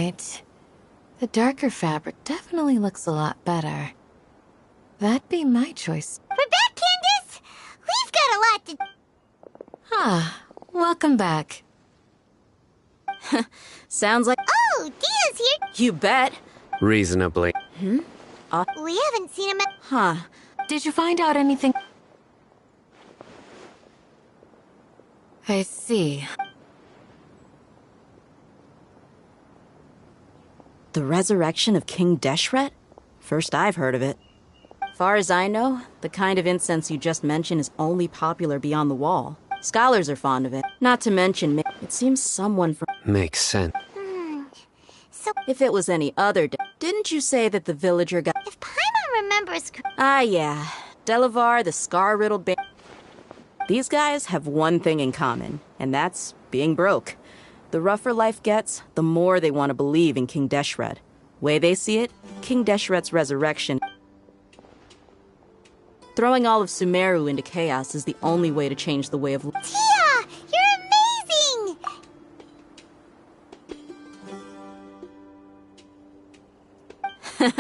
right. The darker fabric definitely looks a lot better. That'd be my choice. We're back, Candace! We've got a lot to... Ah, welcome back. Sounds like... Oh, Dia's here! You bet. Reasonably. We haven't seen him... Huh. Did you find out anything? I see. The resurrection of King Deshret? First I've heard of it. Far as I know, the kind of incense you just mentioned is only popular beyond the wall. Scholars are fond of it. Not to mention, it seems someone from... Makes sense. So, If it was any other day, didn't you say that the villager got... if Paimon remembers... Ah, yeah. Delavar, the scar-riddled These guys have one thing in common, and that's being broke. The rougher life gets, the more they want to believe in King Deshret. Way they see it, King Deshret's resurrection... Throwing all of Sumeru into chaos is the only way to change the way of... Tia! You're amazing!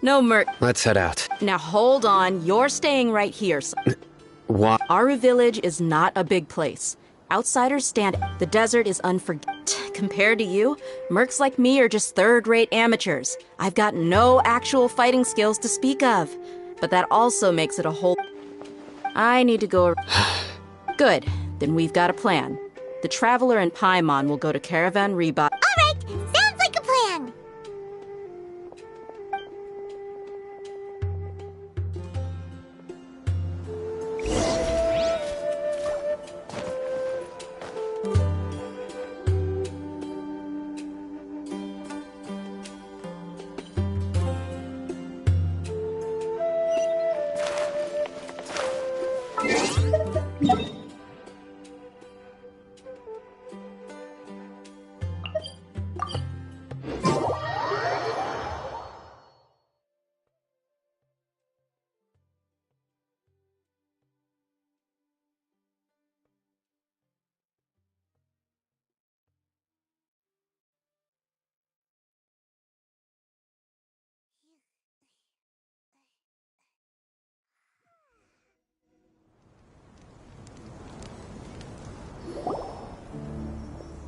No, Let's head out. Now hold on, you're staying right here. What? Aru Village is not a big place. Outsiders stand... The desert is Compared to you, mercs like me are just third-rate amateurs. I've got no actual fighting skills to speak of. But that also makes it a whole... I need to go... Good. Then we've got a plan. The Traveler and Paimon will go to Caravan Ribat... Alright, sounds like a plan!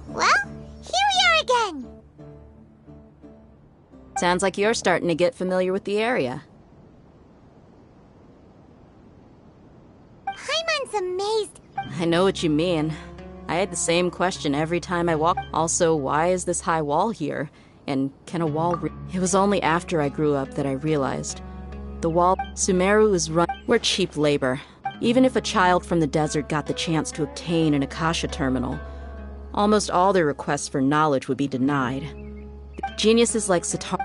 Well, here we are again! Sounds like you're starting to get familiar with the area. Paimon's amazed. I know what you mean. I had the same question every time I walked. Also, why is this high wall here? And can a wall It was only after I grew up that I realized. The wall... Sumeru is run... We're cheap labor. Even if a child from the desert got the chance to obtain an Akasha terminal, almost all their requests for knowledge would be denied. Geniuses like Satar...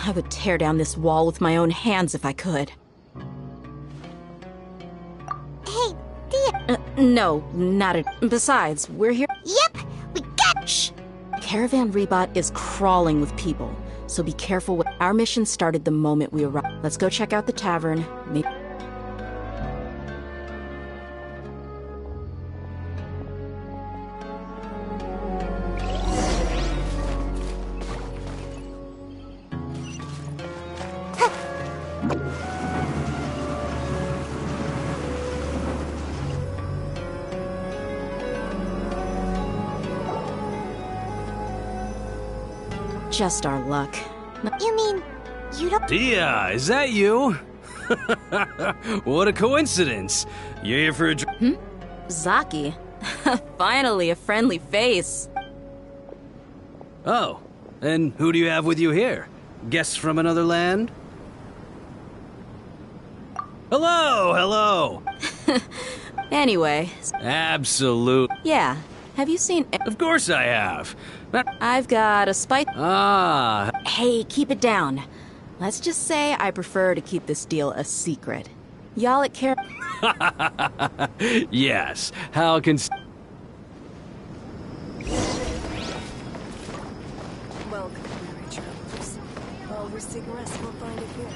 I would tear down this wall with my own hands if I could. Hey, Dia... No, not at... Besides, we're here... Yep, we got... Shh! Caravan Ribat is crawling with people, so be careful. Our mission started the moment we arrived. Let's go check out the tavern. Maybe... Just our luck. You mean, you don't... Dia, is that you? What a coincidence. You're here for a Zaki. Finally, a friendly face. Oh, and who do you have with you here? Guests from another land? Hello, hello. Anyway. Absolute. Yeah. Have you seen... Of course I have. I've got a spite... Ah. Hey, keep it down. Let's just say I prefer to keep this deal a secret. Y'all at Care... Yes, how can... Welcome, merry travelers. All we're seeking rest will find it here.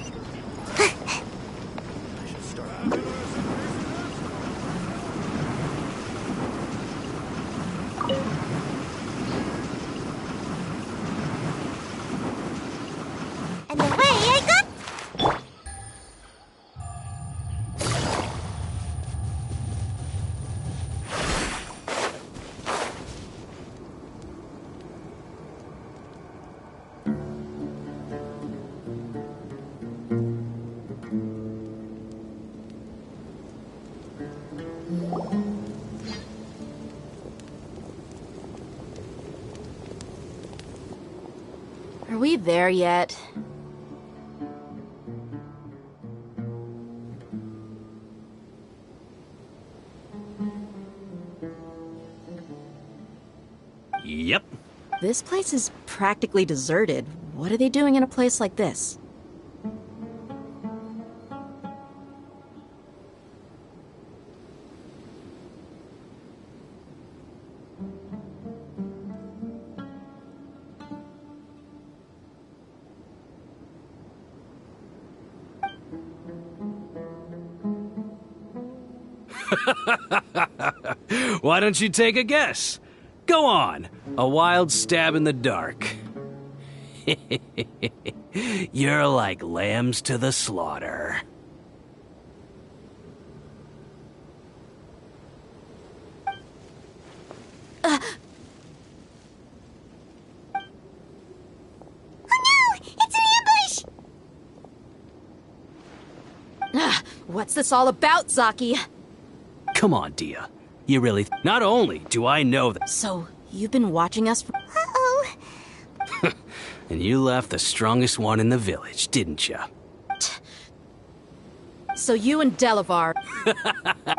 we there yet? Yep. This place is practically deserted. What are they doing in a place like this? Why don't you take a guess? Go on. A wild stab in the dark. You're like lambs to the slaughter. It's an ambush! What's this all about, Zaki? Come on, Dia. You really... Not only do I know that... So, you've been watching us for... Uh-oh. And you left the strongest one in the village, didn't you? So you and Delavar...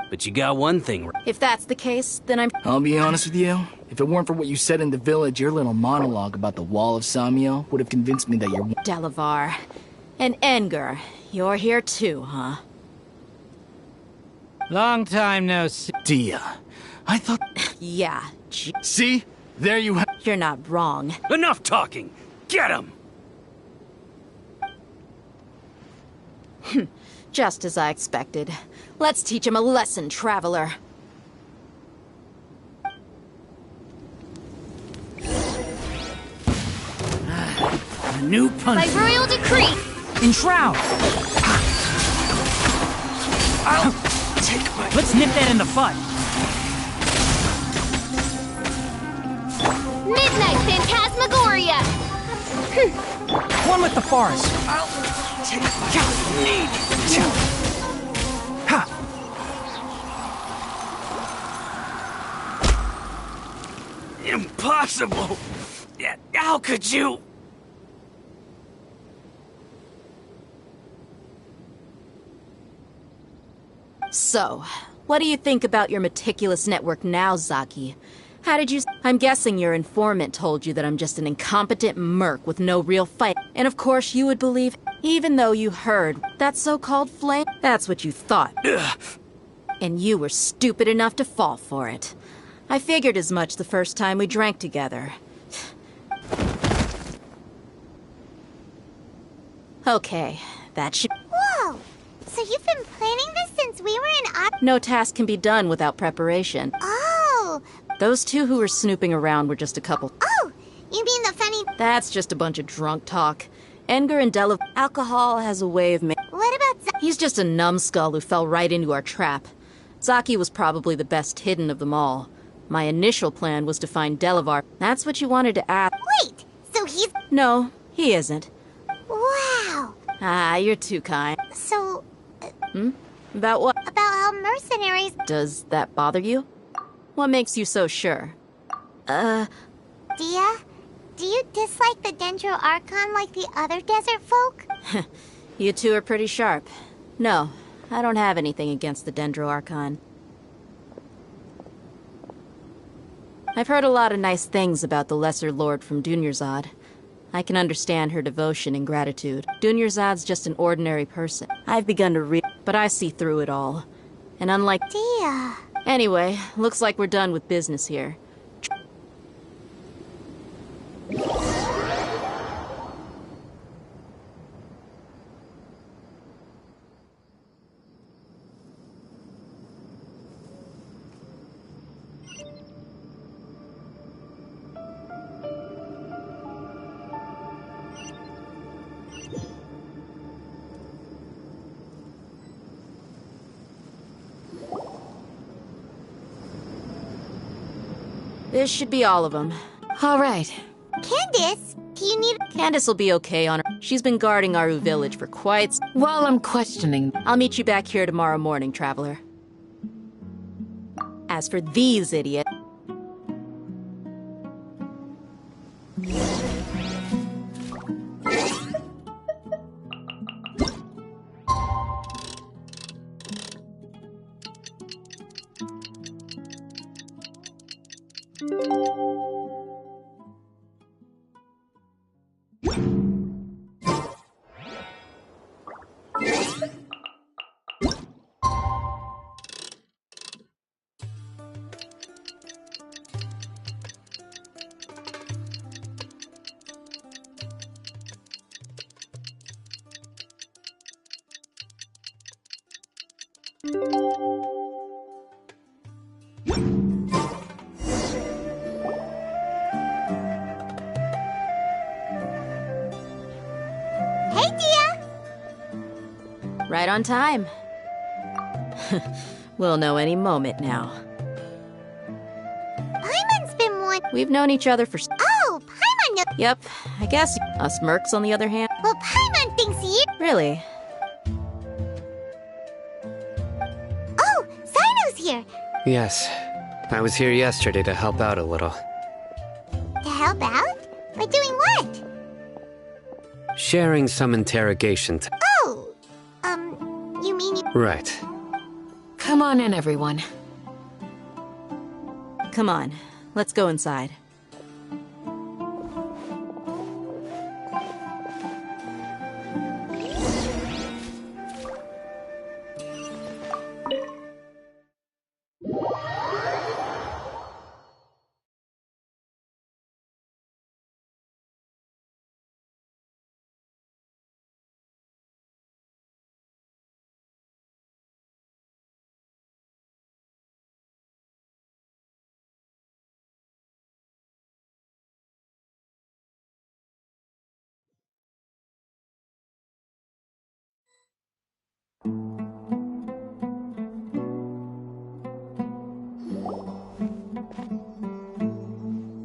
But you got one thing right. If that's the case, then I'm... I'll be honest with you. If it weren't for what you said in the village, your little monologue about the Wall of Samiel would have convinced me that you're... Delavar. And Enger. You're here too, huh? Long time no see. Dia, I thought... Yeah. See? There you have... You're not wrong. Enough talking! Get him! Just as I expected. Let's teach him a lesson, Traveler. A new punch. By royal decree! Enshroud! Let's nip that in the bud. Midnight Phantasmagoria! One with the forest. Impossible! How could you? So, what do you think about your meticulous network now, Zaki? How did you... I'm guessing your informant told you that I'm just an incompetent merc with no real fight. And of course you would believe, even though you heard that so-called flame. That's what you thought. Ugh. And you were stupid enough to fall for it. I figured as much the first time we drank together. Okay, that should... Whoa! So you've been planning this since we were in No task can be done without preparation. Oh! Those two who were snooping around were just a couple. Oh! You mean the funny... That's just a bunch of drunk talk. Enger and Delavar... Alcohol has a way of What about He's just a numbskull who fell right into our trap. Zaki was probably the best hidden of them all. My initial plan was to find Delavar. That's what you wanted to ask. Wait! So he's... No, he isn't. Wow! Ah, you're too kind. So... About what? About how mercenaries... Does that bother you? What makes you so sure? Dia? Do you dislike the Dendro Archon like the other desert folk? You two are pretty sharp. No, I don't have anything against the Dendro Archon. I've heard a lot of nice things about the Lesser Lord from Dunyarzad. I can understand her devotion and gratitude. Dunyarzad's just an ordinary person. I've begun to read, but I see through it all. And unlike... Dia... Anyway, looks like we're done with business here. This should be all of them. All right. Candace, do you need... Candace will be okay on her. She's been guarding Aru village for quite... While I'm questioning... I'll meet you back here tomorrow morning, Traveler. As for these idiots... Hey, Dia! Right on time. We'll know any moment now. Paimon's been one. We've known each other for. Oh, Paimon knows. Yep, I guess. Us mercs, on the other hand. Well, Paimon thinks you. Really? Oh, Sino's here. Yes. I was here yesterday to help out a little. To help out? By doing what? Sharing some interrogation t- Oh, you mean you. Right. Come on in, everyone. Come on, let's go inside.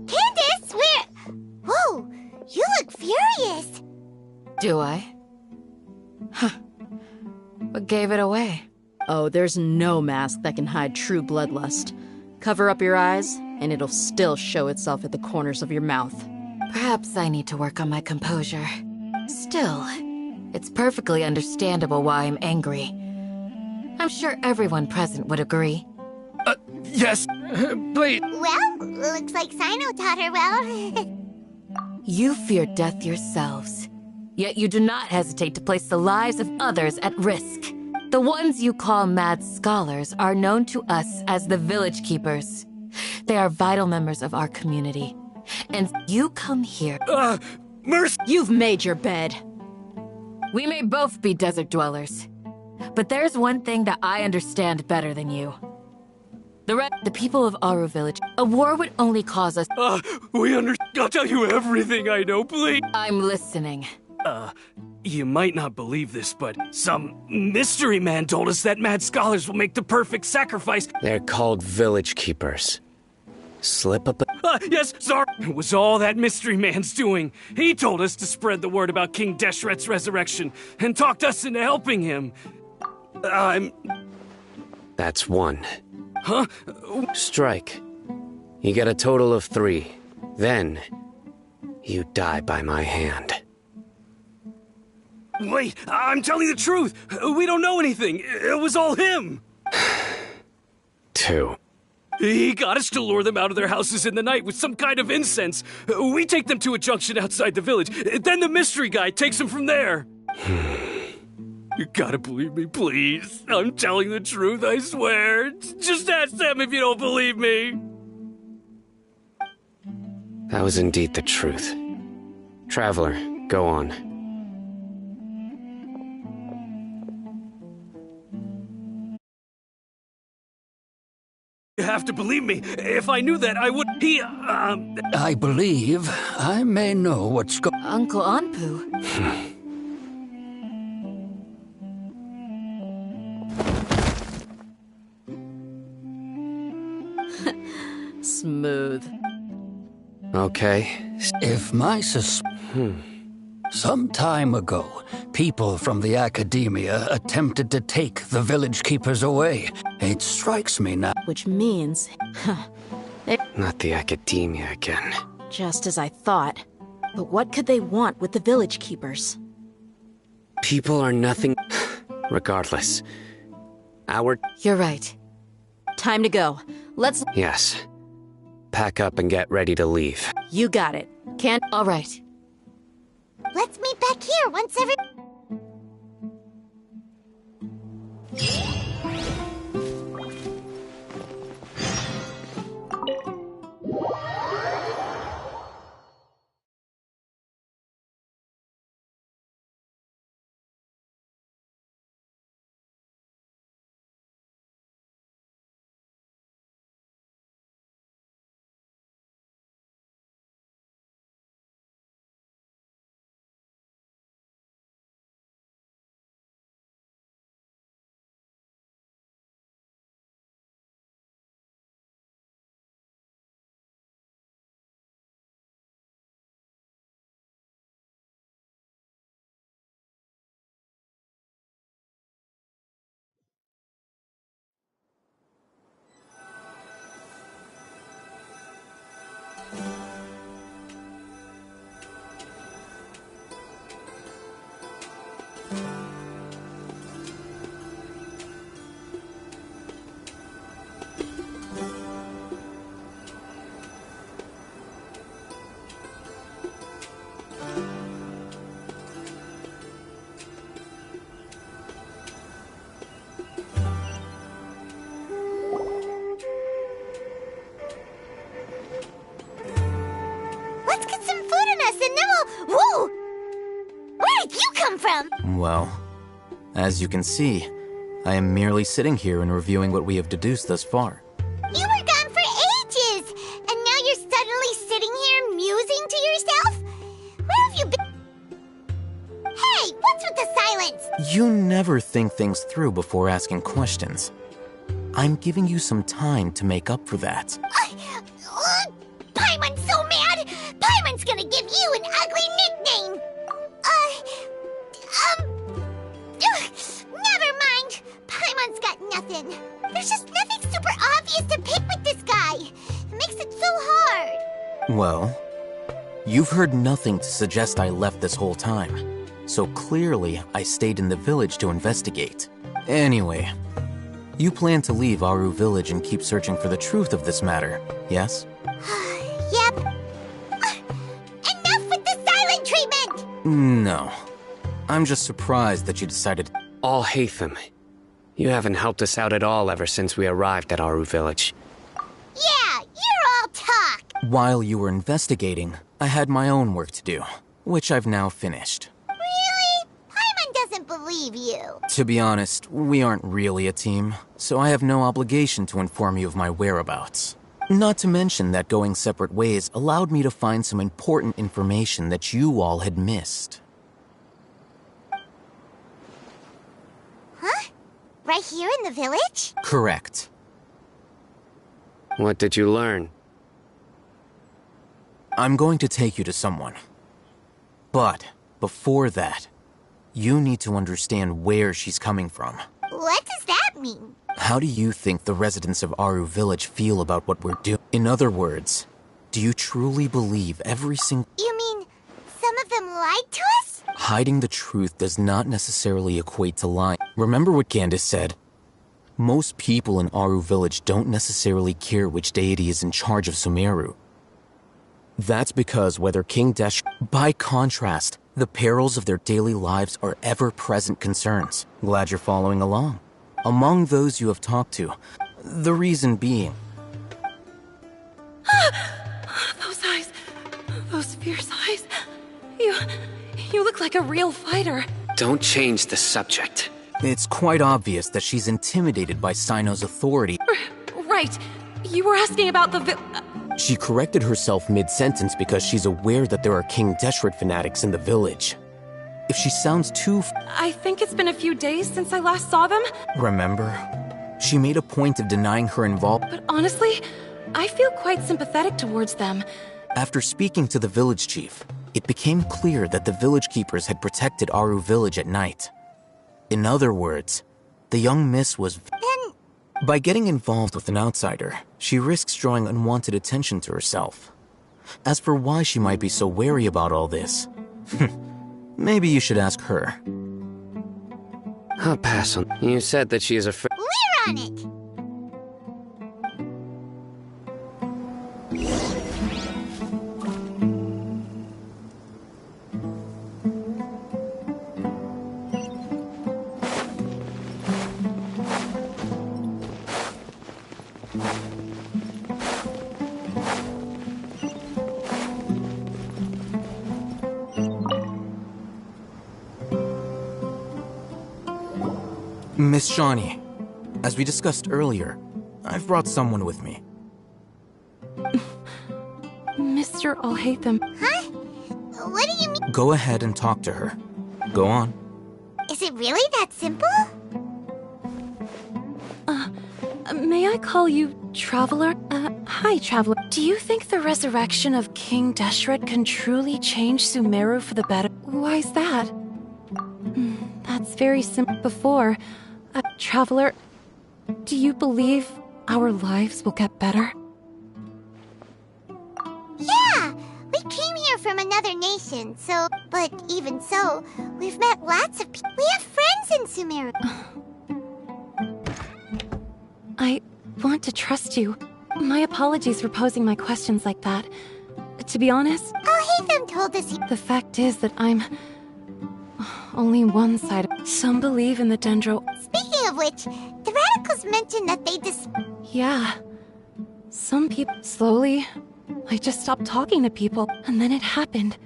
Candace, where. Whoa, you look furious. Do I? Huh. What gave it away? Oh, there's no mask that can hide true bloodlust. Cover up your eyes, and it'll still show itself at the corners of your mouth. Perhaps I need to work on my composure. Still, it's perfectly understandable why I'm angry. I'm sure everyone present would agree. Yes, please. Well, looks like Sino taught her well. You fear death yourselves, yet you do not hesitate to place the lives of others at risk. The ones you call mad scholars are known to us as the Village Keepers. They are vital members of our community. And you come here. Mercy! You've made your bed. We may both be desert dwellers, but there's one thing that I understand better than you. The people of Aru Village. A war would only cause us. I'll tell you everything I know, please. I'm listening. You might not believe this, but some mystery man told us that mad scholars will make the perfect sacrifice. They're called village keepers. Slip up. Yes, sorry. It was all that mystery man's doing. He told us to spread the word about King Deshret's resurrection and talked us into helping him. That's one. Huh? Strike. You get a total of 3. Then, you die by my hand. Wait, I'm telling the truth. We don't know anything. It was all him. 2. He got us to lure them out of their houses in the night with some kind of incense. We take them to a junction outside the village. Then the mystery guy takes them from there. You gotta believe me, please. I'm telling the truth, I swear. Just ask them if you don't believe me. That was indeed the truth. Traveler, go on. You have to believe me. If I knew that, I would. I believe I may know what's going. Uncle Anpu. Smooth. Okay. If my Some time ago, people from the academia attempted to take the village keepers away. It strikes me now. Which means... Not the academia again. Just as I thought. But what could they want with the village keepers? People are nothing. Regardless. Our. You're right. Time to go. Let's... Yes. pack up and get ready to leave. You got it. Can't. All right. Let's meet back here once every... Let's get some food in us and then we'll... Whoa! Where did you come from? Well, as you can see, I am merely sitting here and reviewing what we have deduced thus far. You were gone for ages! And now you're suddenly sitting here musing to yourself? Where have you been? Hey, what's with the silence? You never think things through before asking questions. I'm giving you some time to make up for that. Paimon's so mad! Paimon's gonna give you an ugly nickname! Never mind. Paimon's got nothing. There's just nothing super obvious to pick with this guy. It makes it so hard. Well, you've heard nothing to suggest I left this whole time. So clearly, I stayed in the village to investigate. Anyway, you plan to leave Aru Village and keep searching for the truth of this matter, yes? Yep. Enough with the silent treatment! No. I'm just surprised that you decided... Alhaitham, you haven't helped us out at all ever since we arrived at Aru Village. Yeah, you're all talk! While you were investigating, I had my own work to do, which I've now finished. Really? Paimon doesn't believe you. To be honest, we aren't really a team, so I have no obligation to inform you of my whereabouts. Not to mention that going separate ways allowed me to find some important information that you all had missed. Huh? Right here in the village? Correct. What did you learn? I'm going to take you to someone. But, before that, you need to understand where she's coming from. What does that mean? How do you think the residents of Aru Village feel about what we're doing? In other words, do you truly believe every single... You mean, some of them lied to us? Hiding the truth does not necessarily equate to lying. Remember what Candace said? Most people in Aru Village don't necessarily care which deity is in charge of Sumeru. That's because whether King Desh... By contrast, the perils of their daily lives are ever-present concerns. Glad you're following along. Among those you have talked to, the reason being... Those eyes. Those fierce eyes. You look like a real fighter. Don't change the subject. It's quite obvious that she's intimidated by Sino's authority. Right. You were asking about the She corrected herself mid-sentence because she's aware that there are King Deshret fanatics in the village. If she sounds too... I think it's been a few days since I last saw them. Remember? She made a point of denying her involvement. But honestly, I feel quite sympathetic towards them. After speaking to the village chief, it became clear that the village keepers had protected Aru Village at night. In other words, the young miss was... Then... By getting involved with an outsider, she risks drawing unwanted attention to herself. As for why she might be so wary about all this, maybe you should ask her. I'll pass on. You said that she is afraid. We're on it! Miss Shawnee, as we discussed earlier, I've brought someone with me. Mr. Alhaitham. Huh? What do you mean? Go ahead and talk to her. Go on. Is it really that simple? May I call you Traveler? Hi, Traveler. Do you think the resurrection of King Deshret can truly change Sumeru for the better? Why's that? That's very simple. Before, Traveler, do you believe our lives will get better? Yeah! We came here from another nation, so... But even so, we've met lots of people. We have friends in Sumeru. I want to trust you. My apologies for posing my questions like that. To be honest... Alhaitham told us you... The fact is that I'm... only one side. Some believe in the Dendro... Speaking of which, the Radicals mentioned that they Yeah. Some people... Slowly, I just stopped talking to people, and then it happened.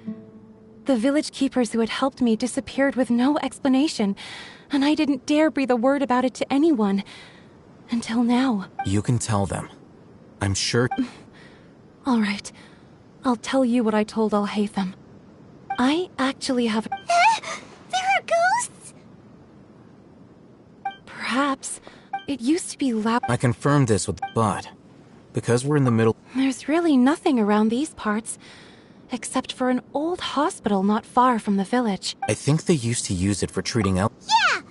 The village keepers who had helped me disappeared with no explanation, and I didn't dare breathe a word about it to anyone. Until now. You can tell them. I'm sure... All right. I'll tell you what I told Alhaitham. I actually have... There are ghosts? Perhaps. It used to be loud... I confirmed this with... But... Because we're in the middle... There's really nothing around these parts. Except for an old hospital not far from the village. I think they used to use it for treating out... Yeah!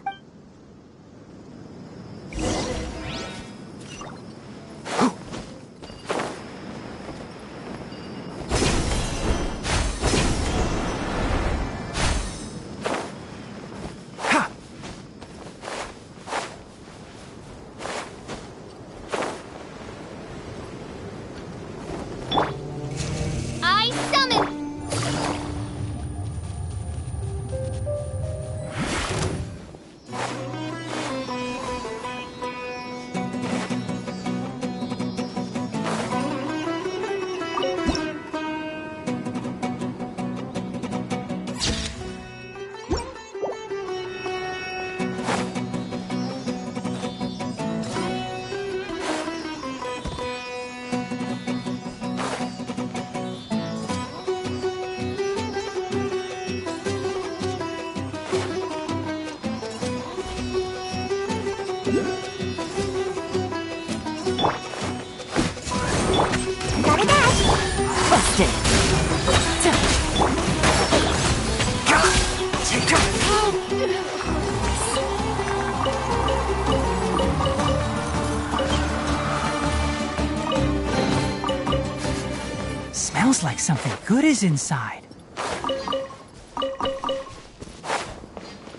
Smells like something good is inside.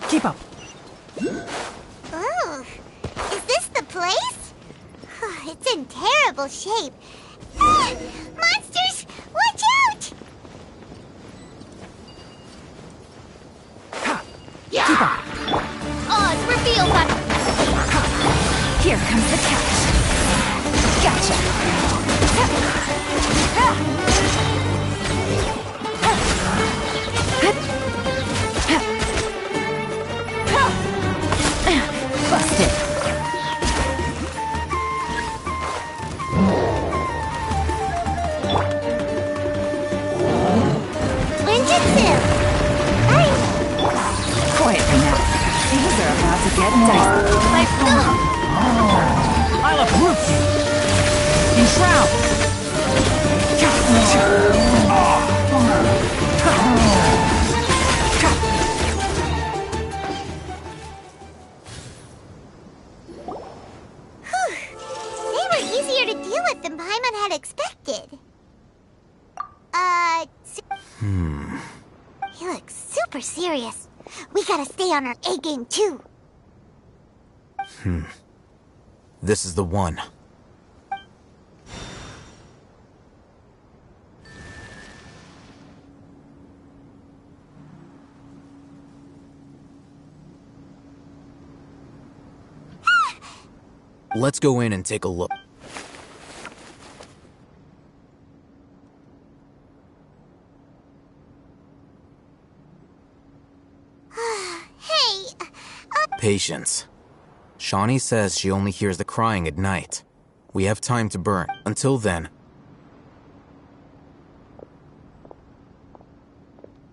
Keep up. Ooh, is this the place? It's in terrible shape. Ah, monsters, watch out! Keep up. Oz, reveal that. Here comes the catch. Gotcha. Busted. Ninjutsu! Hey! Quietly now. Things are about to get dicey. I'll uproot you. Enshroud. They were easier to deal with than Paimon had expected. He looks super serious. We gotta stay on our A game too. This is the one. Let's go in and take a look. Hey, Patience. Shawnee says she only hears the crying at night. We have time to burn. Until then,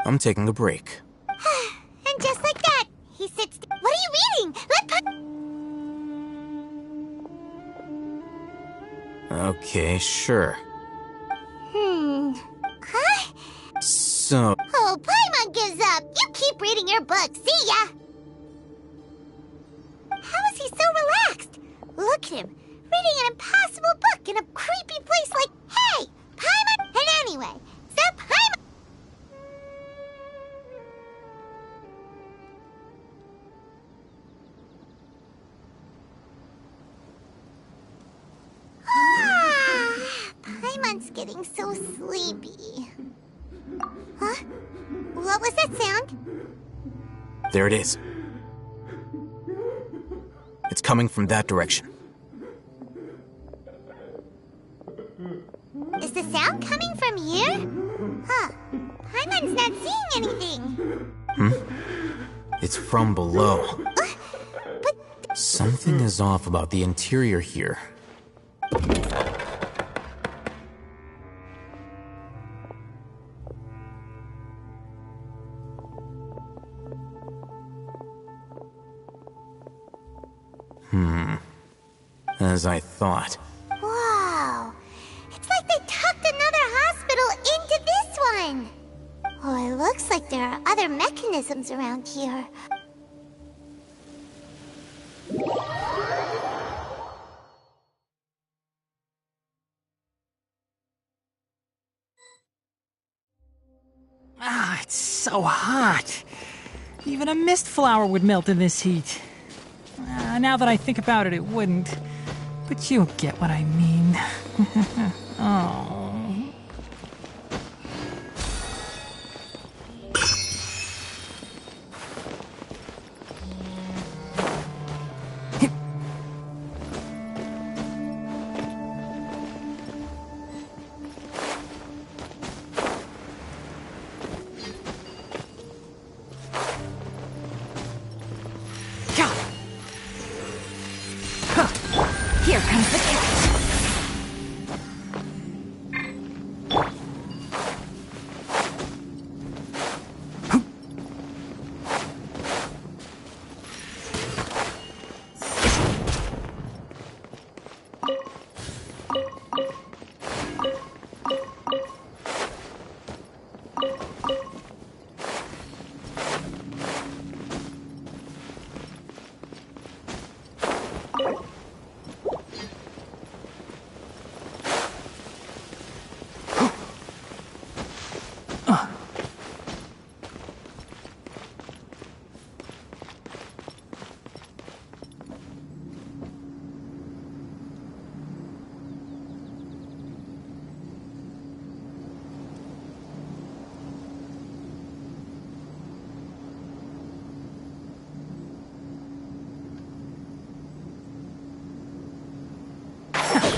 I'm taking a break. And just like that, he sits. What are you reading? Okay, sure. Huh? So... Oh, Paimon gives up. You keep reading your book. See ya. How is he so relaxed? Look at him, reading an impossible book in a creepy place like... Hey, Paimon! And anyway, so Paimon... Paimon's getting so sleepy. Huh? What was that sound? There it is. It's coming from that direction. Is the sound coming from here? Huh. Paimon's not seeing anything. It's from below. Something is off about the interior here. As I thought. Wow. It's like they tucked another hospital into this one. Oh, it looks like there are other mechanisms around here. Ah, it's so hot. Even a mist flower would melt in this heat. Now that I think about it, it wouldn't. But you'll get what I mean. Oh. Here comes the cat.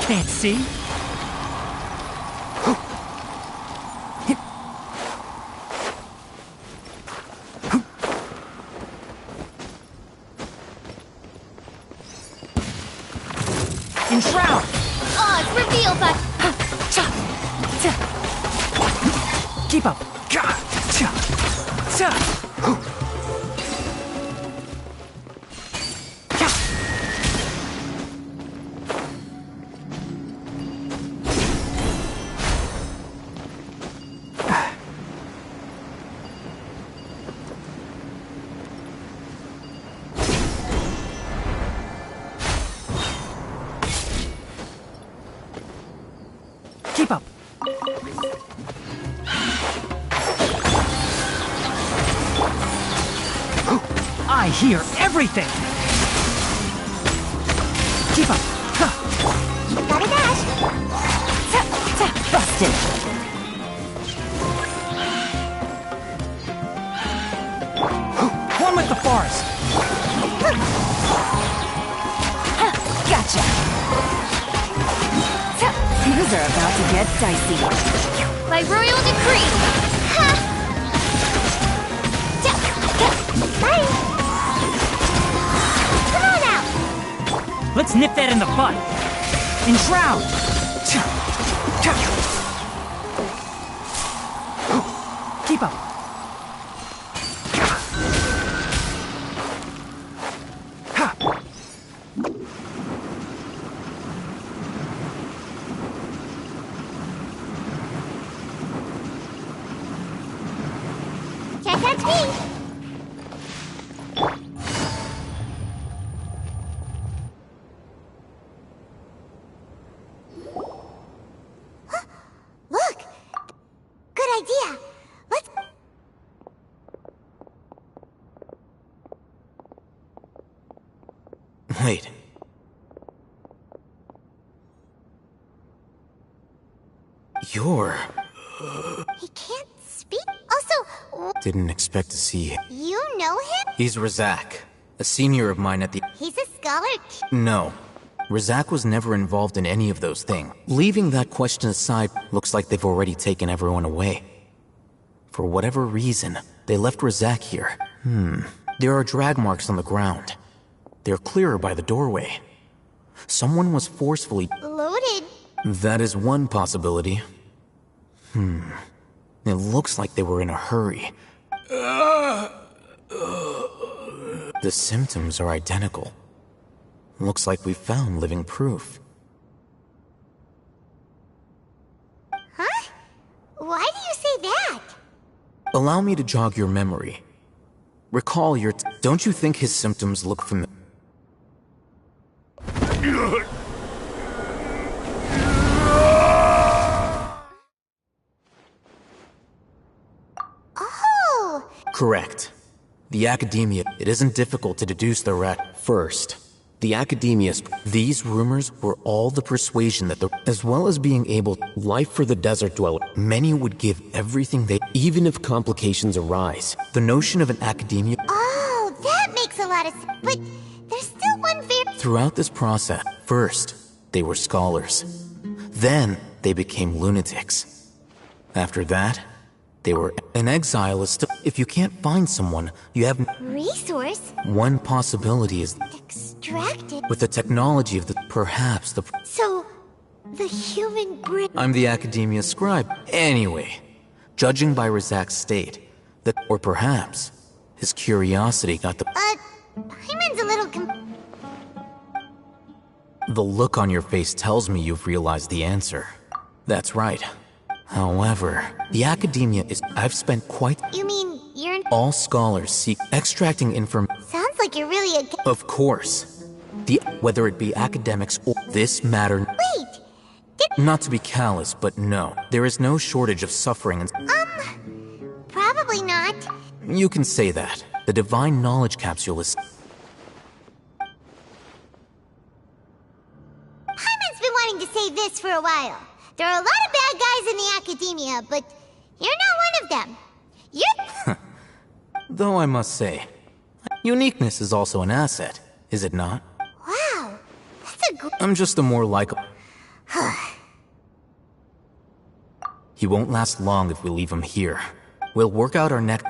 Can't see. Enshroud! Oh, it's revealed, but... Keep up! Keep up! I hear everything! Keep up! Gotta dash! Busted! One with the forest! Gotcha! Things are about to get dicey. By royal decree! Ha! Bye! Come on out! Let's nip that in the bud. And drown! Keep up. Can't catch me! Look! Good idea! Let's... Wait. You're... He can't speak? Also, Didn't expect to see him. you know him? He's Razak, a senior of mine at the... He's a scholar? No. Razak was never involved in any of those things. Leaving that question aside, looks like they've already taken everyone away. For whatever reason, they left Razak here. There are drag marks on the ground. They're clearer by the doorway. Someone was forcefully... Loaded? That is one possibility. It looks like they were in a hurry. The symptoms are identical. Looks like we found living proof. Huh? Why do you say that? Allow me to jog your memory. Recall your... Don't you think his symptoms look familiar? Oh! Correct. The Academia, it isn't difficult to deduce the rat. First, the Academia's... These rumors were all the persuasion that the... As well as being able... Life for the desert dweller. Many would give everything they... Even if complications arise. The notion of an Academia... Oh, that makes a lot of sense. But there's still one very... Throughout this process, first, they were scholars. Then, they became lunatics. After that, they were... An exile is still... If you can't find someone, you have... Resource? One possibility is... Extracted? With the technology of the... Perhaps the... So, the human brain... I'm the Academia scribe. Anyway, judging by Razak's state, that... Or perhaps, his curiosity got the... Hyman's a little The look on your face tells me you've realized the answer. That's right. However, the Academia is... I've spent quite... You mean, you're... All scholars seek extracting information. Sounds like you're really a... Of course. Whether it be academics or... This matter... Wait! Not to be callous, but no. There is no shortage of suffering and... Probably not. You can say that. The Divine Knowledge Capsule is... Hyman's been wanting to say this for a while. There are a lot of bad guys in the Academia, but you're not one of them. You're... Though I must say, uniqueness is also an asset, is it not? Wow. That's a great... I'm just a more likable... He won't last long if we leave him here. We'll work out our next...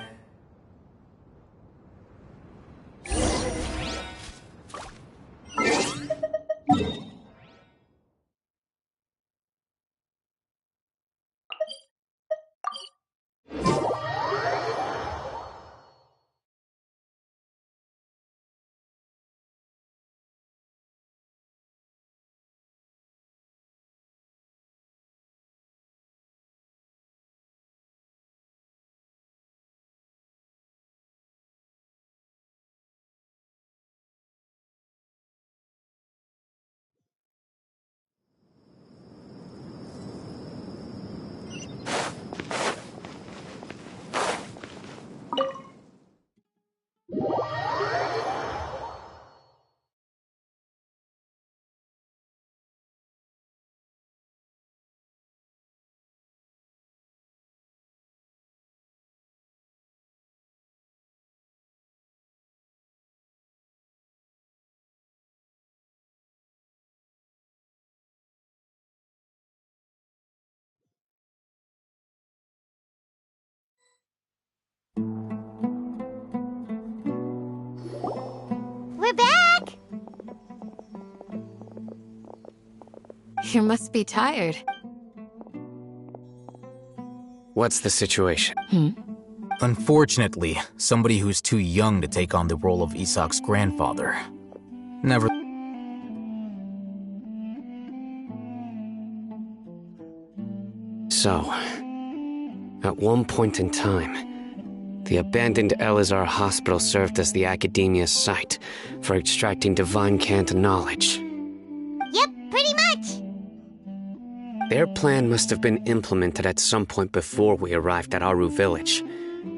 You must be tired. What's the situation? Unfortunately, somebody who's too young to take on the role of Isak's grandfather. Never. So, at one point in time, the abandoned Elazar Hospital served as the Academia's site for extracting divine cant knowledge. Yep, pretty much. Their plan must have been implemented at some point before we arrived at Aru Village,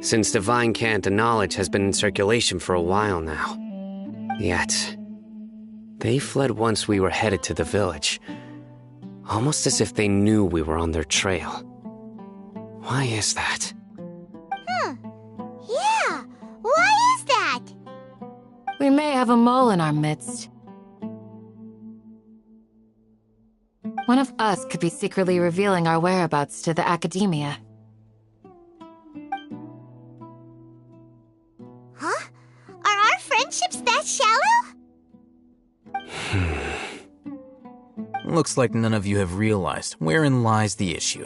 since divine cant knowledge has been in circulation for a while now. Yet, they fled once we were headed to the village, almost as if they knew we were on their trail. Why is that? Yeah, why is that? We may have a mole in our midst. One of us could be secretly revealing our whereabouts to the Academia. Huh? Are our friendships that shallow? Looks like none of you have realized wherein lies the issue.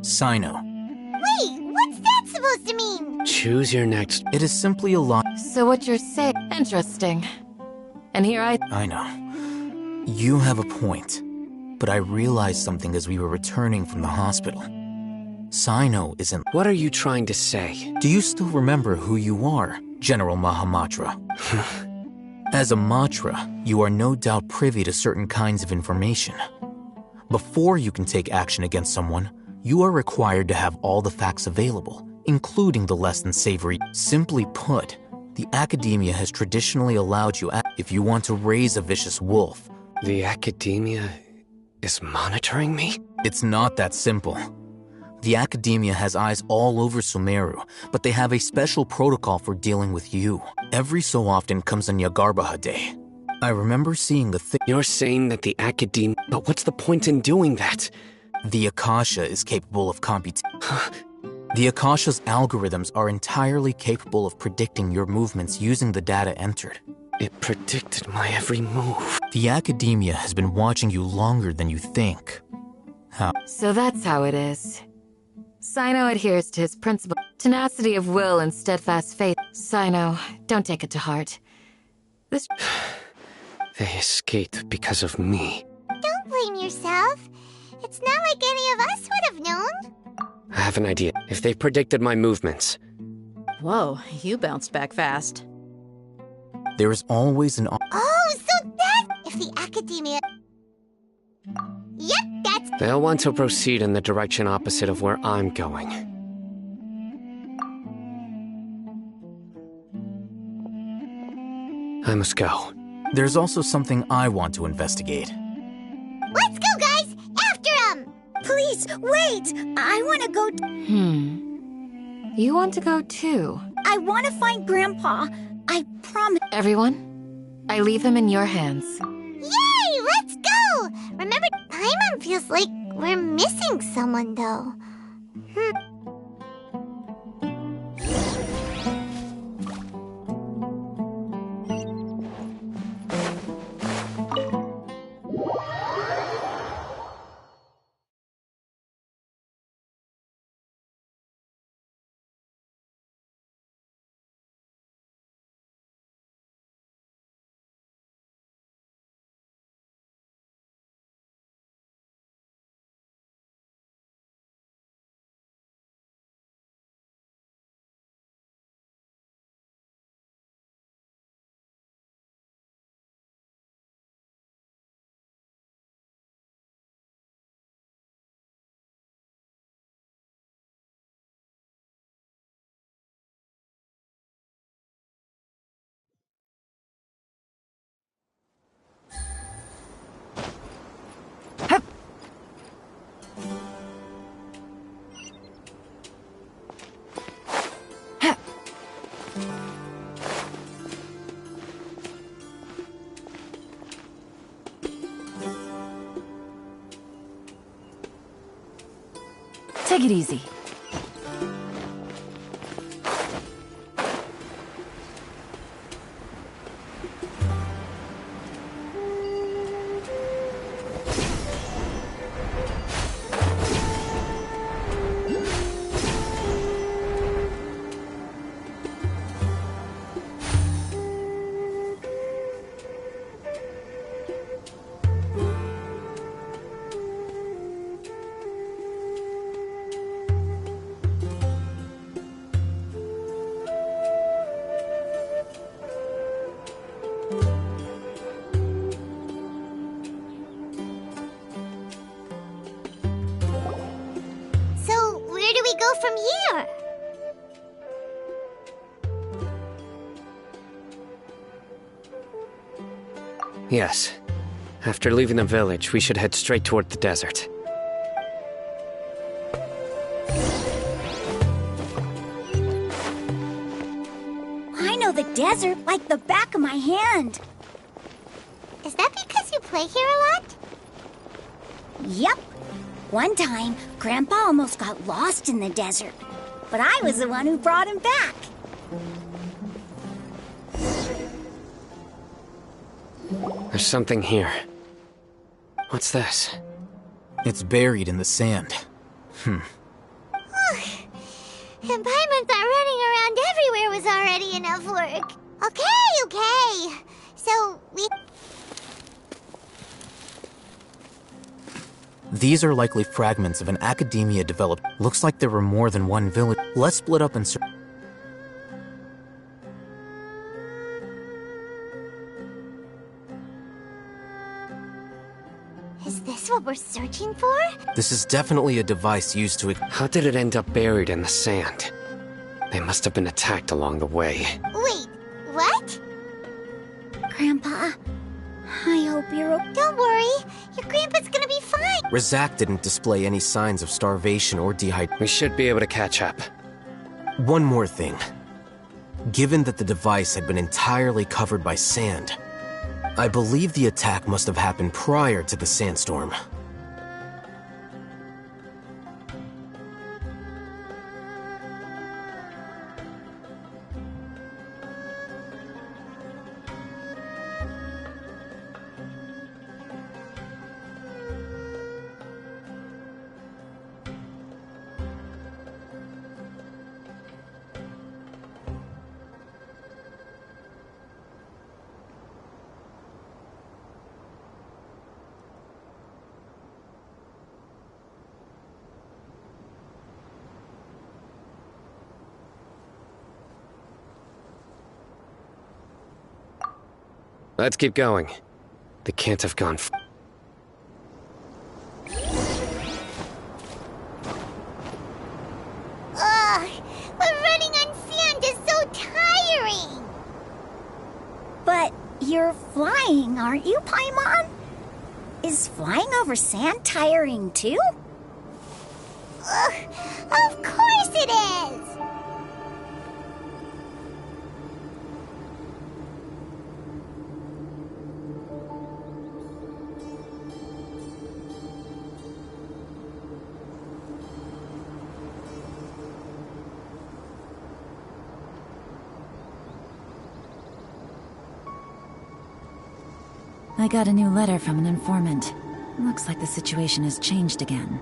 Cyno. Wait, what's that supposed to mean? Choose your next. It is simply a lie. So what you're saying... Interesting. And here I know. You have a point. But I realized something as we were returning from the hospital. Cyno isn't... What are you trying to say? Do you still remember who you are, General Mahamatra? As a Matra, you are no doubt privy to certain kinds of information. Before you can take action against someone, you are required to have all the facts available, including the less than savory. Simply put, the Academia has traditionally allowed you if you want to raise a vicious wolf. The Academia is monitoring me? It's not that simple. The Academia has eyes all over Sumeru, but they have a special protocol for dealing with you. Every so often comes on Yagarbaha Day. I remember seeing the thing. You're saying that the Academia... But what's the point in doing that? The Akasha is capable of computation. The Akasha's algorithms are entirely capable of predicting your movements using the data entered. It predicted my every move. The Academia has been watching you longer than you think. How? So that's how it is. Cyno adheres to his principle, tenacity of will and steadfast faith. Cyno, don't take it to heart. This... They escaped because of me. Don't blame yourself. It's not like any of us would have known. I have an idea. If they predicted my movements... Whoa, you bounced back fast. There is always an... Oh, so that... If the Academia... Yep, that's... They'll want to proceed in the direction opposite of where I'm going. I must go. There's also something I want to investigate. Let's go, guys! After him! Please, wait! I want to go... You want to go too? I want to find Grandpa. I promise... Everyone, I leave him in your hands. Yay! Let's go! Remember, Paimon feels like we're missing someone, though. Take it easy. From here. Yes. After leaving the village, we should head straight toward the desert. I know the desert like the back of my hand. Is that because you play here a lot? Yep. One time, Grandpa almost got lost in the desert, but I was the one who brought him back. There's something here. What's this? It's buried in the sand. and Paimon thought running around everywhere was already enough work. Okay. So, we... These are likely fragments of an academia developed. Looks like there were more than one village. Let's split up and search. Is this what we're searching for? This is definitely a device used to... How did it end up buried in the sand? They must have been attacked along the way. Wait, what? Grandpa, I hope you're... Don't worry, your grandpa's gonna be fine. Razak didn't display any signs of starvation or dehydration. We should be able to catch up. One more thing. Given that the device had been entirely covered by sand, I believe the attack must have happened prior to the sandstorm. Let's keep going. They can't have gone Ugh, but running on sand is so tiring. But you're flying, aren't you, Paimon? Is flying over sand tiring too? Ugh, of course it is! I got a new letter from an informant. Looks like the situation has changed again.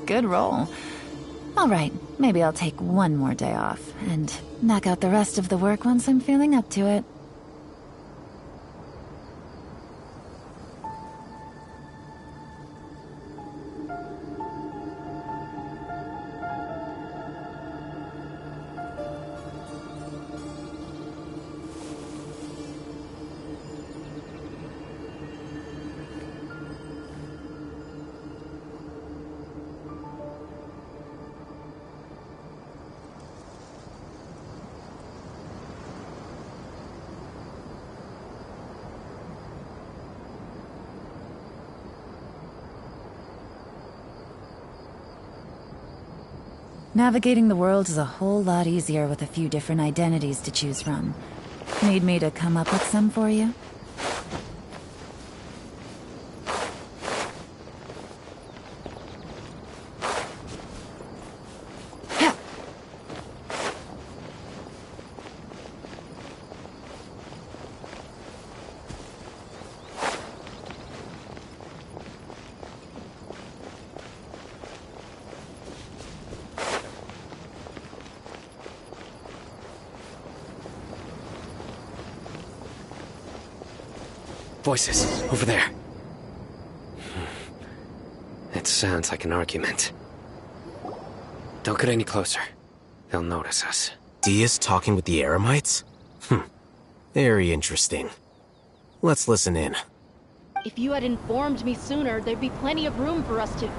Good roll. All right, maybe I'll take one more day off and knock out the rest of the work once I'm feeling up to it. Navigating the world is a whole lot easier with a few different identities to choose from. Need me to come up with some for you? Voices, over there. It sounds like an argument. Don't get any closer. They'll notice us. Diaz talking with the Eremites? Very interesting. Let's listen in. If you had informed me sooner, there'd be plenty of room for us to...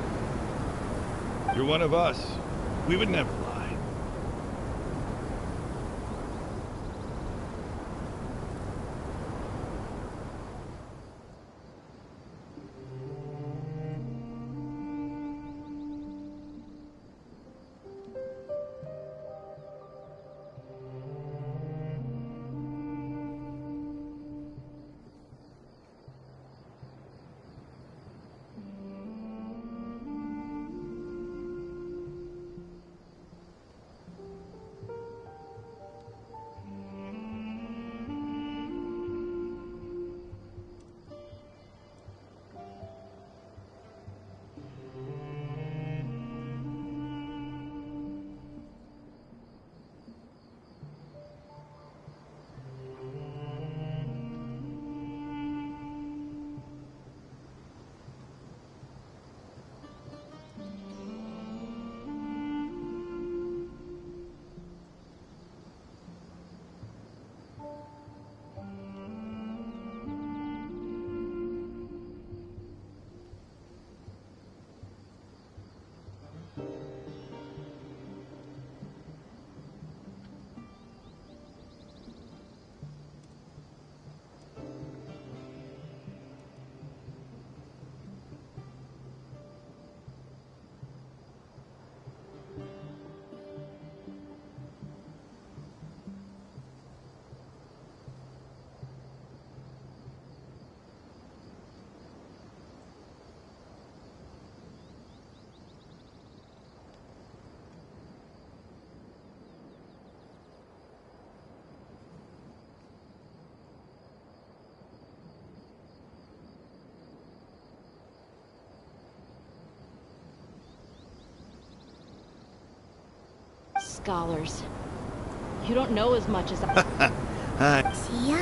You're one of us. We would never lie. scholars. You don't know as much as I... Tia?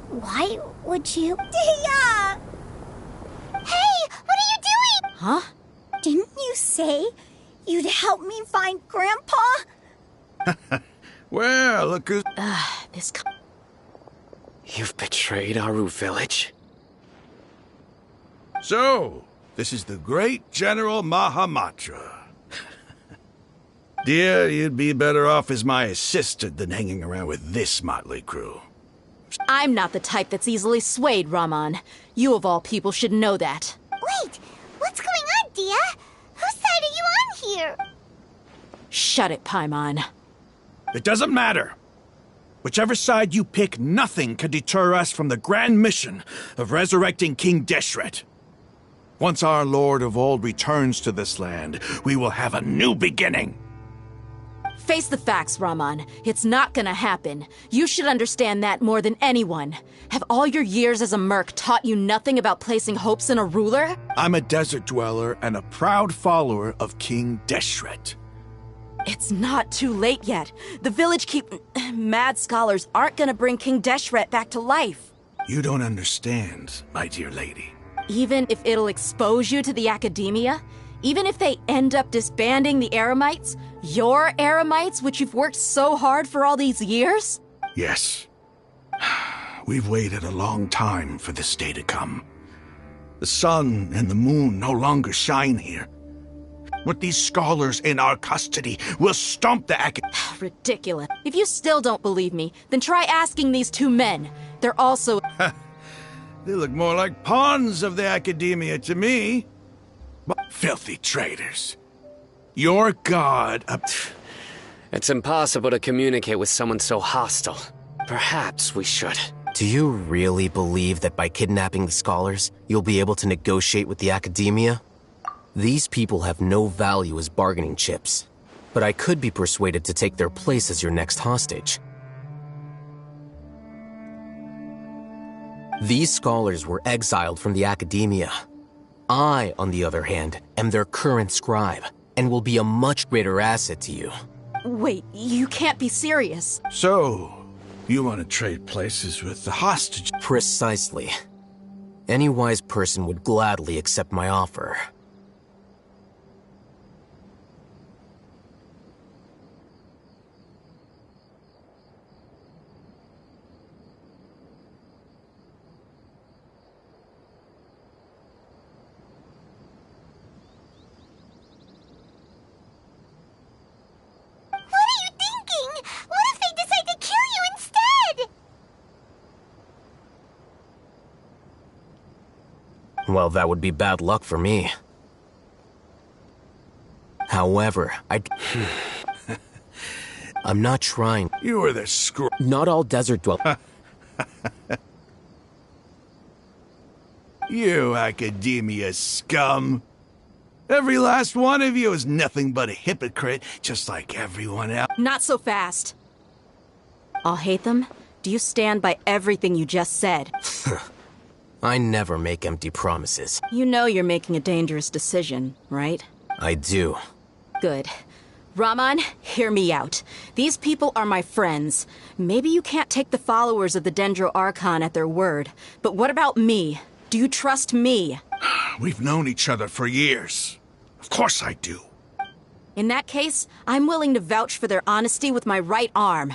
Why would you... Tia! Hey, what are you doing? Huh? Didn't you say you'd help me find Grandpa? Well, look who's... This... You've betrayed Aru Village? So, this is the great General Mahamatra. Dear, you'd be better off as my assistant than hanging around with this motley crew. I'm not the type that's easily swayed, Raman. You of all people should know that. Wait, what's going on, Dia? Whose side are you on here? Shut it, Paimon. It doesn't matter. Whichever side you pick, nothing can deter us from the grand mission of resurrecting King Deshret. Once our Lord of Old returns to this land, we will have a new beginning. Face the facts, Raman. It's not gonna happen. You should understand that more than anyone. Have all your years as a merc taught you nothing about placing hopes in a ruler? I'm a desert dweller and a proud follower of King Deshret. It's not too late yet. The village mad scholars aren't gonna bring King Deshret back to life. You don't understand, my dear lady. Even if it'll expose you to the academia? Even if they end up disbanding the Eremites? Your Eremites, which you've worked so hard for all these years? Yes. We've waited a long time for this day to come. The sun and the moon no longer shine here. With these scholars in our custody, we'll stomp the Ridiculous. If you still don't believe me, then try asking these two men. They're also... They look more like pawns of the academia to me. Filthy traitors. Your god... It's impossible to communicate with someone so hostile. Perhaps we should. Do you really believe that by kidnapping the scholars, you'll be able to negotiate with the academia? These people have no value as bargaining chips, but I could be persuaded to take their place as your next hostage. These scholars were exiled from the academia. I, on the other hand, am their current scribe, and will be a much greater asset to you. Wait, you can't be serious. So, you want to trade places with the hostage? Precisely. Any wise person would gladly accept my offer. Well, that would be bad luck for me. However, I'm not trying. You were the Not all desert dwellers. You academia scum. Every last one of you is nothing but a hypocrite, just like everyone else. Not so fast. I'll hate them. Do you stand by everything you just said? I never make empty promises. You know you're making a dangerous decision, right? I do. Good. Raman, hear me out. These people are my friends. Maybe you can't take the followers of the Dendro Archon at their word, but what about me? Do you trust me? We've known each other for years. Of course I do. In that case, I'm willing to vouch for their honesty with my right arm.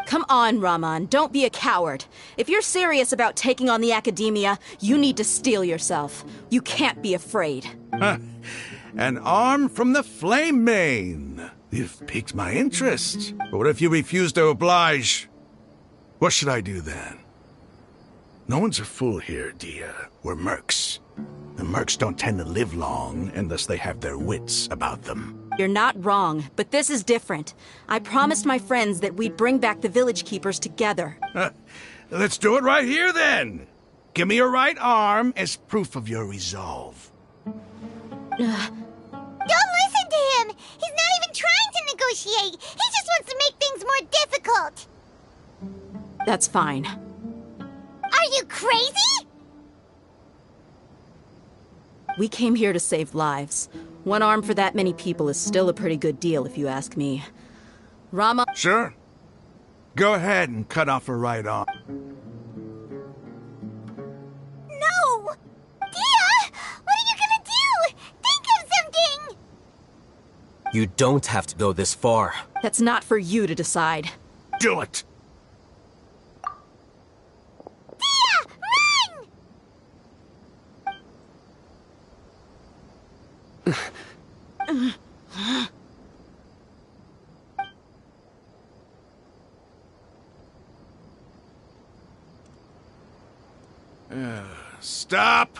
Come on, Raman, don't be a coward. If you're serious about taking on the academia, you need to steel yourself. You can't be afraid. An arm from the Flame Mane. You've piqued my interest. But what if you refuse to oblige? What should I do then? No one's a fool here, Dia. We're mercs. The mercs don't tend to live long unless they have their wits about them. You're not wrong, but this is different. I promised my friends that we'd bring back the village keepers together. Let's do it right here, then. Give me your right arm as proof of your resolve. Don't listen to him! He's not even trying to negotiate! He just wants to make things more difficult! That's fine. Are you crazy? We came here to save lives. One arm for that many people is still a pretty good deal, if you ask me. Rama... Sure. Go ahead and cut off her right arm. No! Dia! What are you gonna do? Think of something! You don't have to go this far. That's not for you to decide. Do it! Dia! Run! Stop!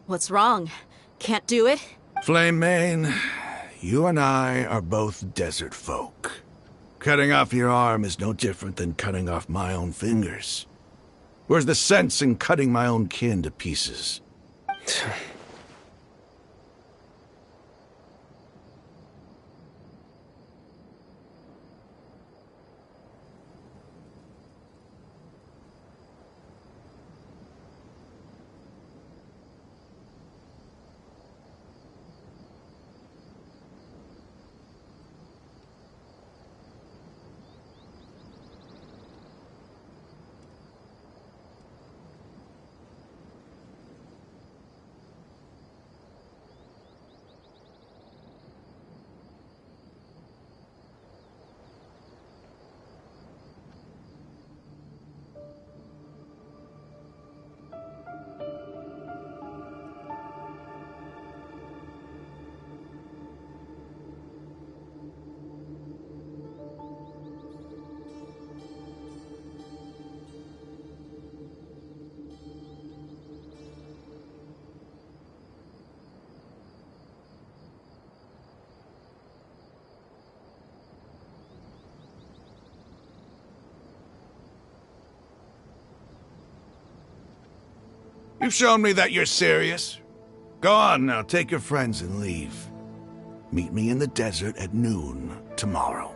What's wrong? Can't do it? Flame Mane, you and I are both desert folk. Cutting off your arm is no different than cutting off my own fingers. Where's the sense in cutting my own kin to pieces? You've shown me that you're serious. Go on now, take your friends and leave. Meet me in the desert at noon tomorrow.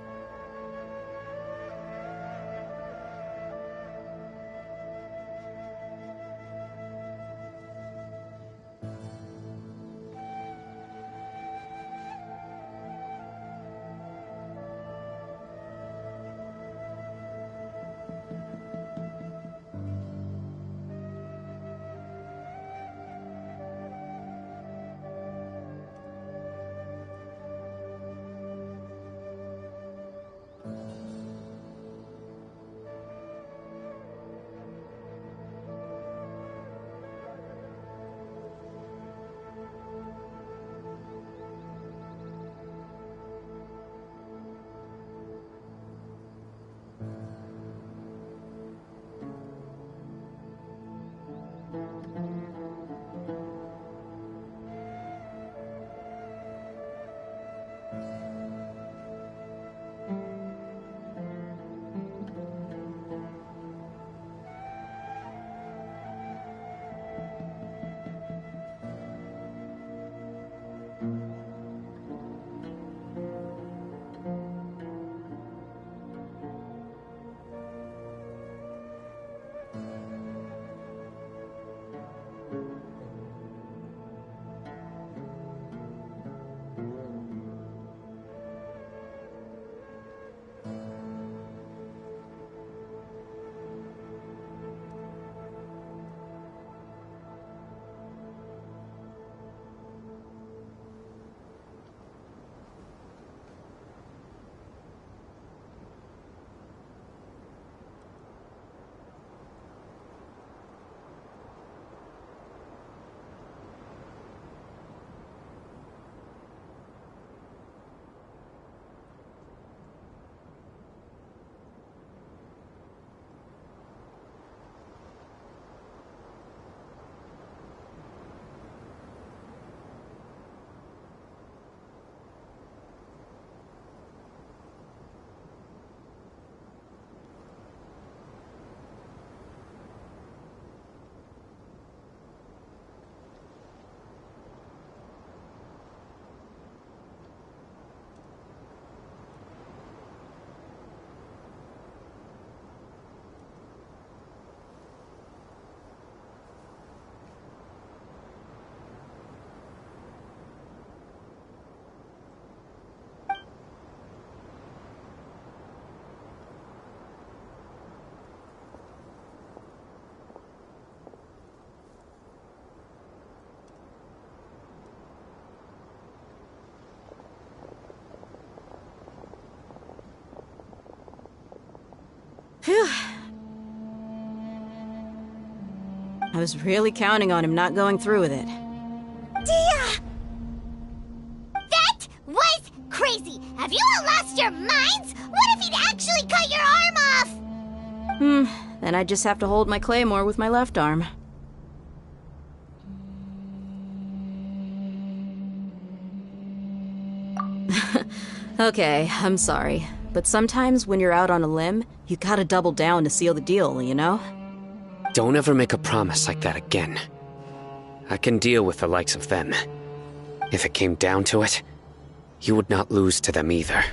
Phew. I was really counting on him not going through with it. Dia! That was crazy! Have you all lost your minds? What if he'd actually cut your arm off? Then I'd just have to hold my claymore with my left arm. Okay, I'm sorry. But sometimes when you're out on a limb, you gotta double down to seal the deal, you know? Don't ever make a promise like that again. I can deal with the likes of them. If it came down to it, you would not lose to them either.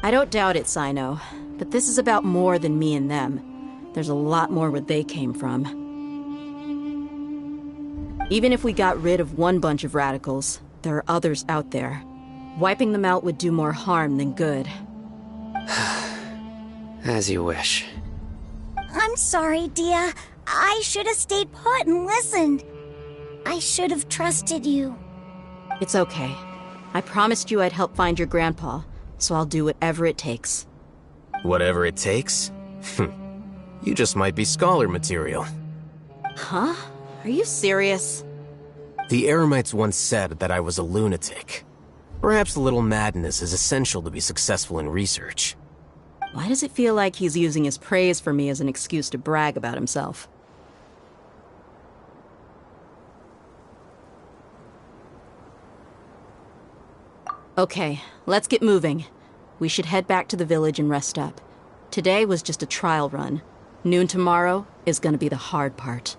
I don't doubt it, Sino. But this is about more than me and them. There's a lot more where they came from. Even if we got rid of one bunch of radicals, there are others out there. Wiping them out would do more harm than good. As you wish. I'm sorry, Dia. I should have stayed put and listened. I should have trusted you. It's okay. I promised you I'd help find your grandpa, so I'll do whatever it takes. Whatever it takes? You just might be scholar material. Huh? Are you serious? The Eremites once said that I was a lunatic. Perhaps a little madness is essential to be successful in research. Why does it feel like he's using his praise for me as an excuse to brag about himself? Okay, let's get moving. We should head back to the village and rest up. Today was just a trial run. Noon tomorrow is gonna be the hard part.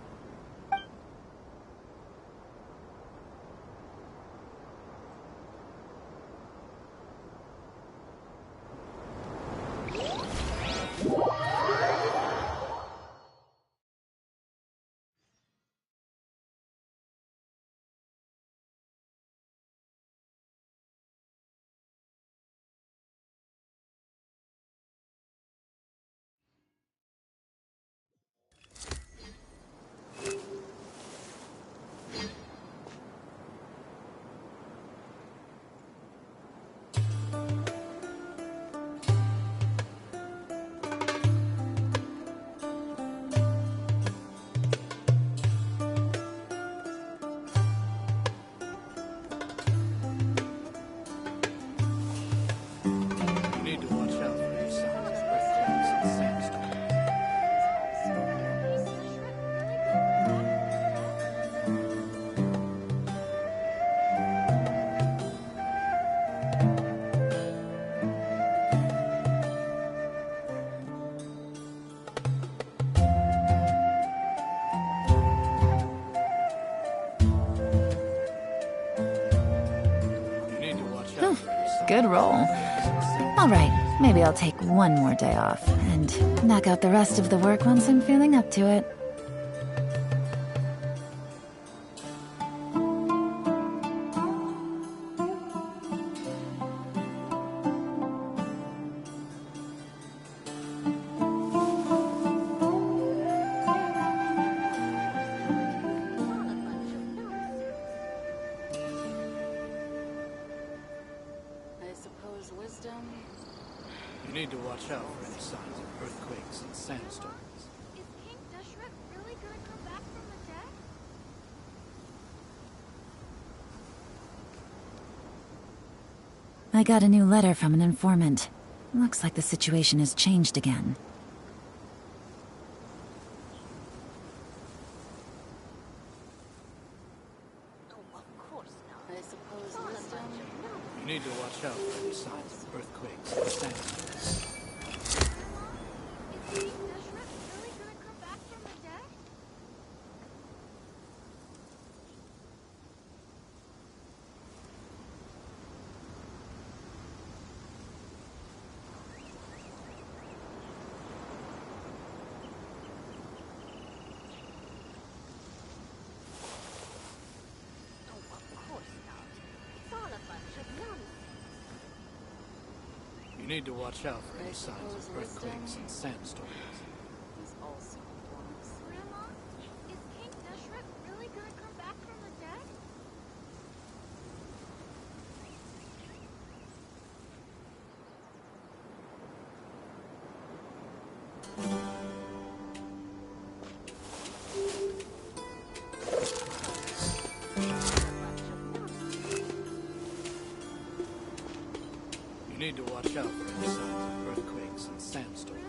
Good roll. All right, maybe I'll take one more day off and knock out the rest of the work once I'm feeling up to it. You need to watch out for any signs of earthquakes and sandstorms. Is King Deshret really gonna come back from the dead? I got a new letter from an informant. Looks like the situation has changed again. You need to watch out for any signs of earthquakes and sandstorms. Is King Deshret really gonna come back from the dead? You need to watch out for any signs of earthquakes and sandstorms. Grandma, is King Deshret really gonna come back from the dead? need to watch out for any signs of earthquakes and sandstorms.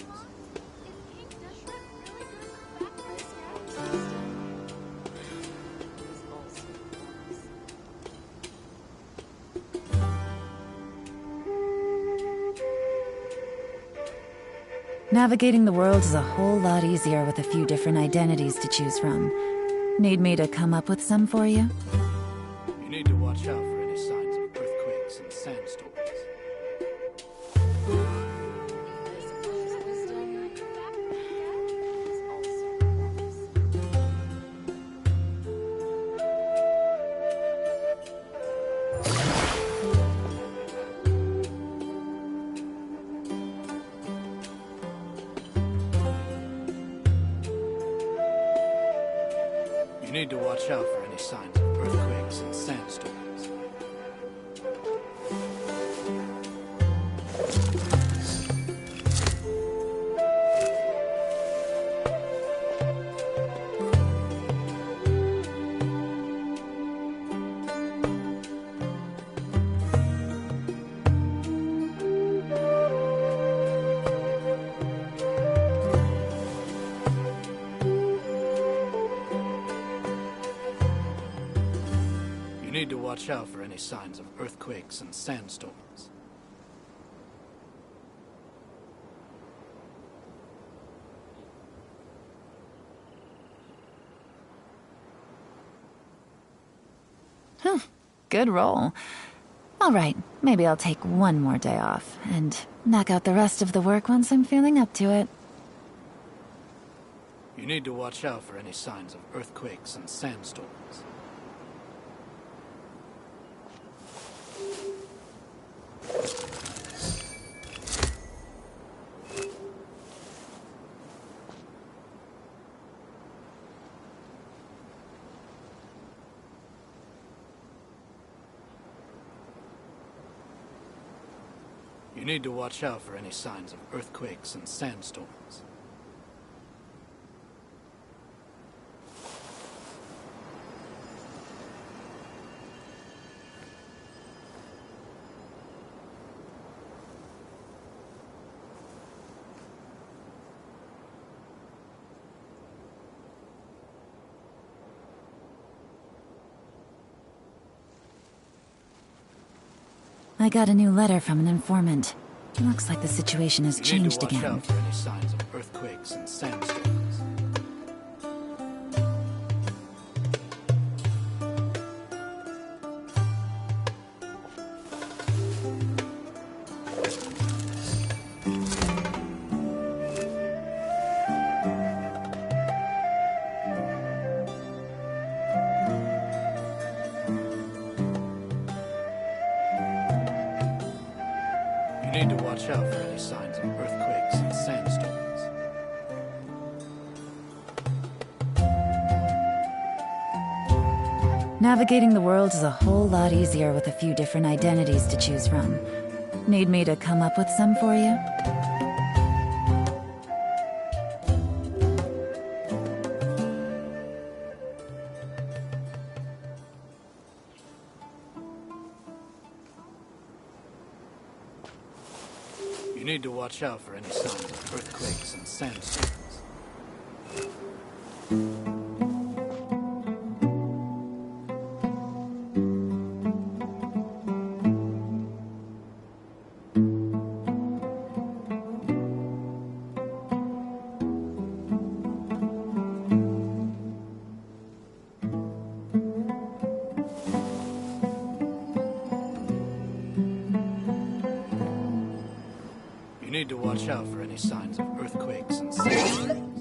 Navigating the world is a whole lot easier with a few different identities to choose from. Need me to come up with some for you? You need to watch out for any signs of earthquakes and sandstorms. You need to watch out for any signs of earthquakes and sandstorms. You need to watch out for any signs of earthquakes and sandstorms. Good roll. All right, maybe I'll take one more day off and knock out the rest of the work once I'm feeling up to it. You need to watch out for any signs of earthquakes and sandstorms. You need to watch out for any signs of earthquakes and sandstorms. I got a new letter from an informant. Looks like the situation has You changed need to watch again. out for any signs of earthquakes and sandstorms. You need to watch out for any signs of earthquakes and sandstorms. Navigating the world is a whole lot easier with a few different identities to choose from. Need me to come up with some for you? You need to watch out for any signs of earthquakes and sandstorms. You need to watch out for any signs of earthquakes and sandstorms.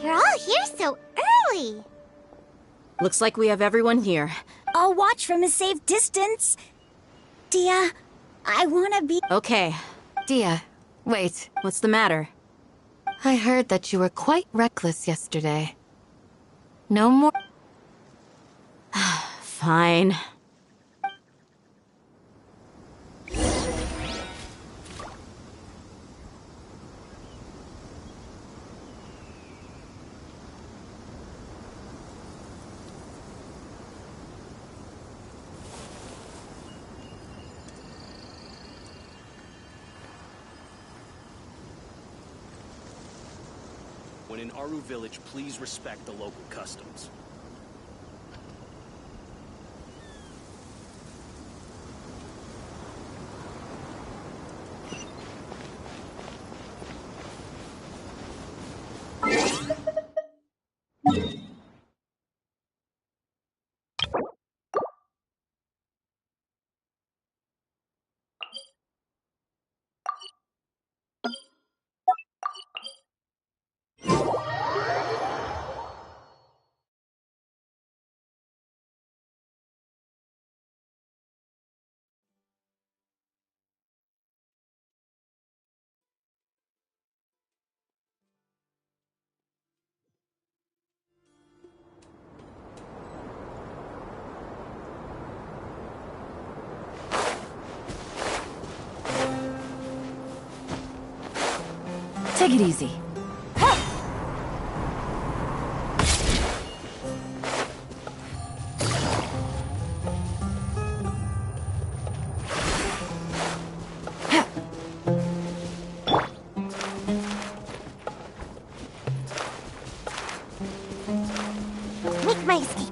You're all here so early. Looks like we have everyone here. I'll watch from a safe distance. Dia, I wanna be... Okay. Dia, wait. What's the matter? I heard that you were quite reckless yesterday. No more... Fine. When in Aru Village, please respect the local customs. Take it easy. Make my escape.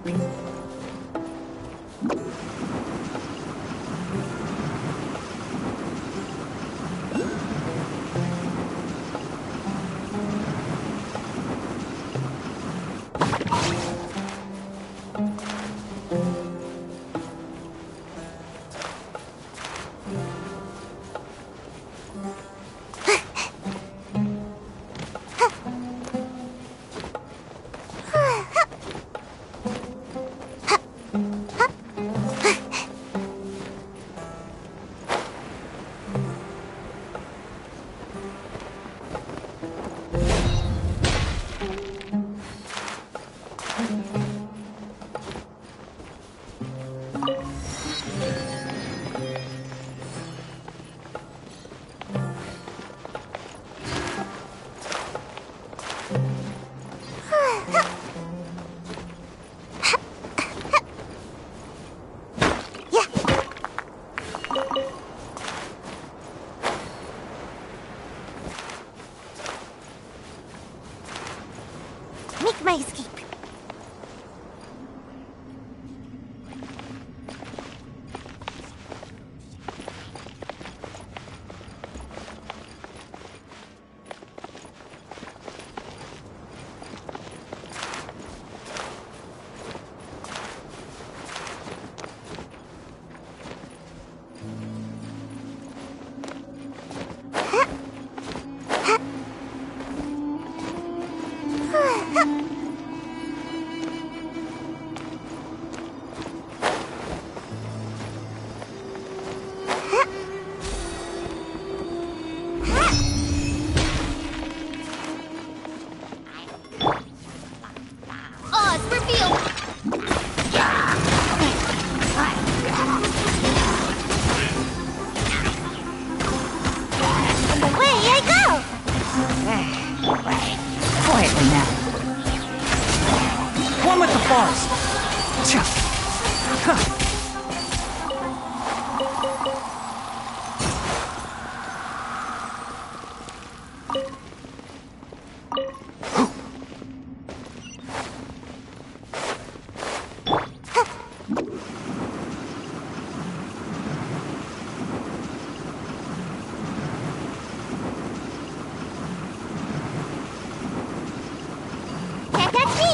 Can't catch me!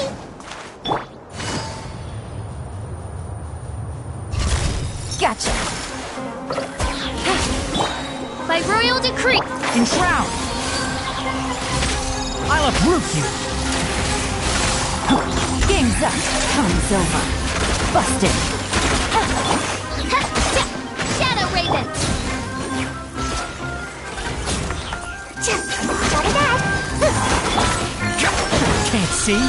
Gotcha. By royal decree! Enshroud! I'll uproot you! Game's up. Time's over. Busted. Shadow Raven! Can't see?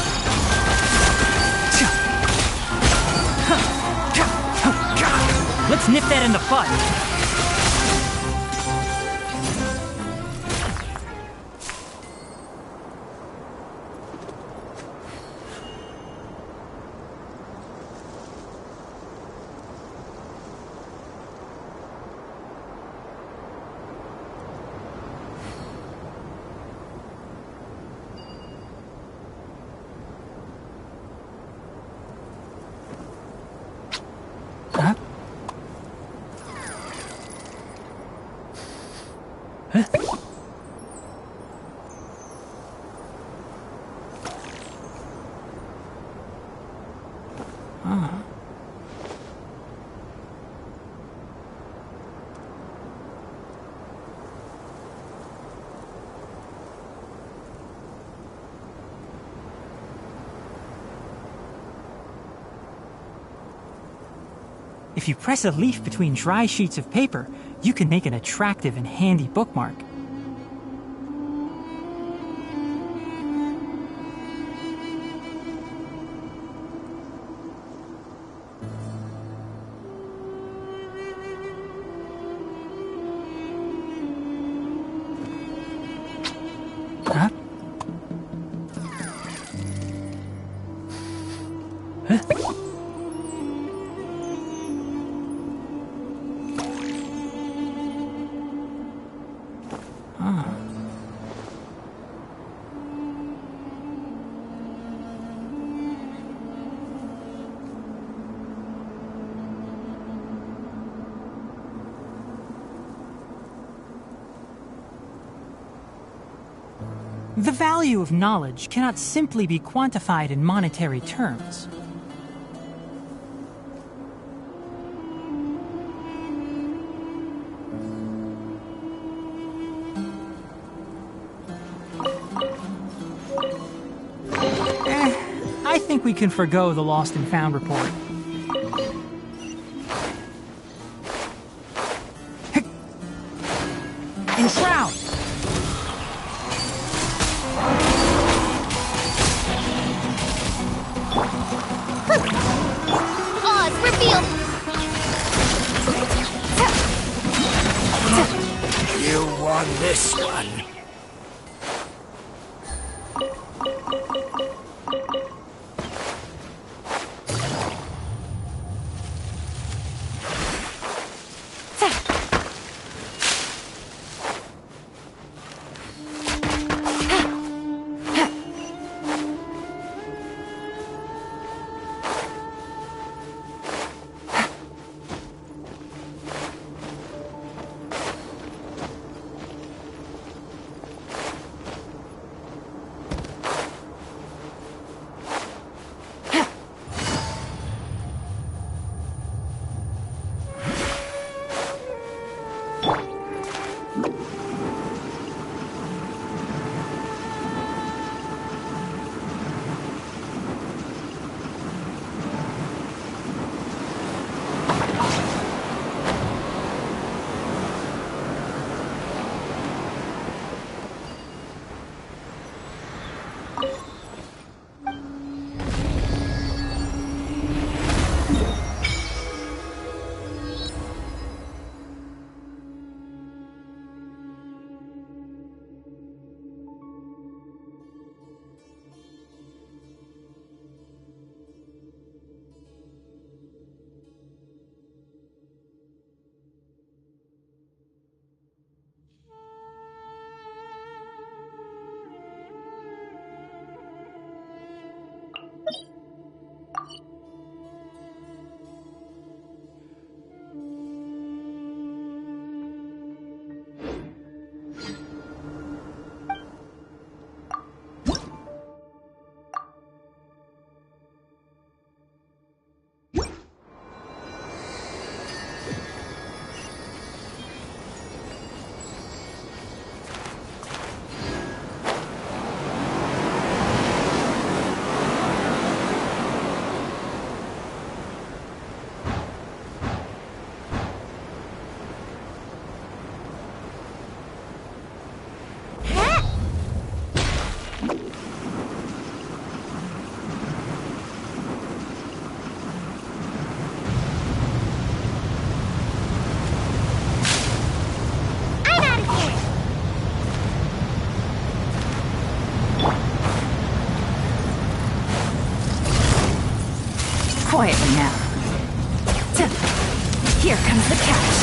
Let's nip that in the bud. Huh? Huh? Ah. If you press a leaf between dry sheets of paper, you can make an attractive and handy bookmark. Huh? Huh? Ah. The value of knowledge cannot simply be quantified in monetary terms. I think we can forgo the Lost and Found report. Enshroud! Oz, revealed! You won this one. Here comes the catch.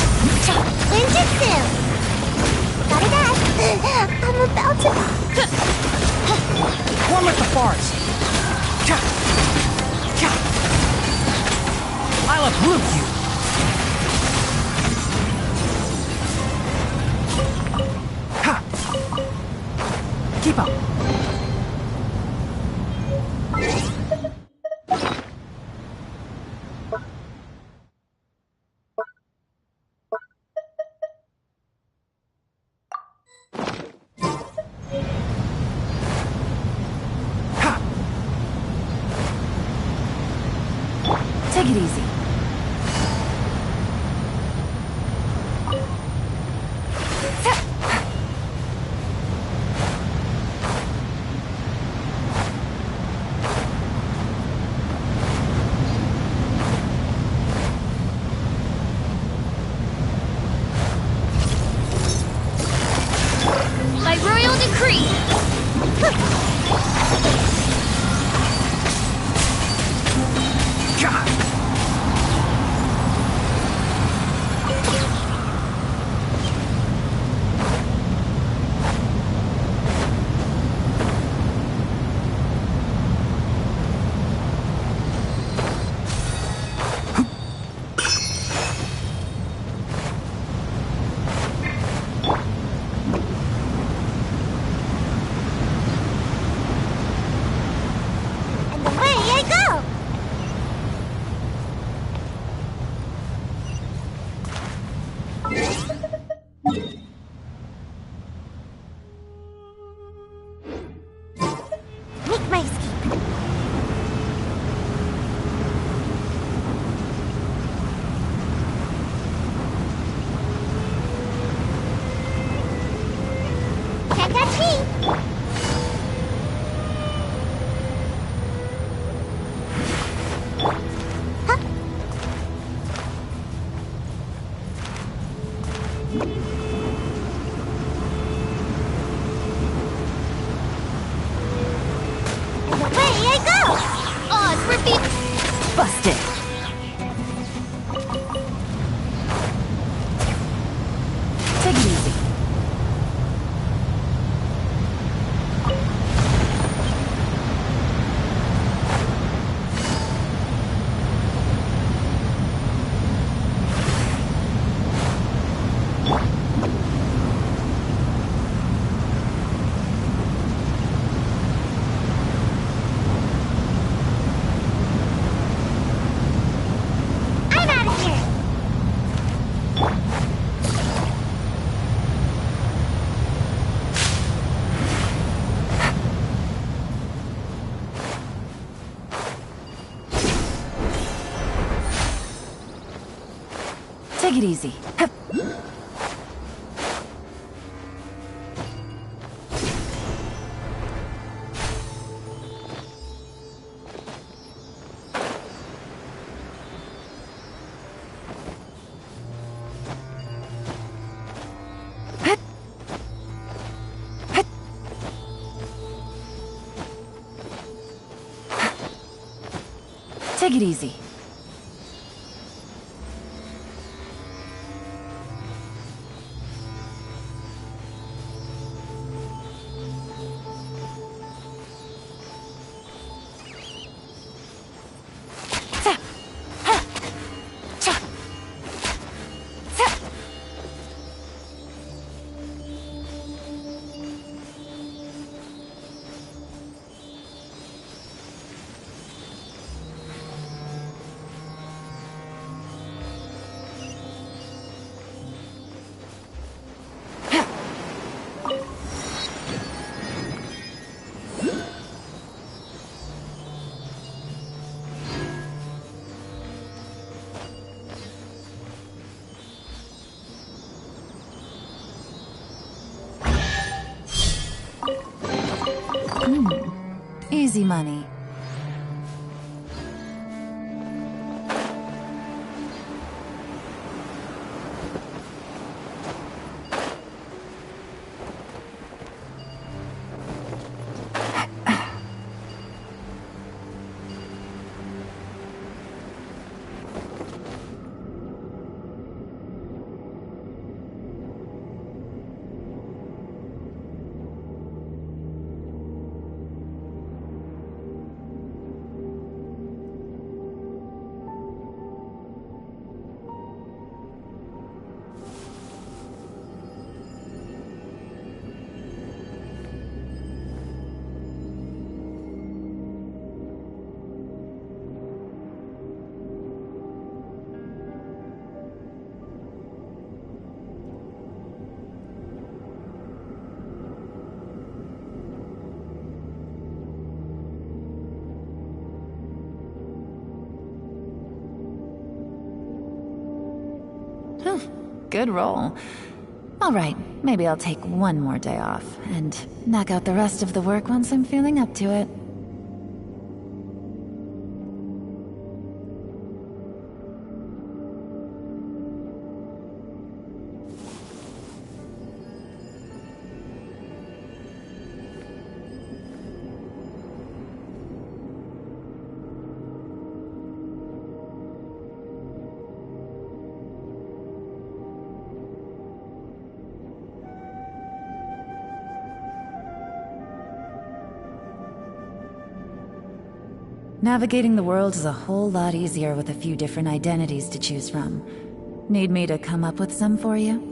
Ninjutsu! Got it out. I'm about to... One with the bars. I'll uproot you. Ha! Keep up. Take it easy. By royal decree! And away I go! Make my escape. Can't catch me! Huh? And away I go! Odds repeat. Busted. Take it easy. I'm out of here! Take it easy. Take it easy. Easy money. Good roll. All right, maybe I'll take one more day off and knock out the rest of the work once I'm feeling up to it. Navigating the world is a whole lot easier with a few different identities to choose from. Need me to come up with some for you?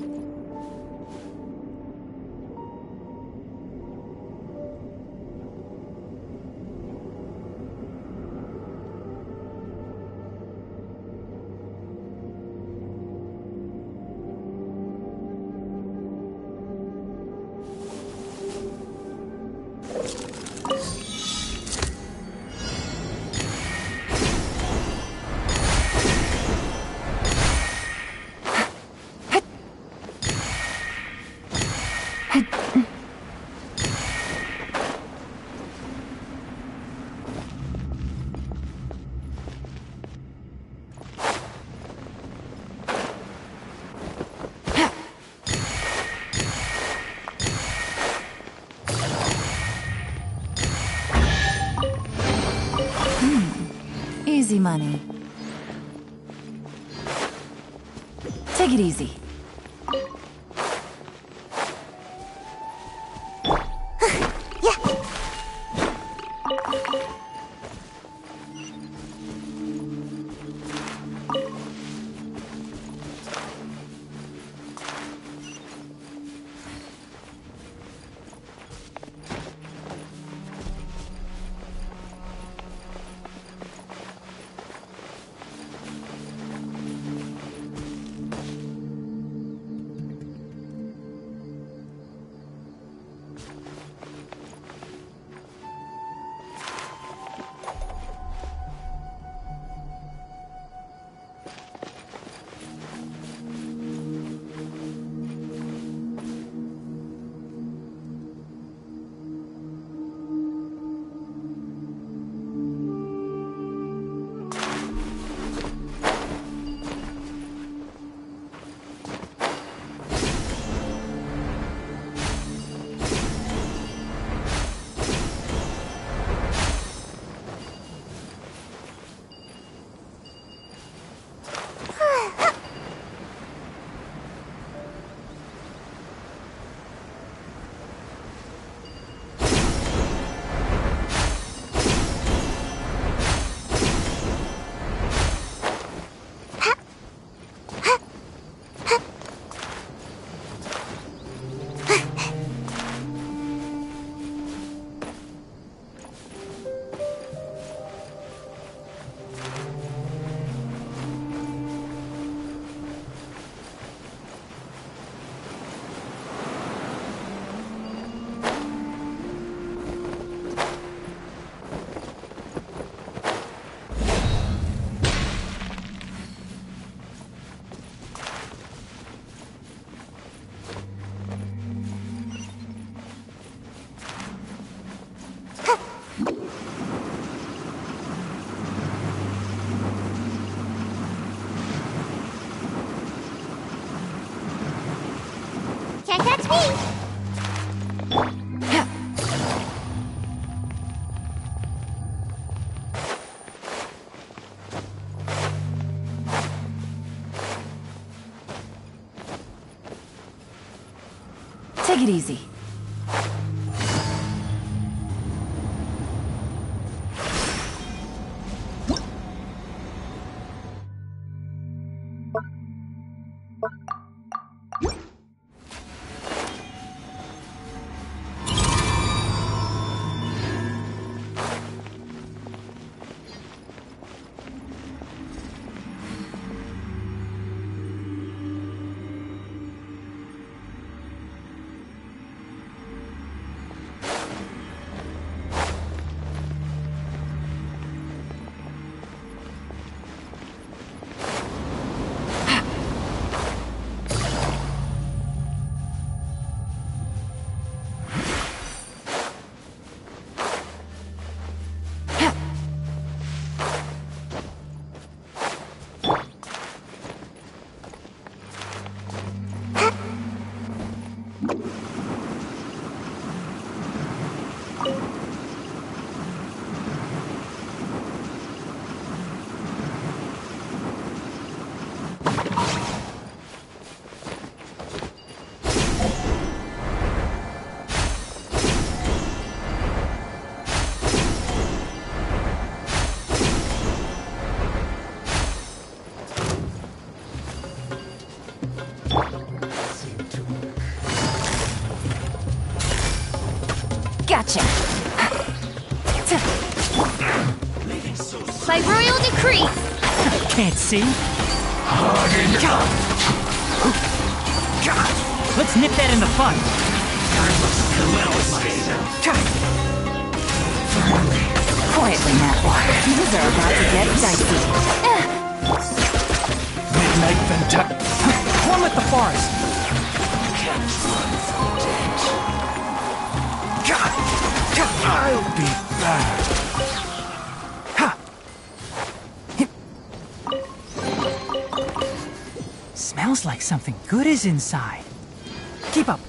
Easy money. Take it easy. Can't catch me! Take it easy. Gotcha. By royal decree. Can't see. Let's nip that in the bud. Quietly now. Things are about to get dicey. Midnight Venta. One with the forest. I'll be back. Smells like something good is inside. Keep up.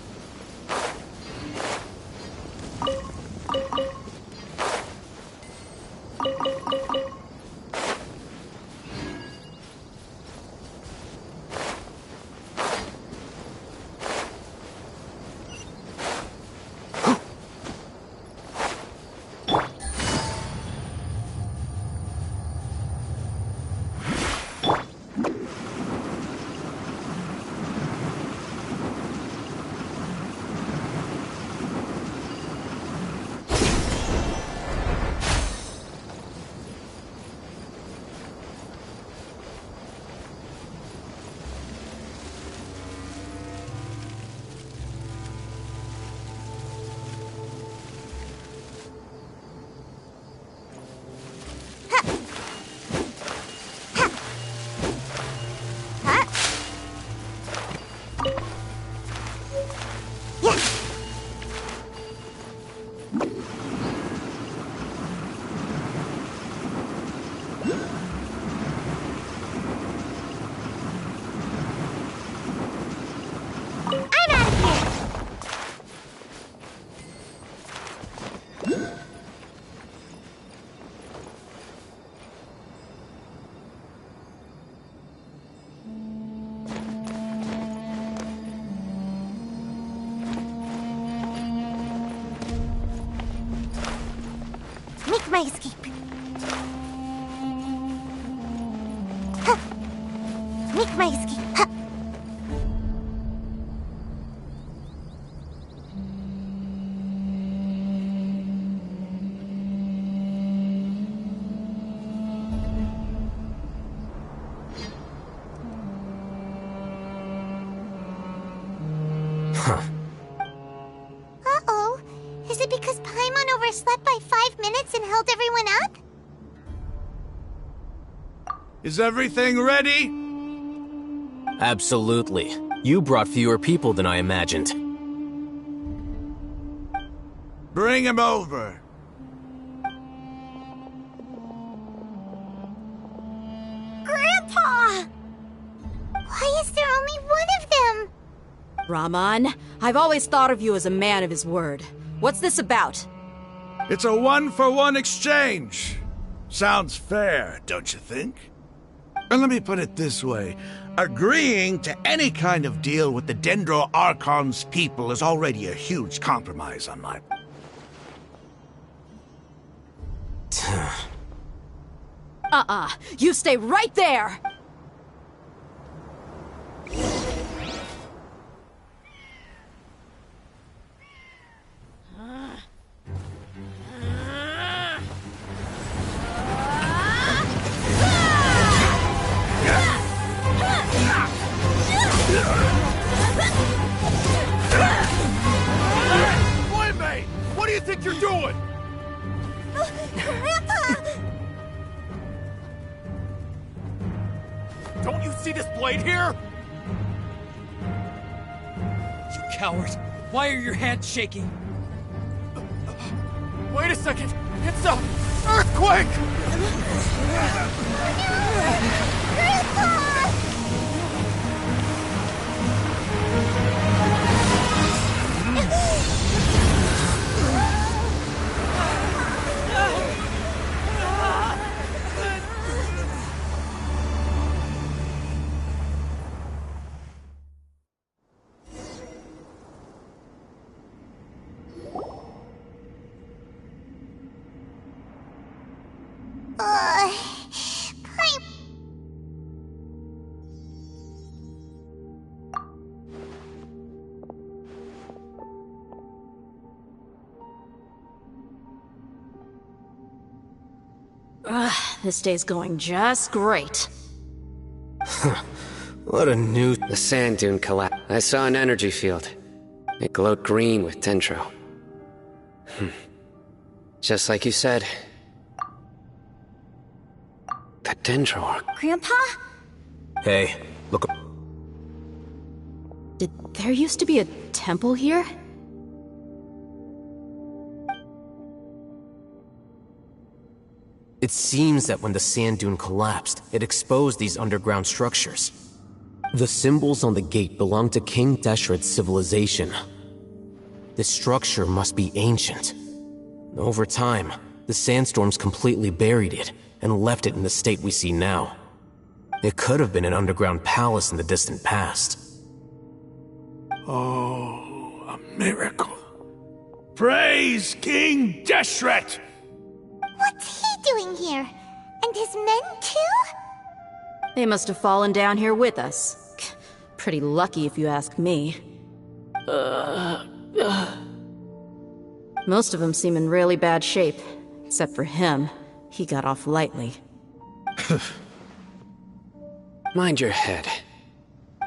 My escape. Huh. Make my escape. Huh. Uh-oh. Is it because Paimon overslept by 5 minutes and held everyone up? Is everything ready? Absolutely. You brought fewer people than I imagined. Bring him over. Grandpa! Why is there only one of them? Rahman, I've always thought of you as a man of his word. What's this about? It's a 1-for-1 exchange. Sounds fair, don't you think? And let me put it this way. Agreeing to any kind of deal with the Dendro Archon's people is already a huge compromise on my... You stay right there! Boy, what do you think you're doing? Grandpa! Don't you see this blade here? You coward. Why are your hands shaking? Wait a second. It's a earthquake! Grandpa! This day's going just great. What a new... The sand dune collapsed. I saw an energy field. It glowed green with dendro. Just like you said. The dendro. Grandpa? Hey, look. Did there used to be a temple here? It seems that when the sand dune collapsed, it exposed these underground structures. The symbols on the gate belong to King Deshret's civilization. This structure must be ancient. Over time, the sandstorms completely buried it and left it in the state we see now. It could have been an underground palace in the distant past. Oh, a miracle. Praise King Deshret! What's he doing here? And his men too? They must have fallen down here with us. Pretty lucky if you ask me. Most of them seem in really bad shape. Except for him. He got off lightly. Mind your head.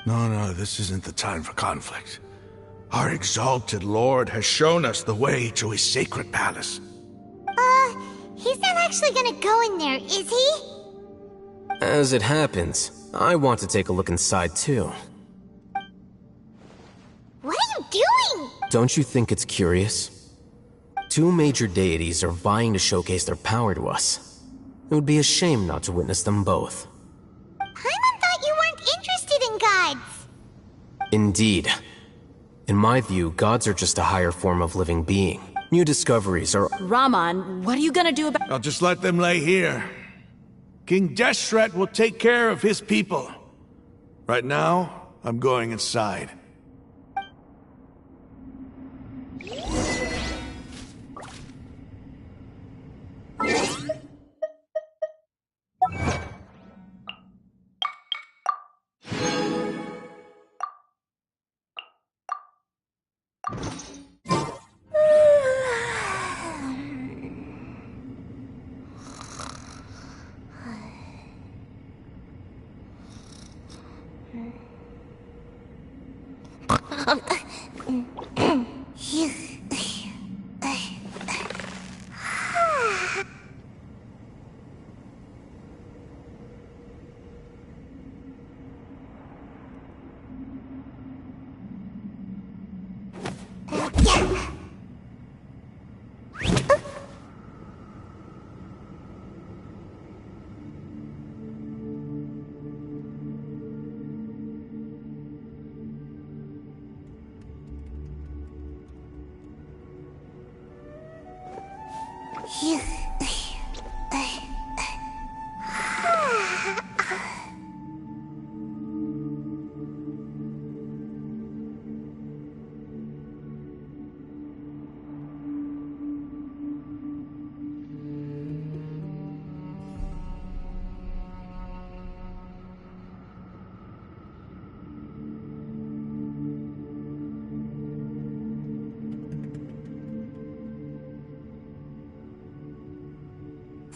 No, this isn't the time for conflict. Our exalted lord has shown us the way to his sacred palace. He's not actually gonna go in there, is he? As it happens, I want to take a look inside too. What are you doing? Don't you think it's curious? Two major deities are vying to showcase their power to us. It would be a shame not to witness them both. Paimon thought you weren't interested in gods. Indeed. In my view, gods are just a higher form of living being. New discoveries are— Raman, what are you gonna do about— I'll just let them lay here. King Deshret will take care of his people. Right now, I'm going inside.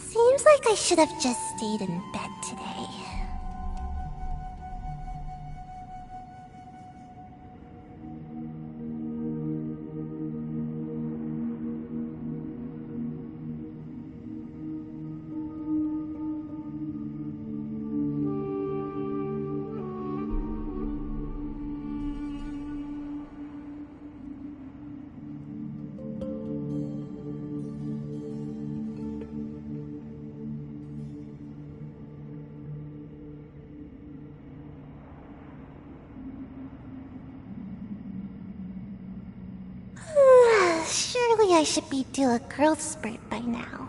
Seems like I should have just stayed in bed today. Surely I should be due a growth spurt by now.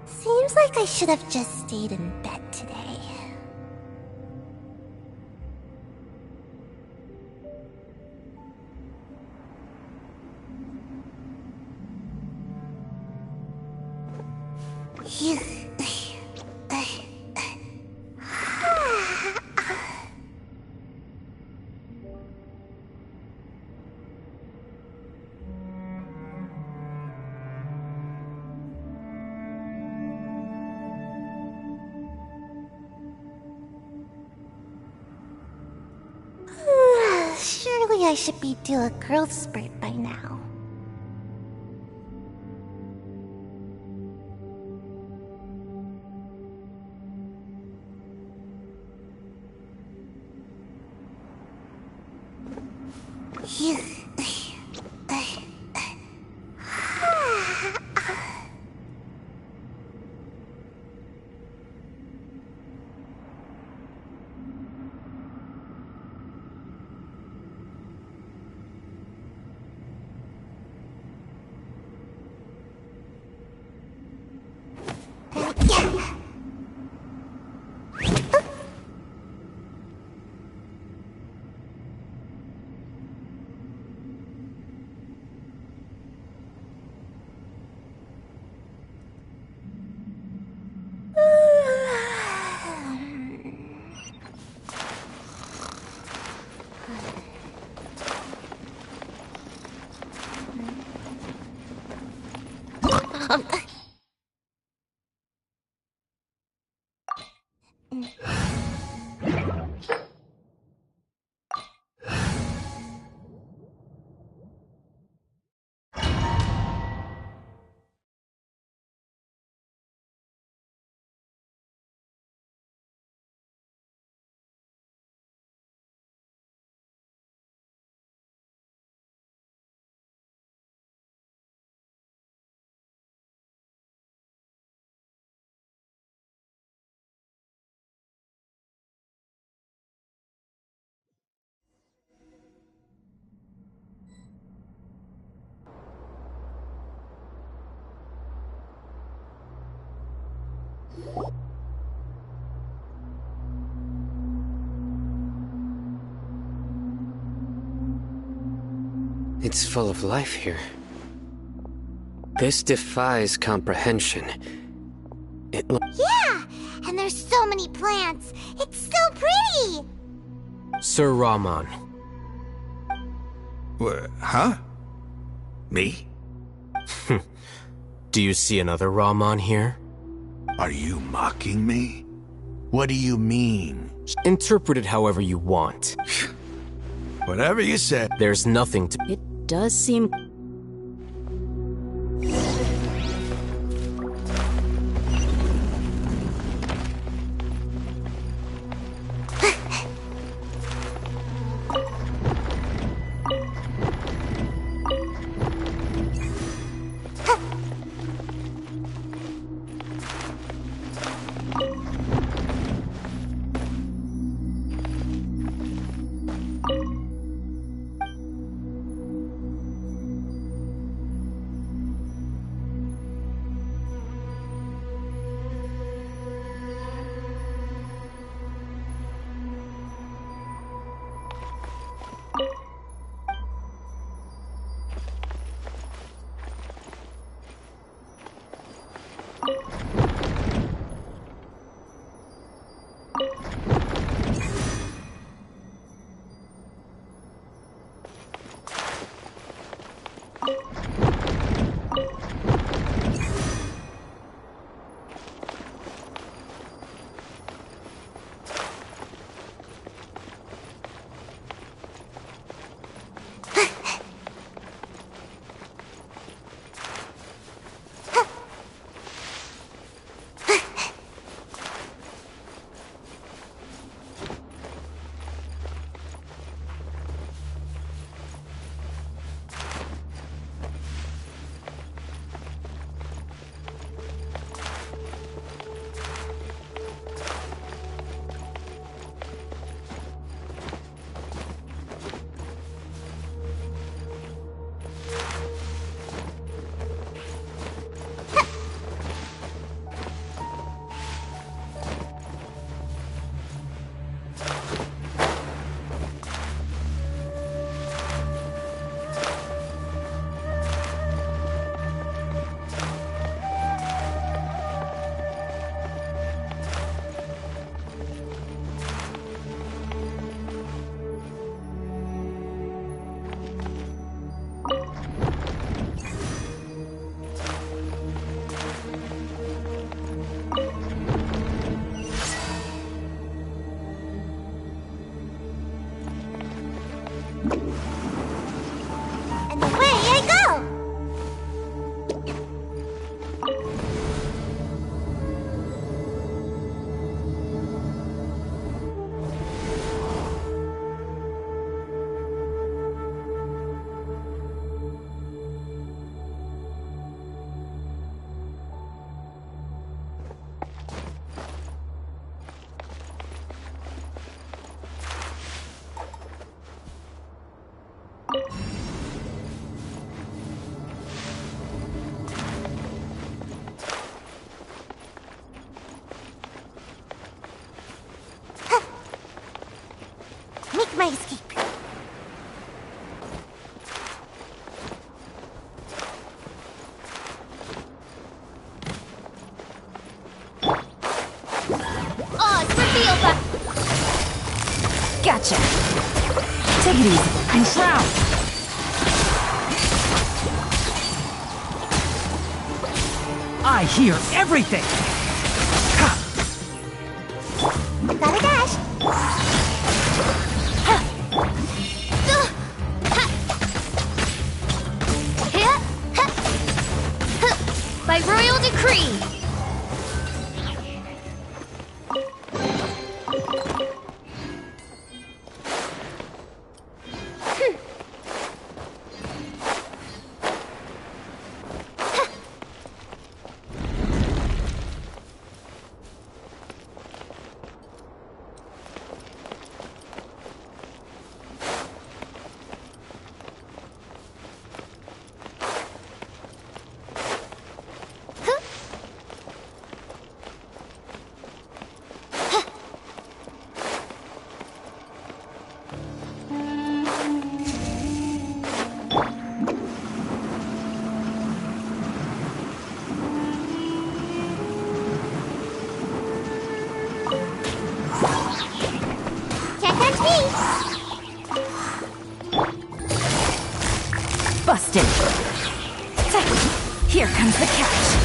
Seems like I should have just stayed in bed today. Surely I should be due a growth spurt by now. It's full of life here. This defies comprehension. Yeah! And there's so many plants! It's so pretty! Sir Rahman. What? Huh? Me? Do you see another Rahman here? Are you mocking me? What do you mean? Interpret it however you want. Whatever you said. There's nothing to... It does seem... make my escape. Gotcha. Take it easy. Peace out. I hear everything. Gotta dash. By royal decree. Busted. Here comes the catch.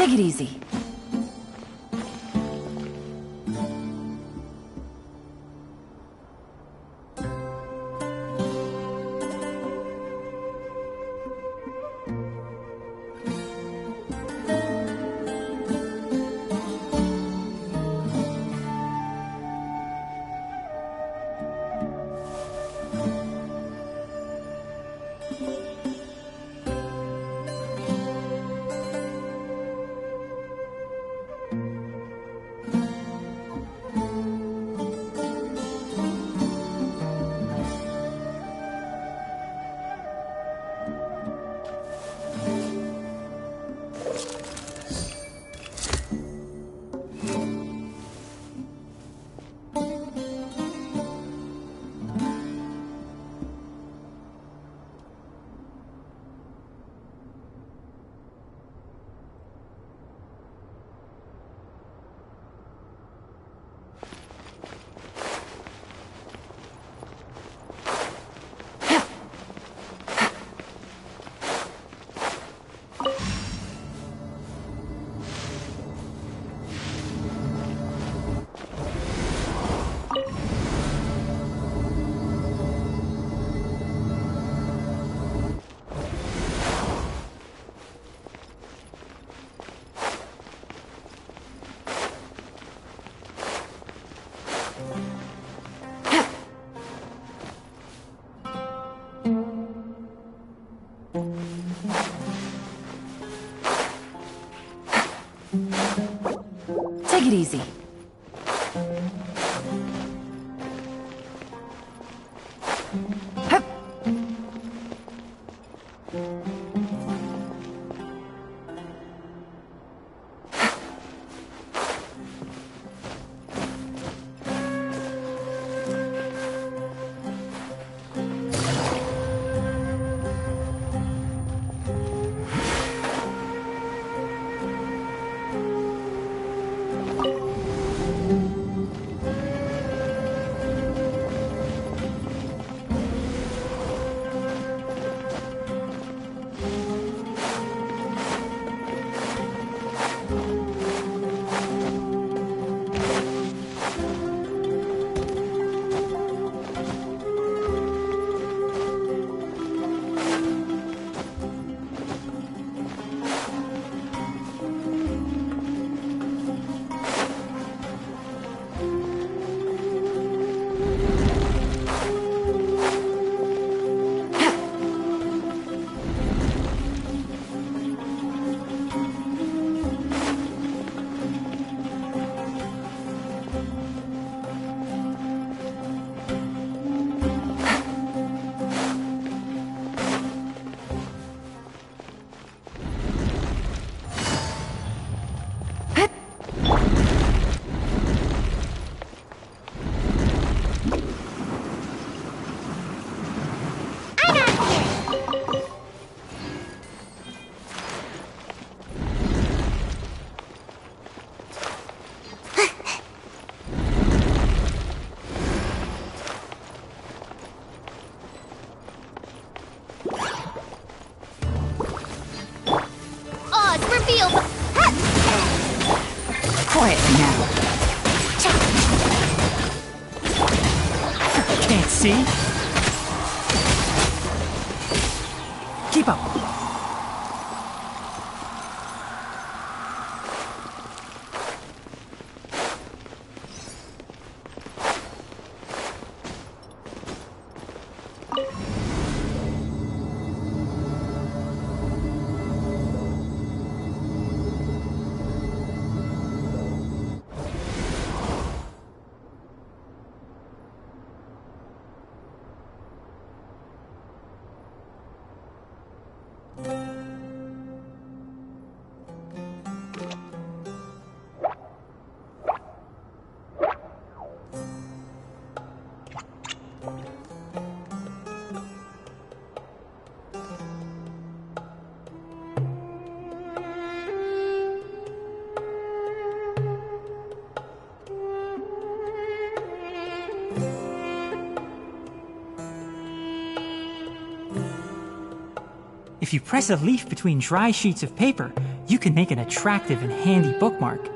Take it easy. Take it easy. Hup. Quietly now. Can't see? Keep up. If you press a leaf between dry sheets of paper, you can make an attractive and handy bookmark.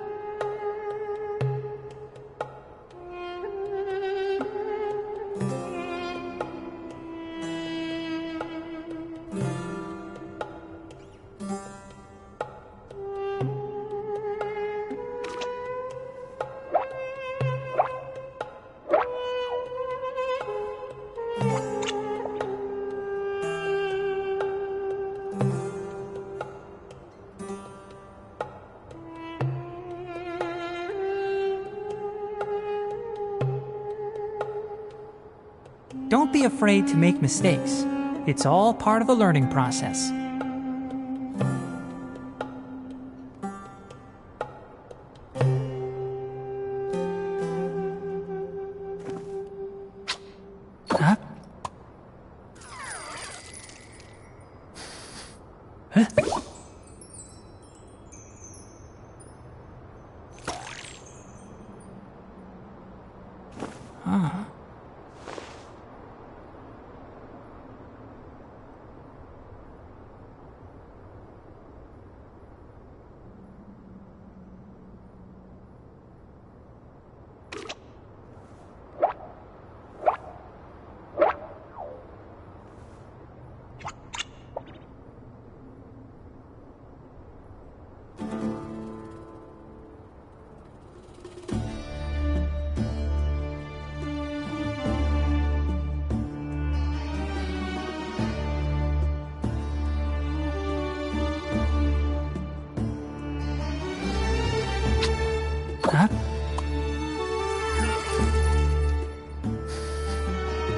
Don't be afraid to make mistakes. It's all part of the learning process. Huh? Huh? Huh. Huh?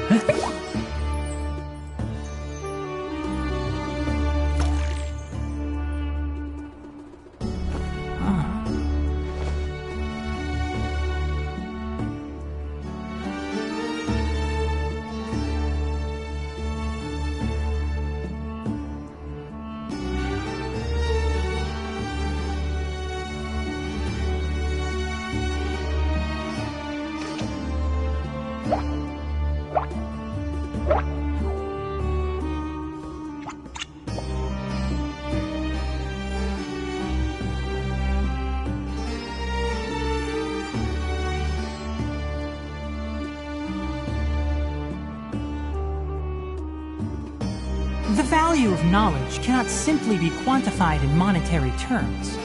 Huh? The value of knowledge cannot simply be quantified in monetary terms.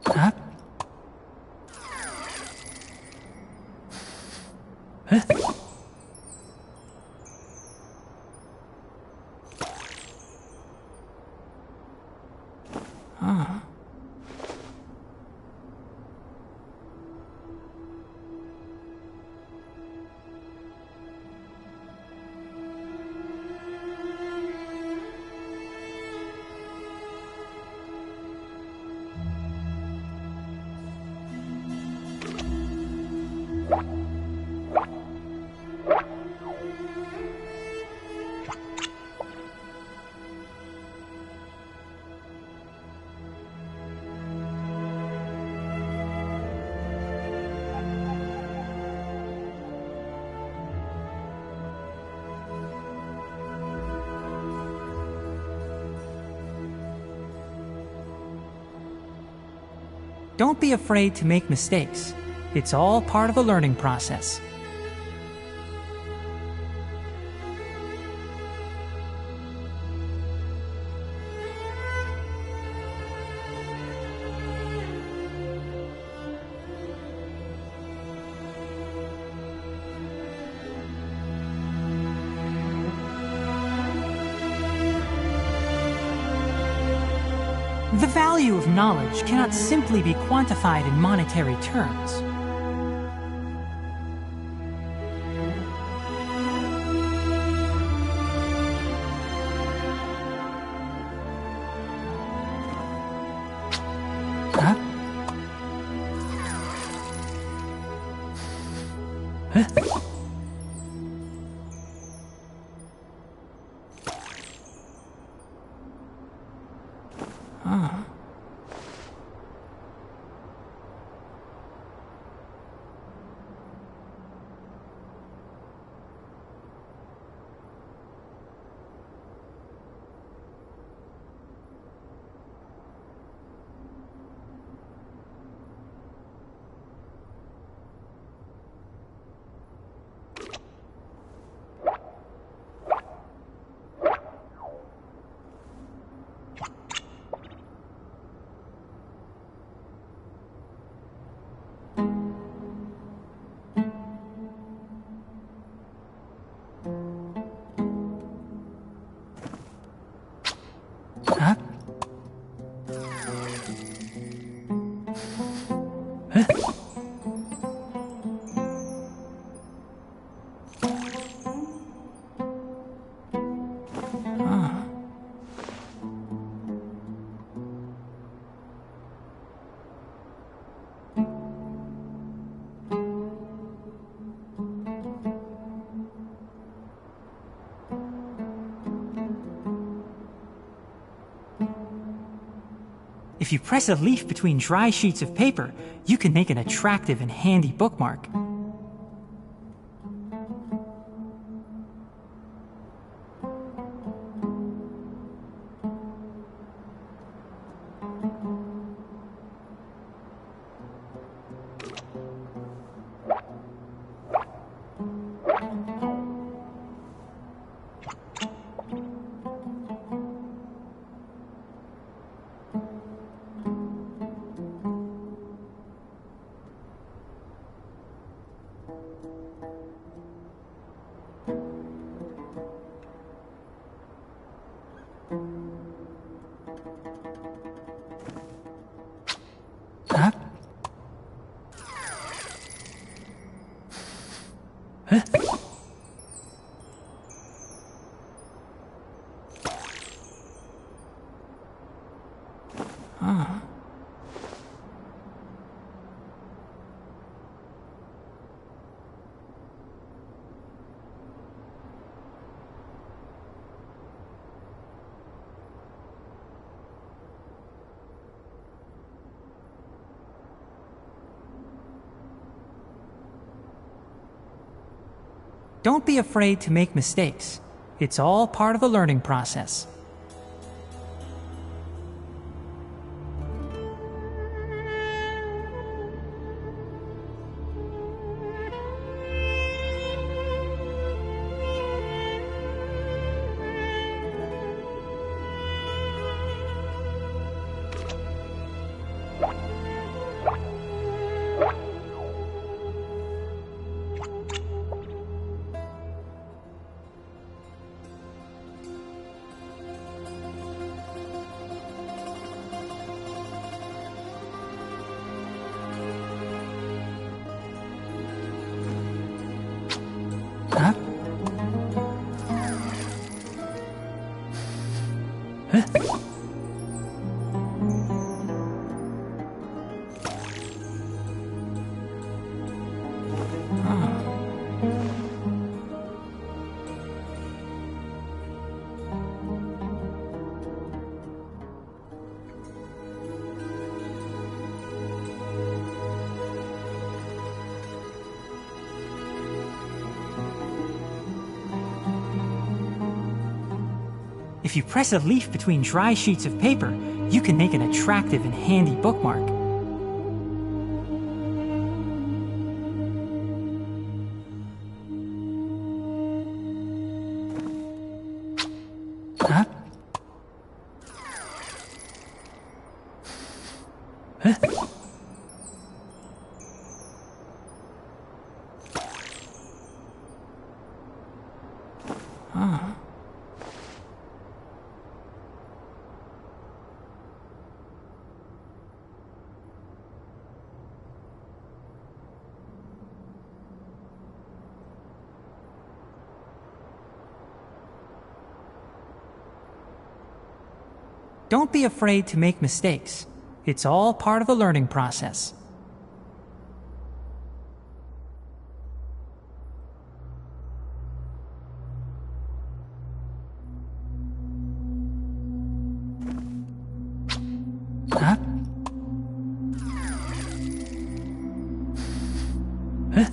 Huh? Huh? Huh. Don't be afraid to make mistakes. It's all part of the learning process. The value of knowledge cannot simply be quantified in monetary terms. If you press a leaf between dry sheets of paper, you can make an attractive and handy bookmark. Huh? Huh? Ah. Don't be afraid to make mistakes. It's all part of the learning process. Huh? Huh? If you press a leaf between dry sheets of paper, you can make an attractive and handy bookmark. Huh? Huh? Ah. Don't be afraid to make mistakes. It's all part of the learning process. Huh? Huh?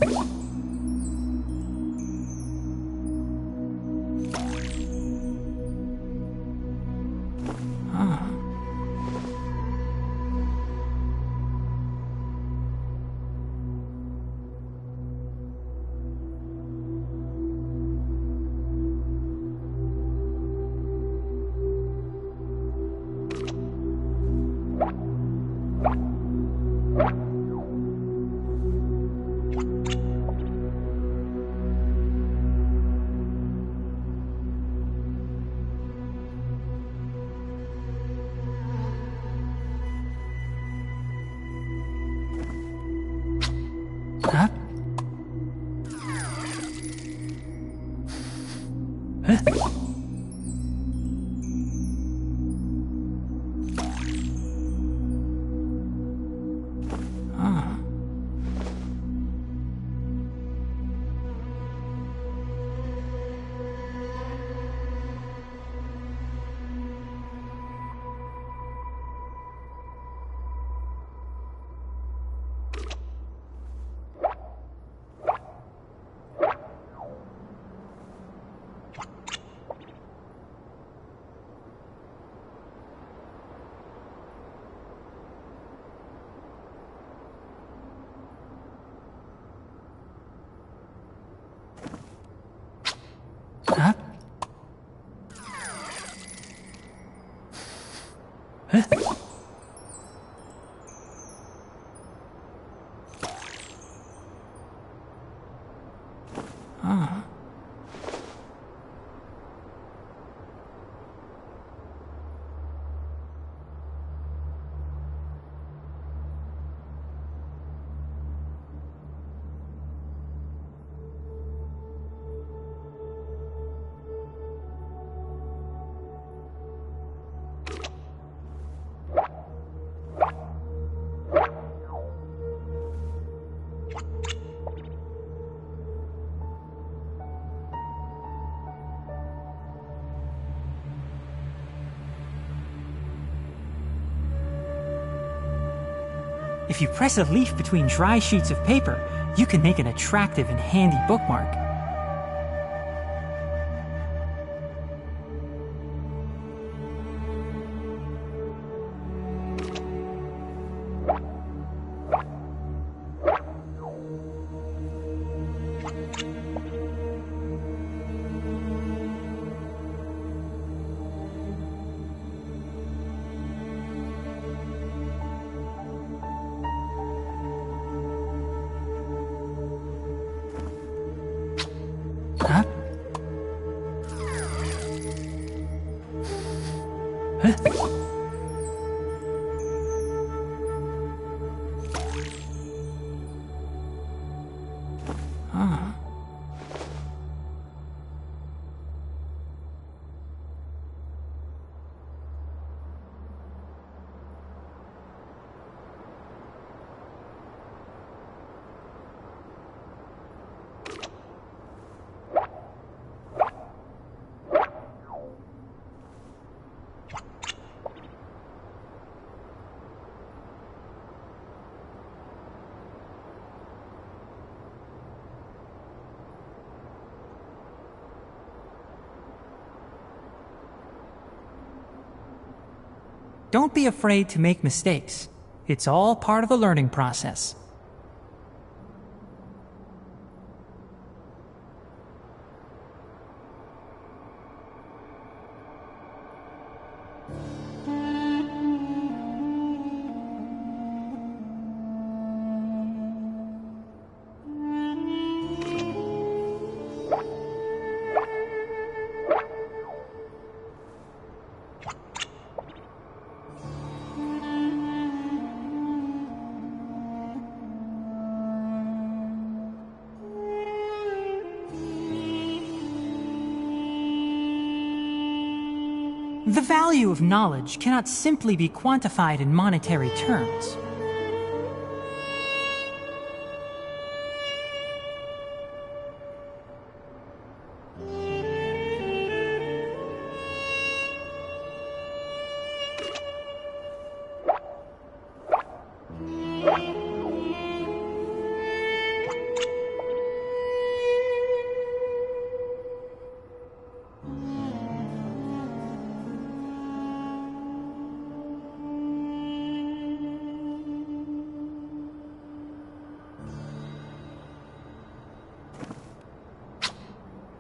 Huh? Huh? Ah. If you press a leaf between dry sheets of paper, you can make an attractive and handy bookmark. Huh? Huh? Ah. Don't be afraid to make mistakes. It's all part of the learning process. The value of knowledge cannot simply be quantified in monetary terms.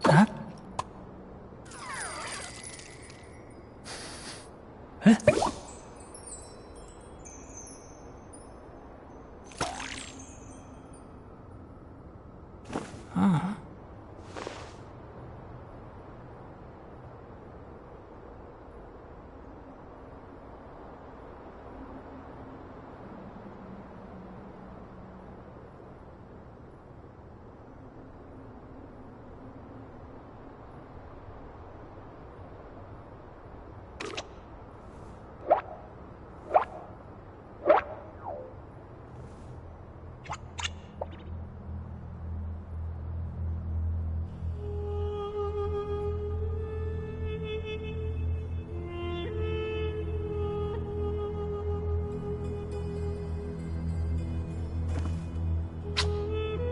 Huh? Huh? Ah.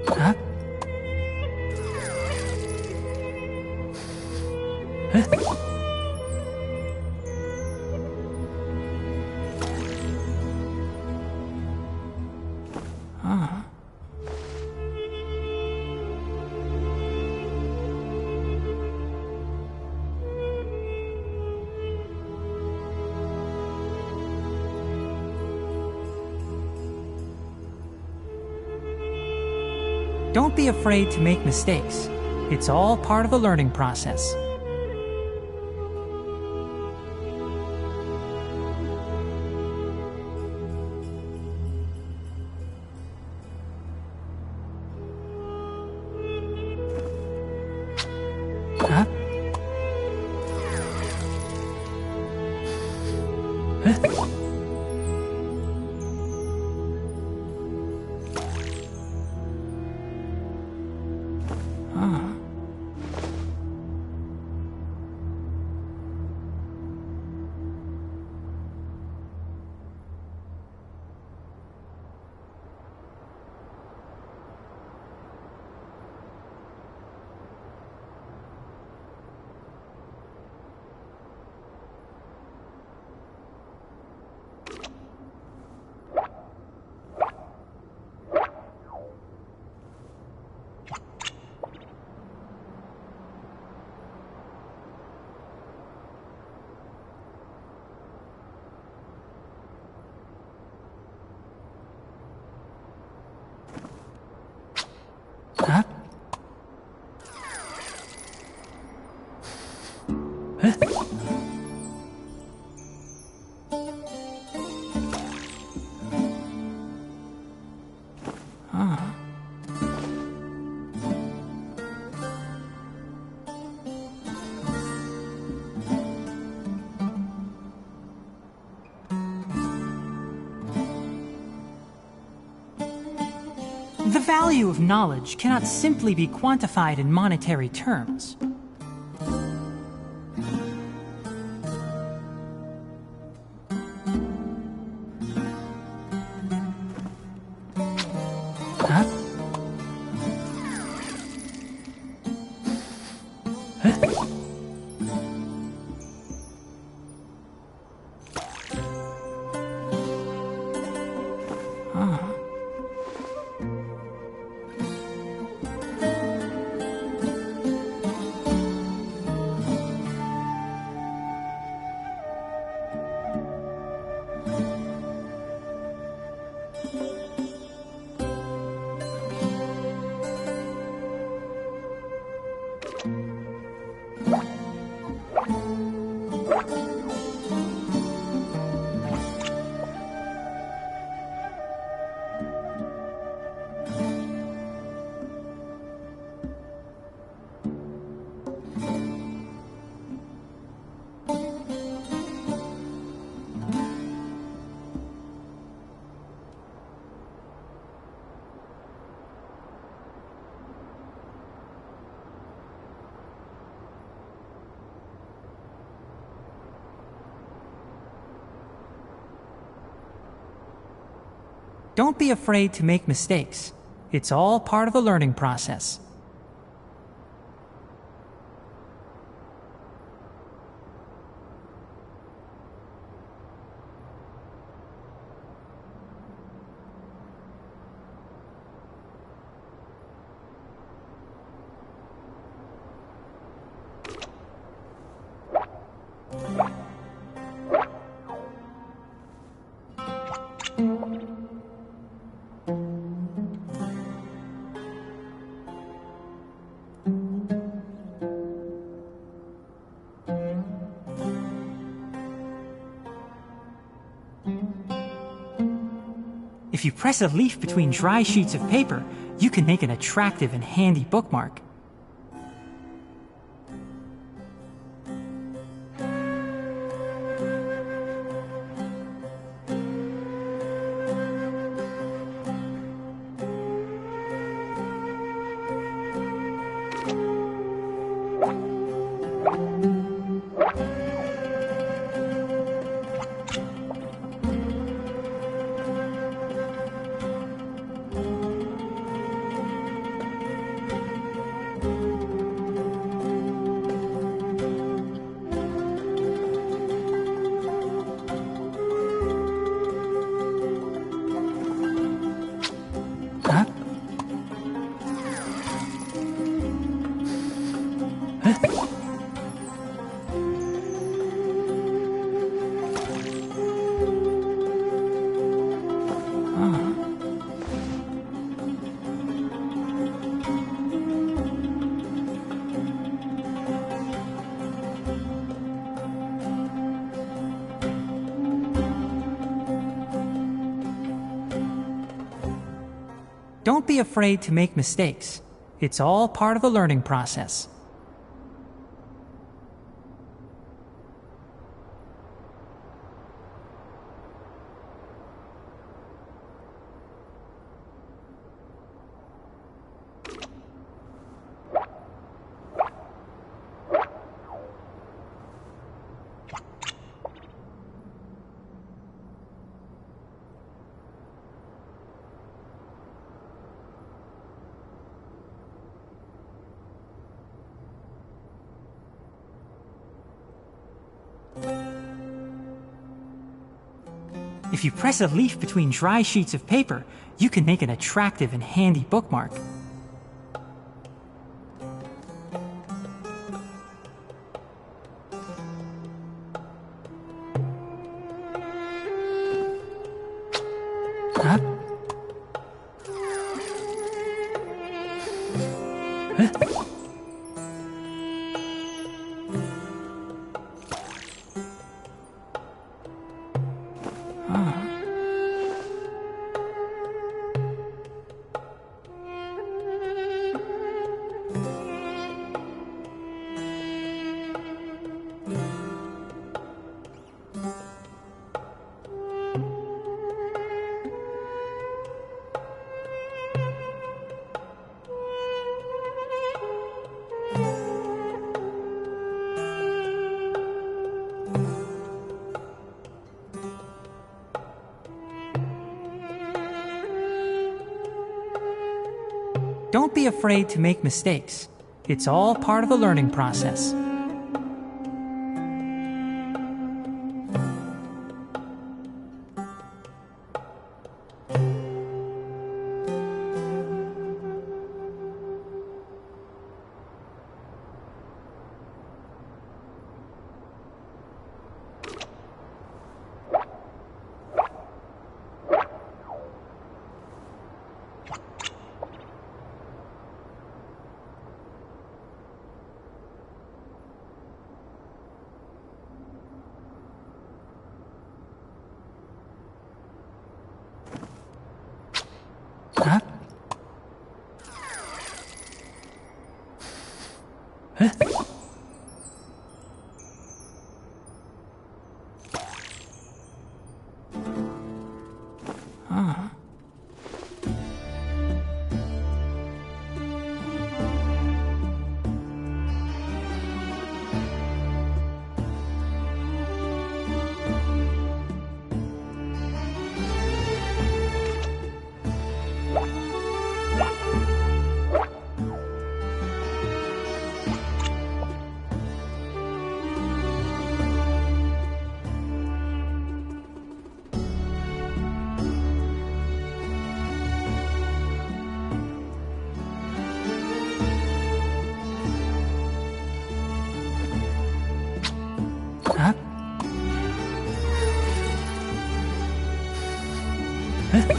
Huh? Huh? Ah. Don't be afraid to make mistakes. It's all part of the learning process. Huh? Huh? Huh? Huh? Ah. The value of knowledge cannot simply be quantified in monetary terms. Huh? Huh? Ah. Don't be afraid to make mistakes. It's all part of the learning process. If you press a leaf between dry sheets of paper, you can make an attractive and handy bookmark. Huh? Huh? Don't be afraid to make mistakes. It's all part of the learning process. If you press a leaf between dry sheets of paper, you can make an attractive and handy bookmark. Huh? Huh? Don't be afraid to make mistakes. It's all part of the learning process. Huh? Huh? Huh. Huh? Huh?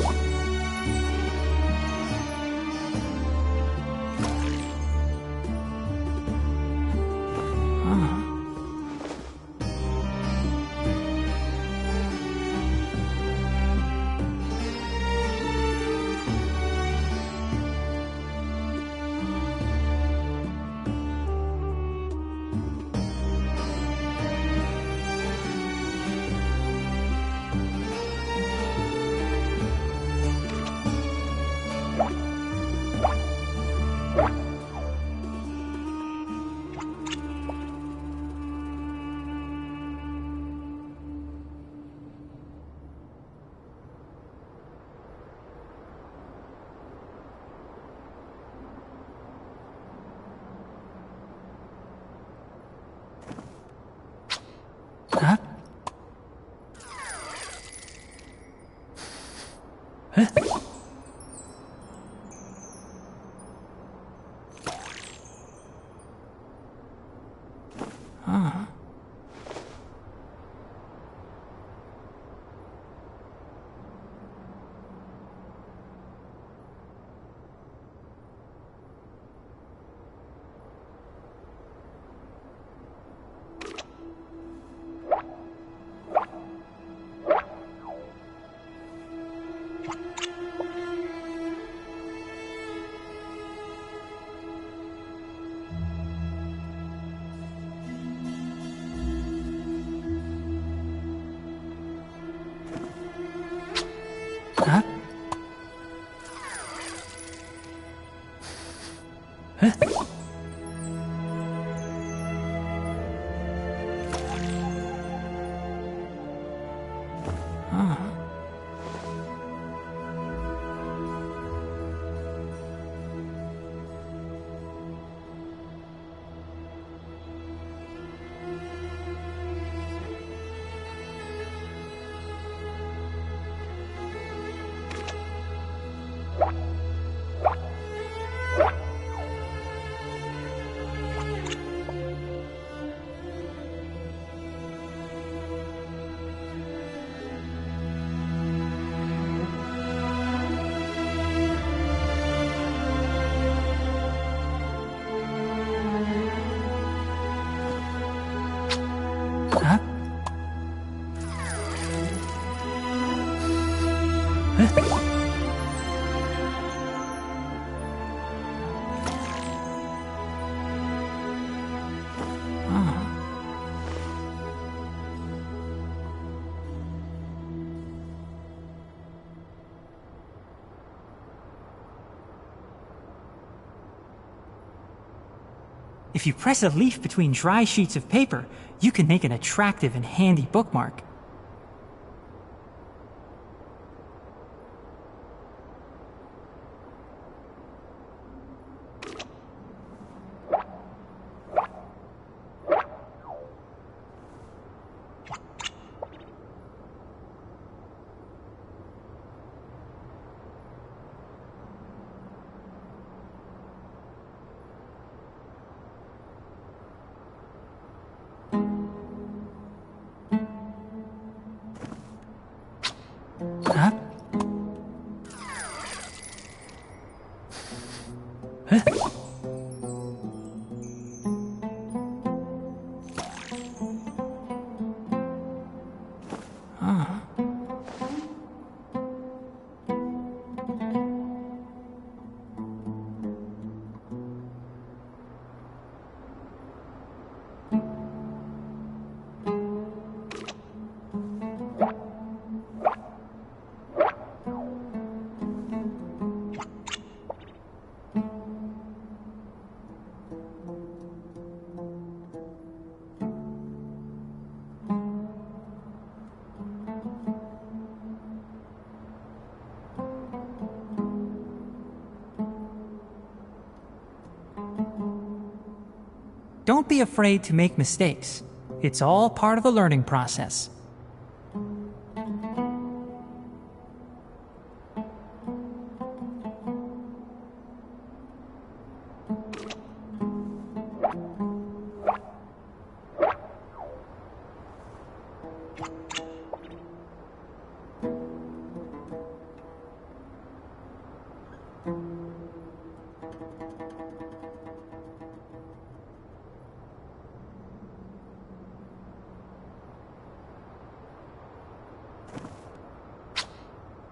Huh? Huh? Huh. Huh? Huh? If you press a leaf between dry sheets of paper, you can make an attractive and handy bookmark. Huh? Huh? Ah. Don't be afraid to make mistakes. It's all part of the learning process.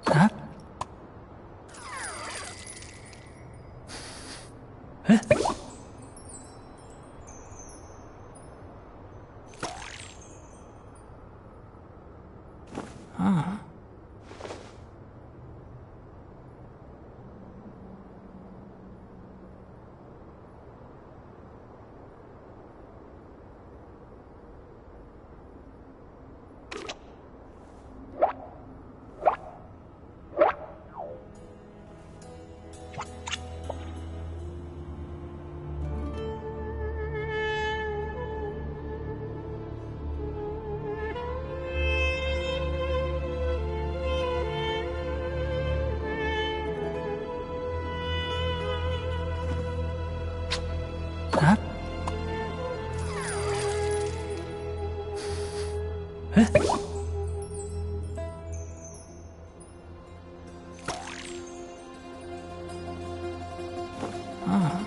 Huh? Huh? Ah. Huh? Huh? Ah.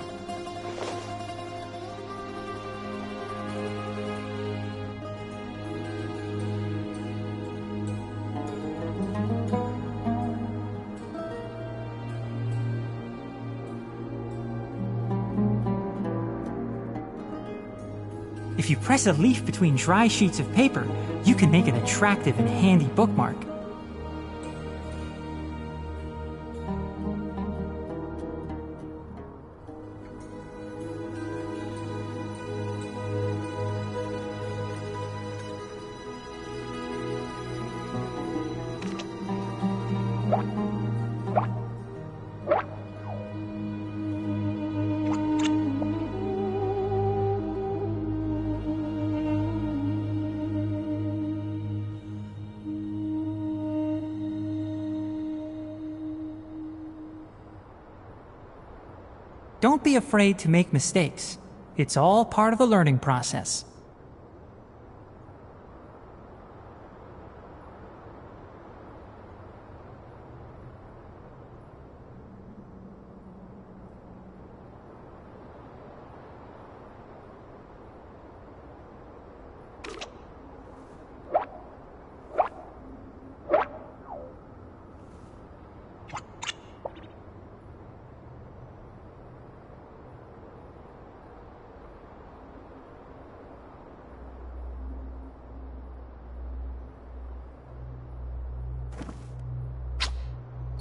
If you press a leaf between dry sheets of paper, you can make an attractive and handy bookmark. Don't be afraid to make mistakes. It's all part of the learning process.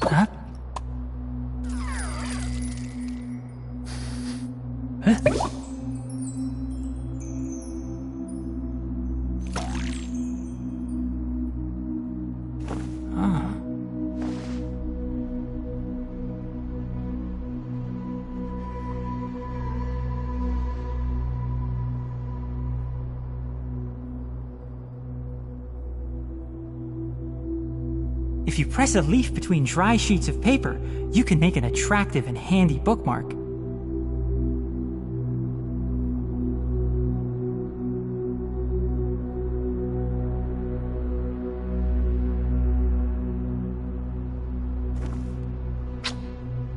Huh? Huh? Ah. If you press a leaf between dry sheets of paper, you can make an attractive and handy bookmark.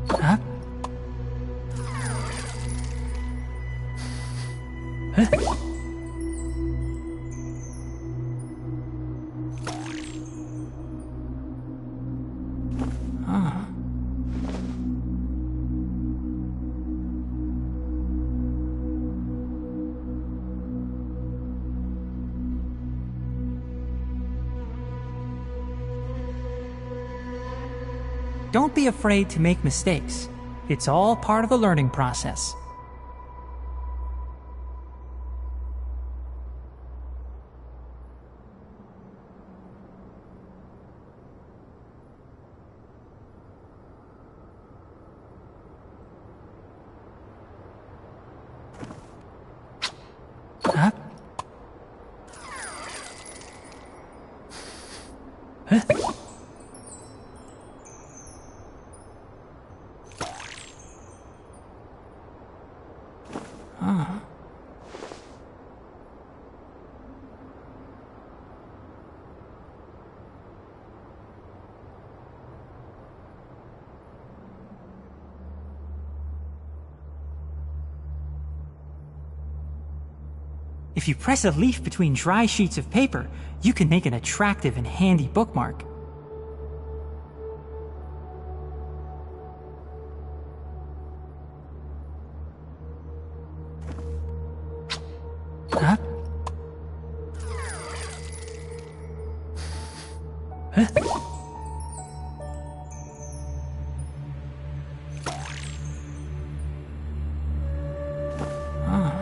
Huh? Huh? Ah. Don't be afraid to make mistakes. It's all part of the learning process. Huh? Huh? Ah. If you press a leaf between dry sheets of paper, you can make an attractive and handy bookmark. Huh? Huh? Ah.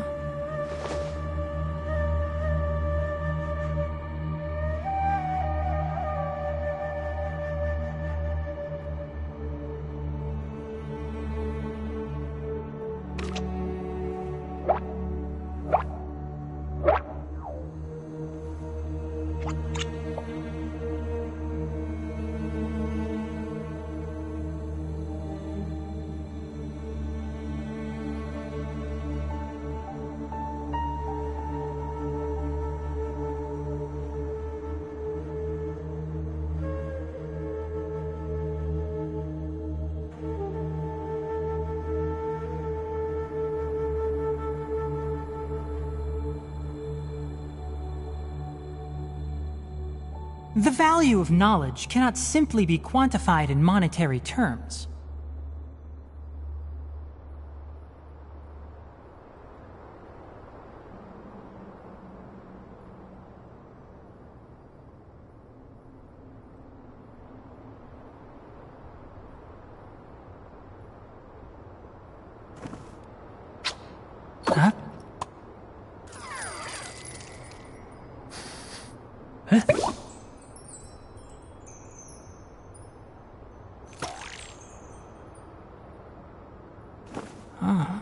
The value of knowledge cannot simply be quantified in monetary terms. Huh? Huh? Ah.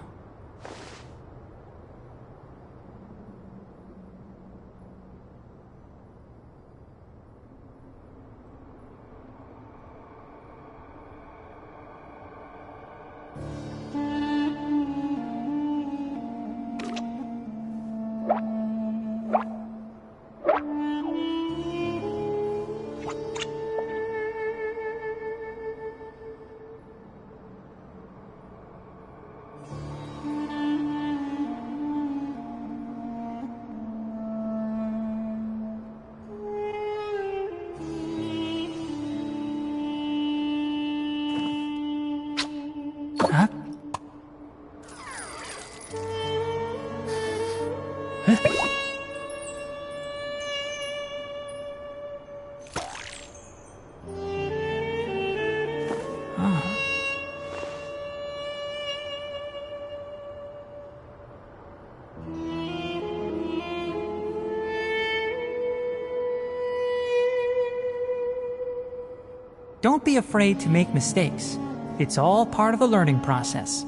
Don't be afraid to make mistakes. It's all part of the learning process.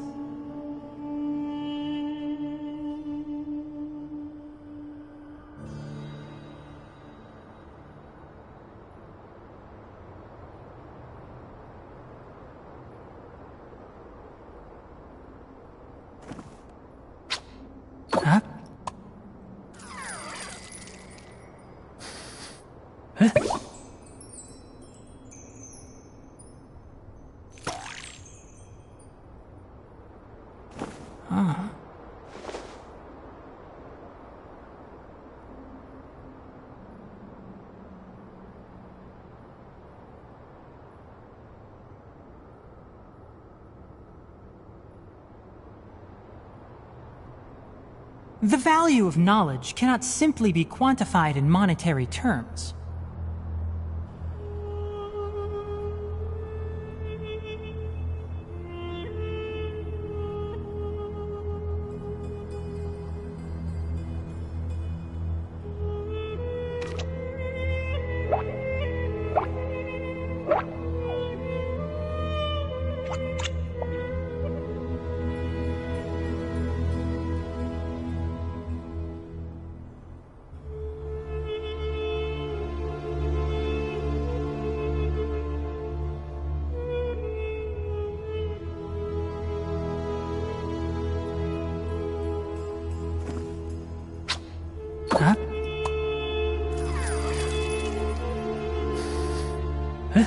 Huh? Huh? The value of knowledge cannot simply be quantified in monetary terms. Huh? Huh?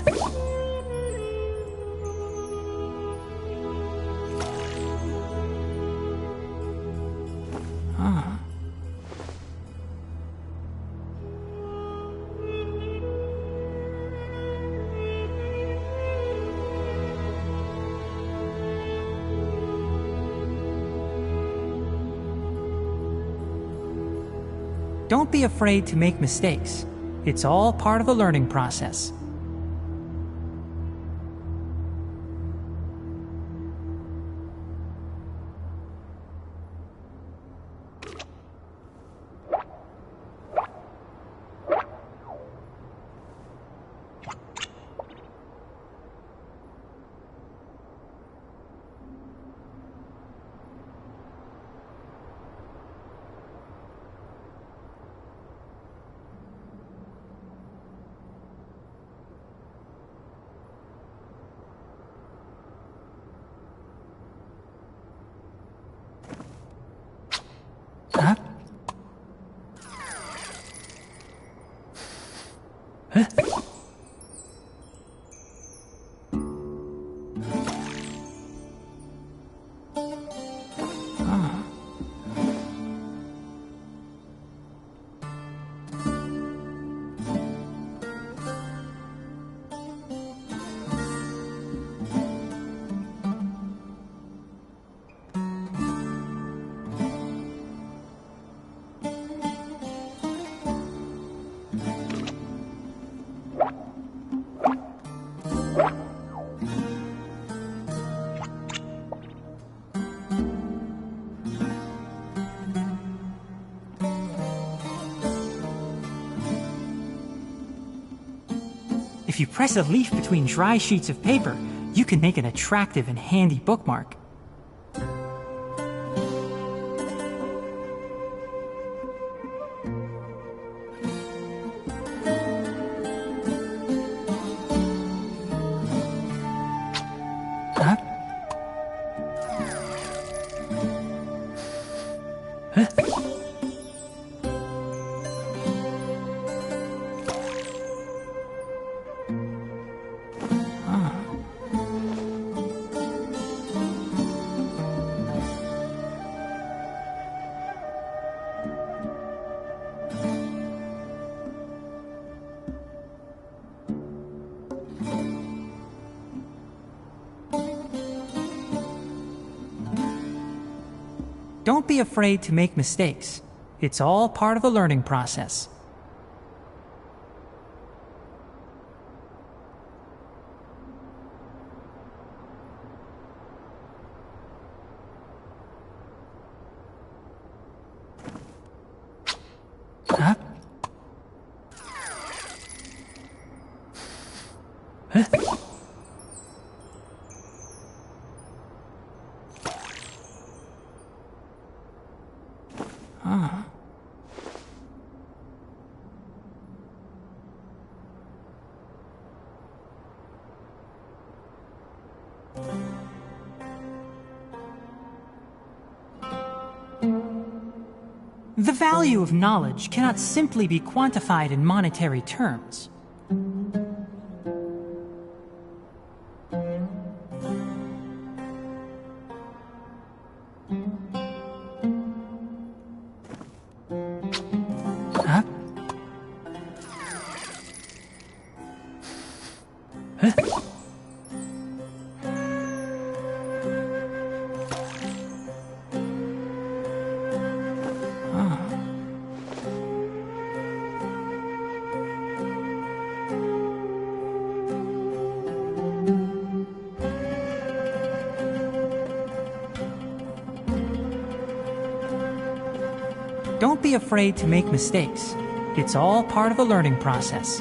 Ah. Don't be afraid to make mistakes. It's all part of the learning process. Huh? Huh? Ah. If you press a leaf between dry sheets of paper, you can make an attractive and handy bookmark. Huh? Huh? Don't be afraid to make mistakes. It's all part of the learning process. Huh? Huh? Ah. The value of knowledge cannot simply be quantified in monetary terms. Huh? Huh? Don't be afraid to make mistakes. It's all part of the learning process.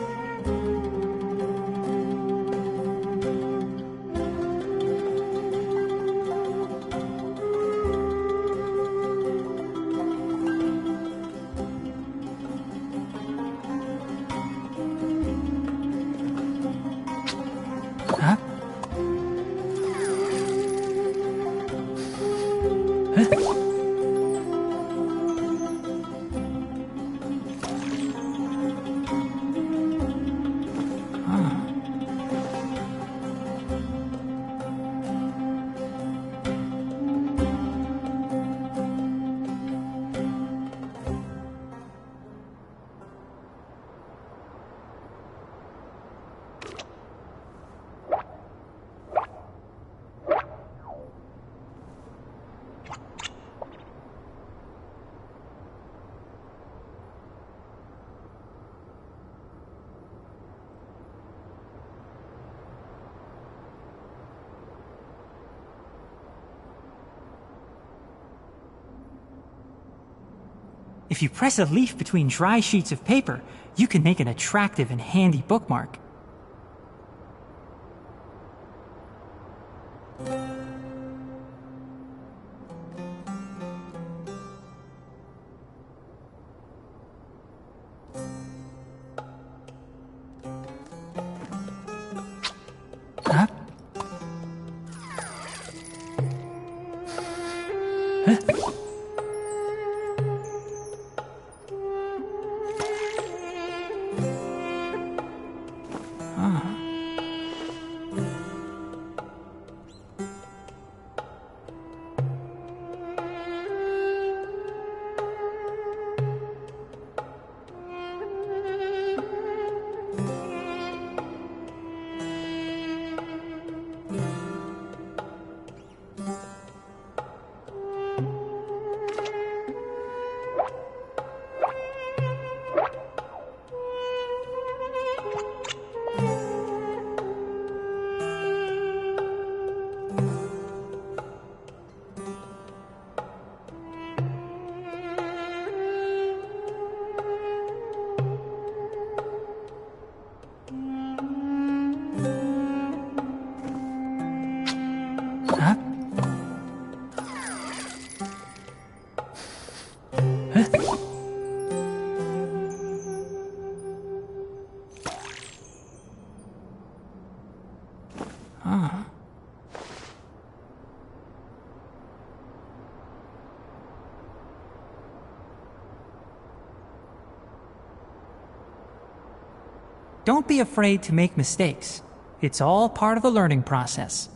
Huh? Huh? If you press a leaf between dry sheets of paper, you can make an attractive and handy bookmark. Huh? Huh? Huh? Huh? Ah. Don't be afraid to make mistakes. It's all part of the learning process.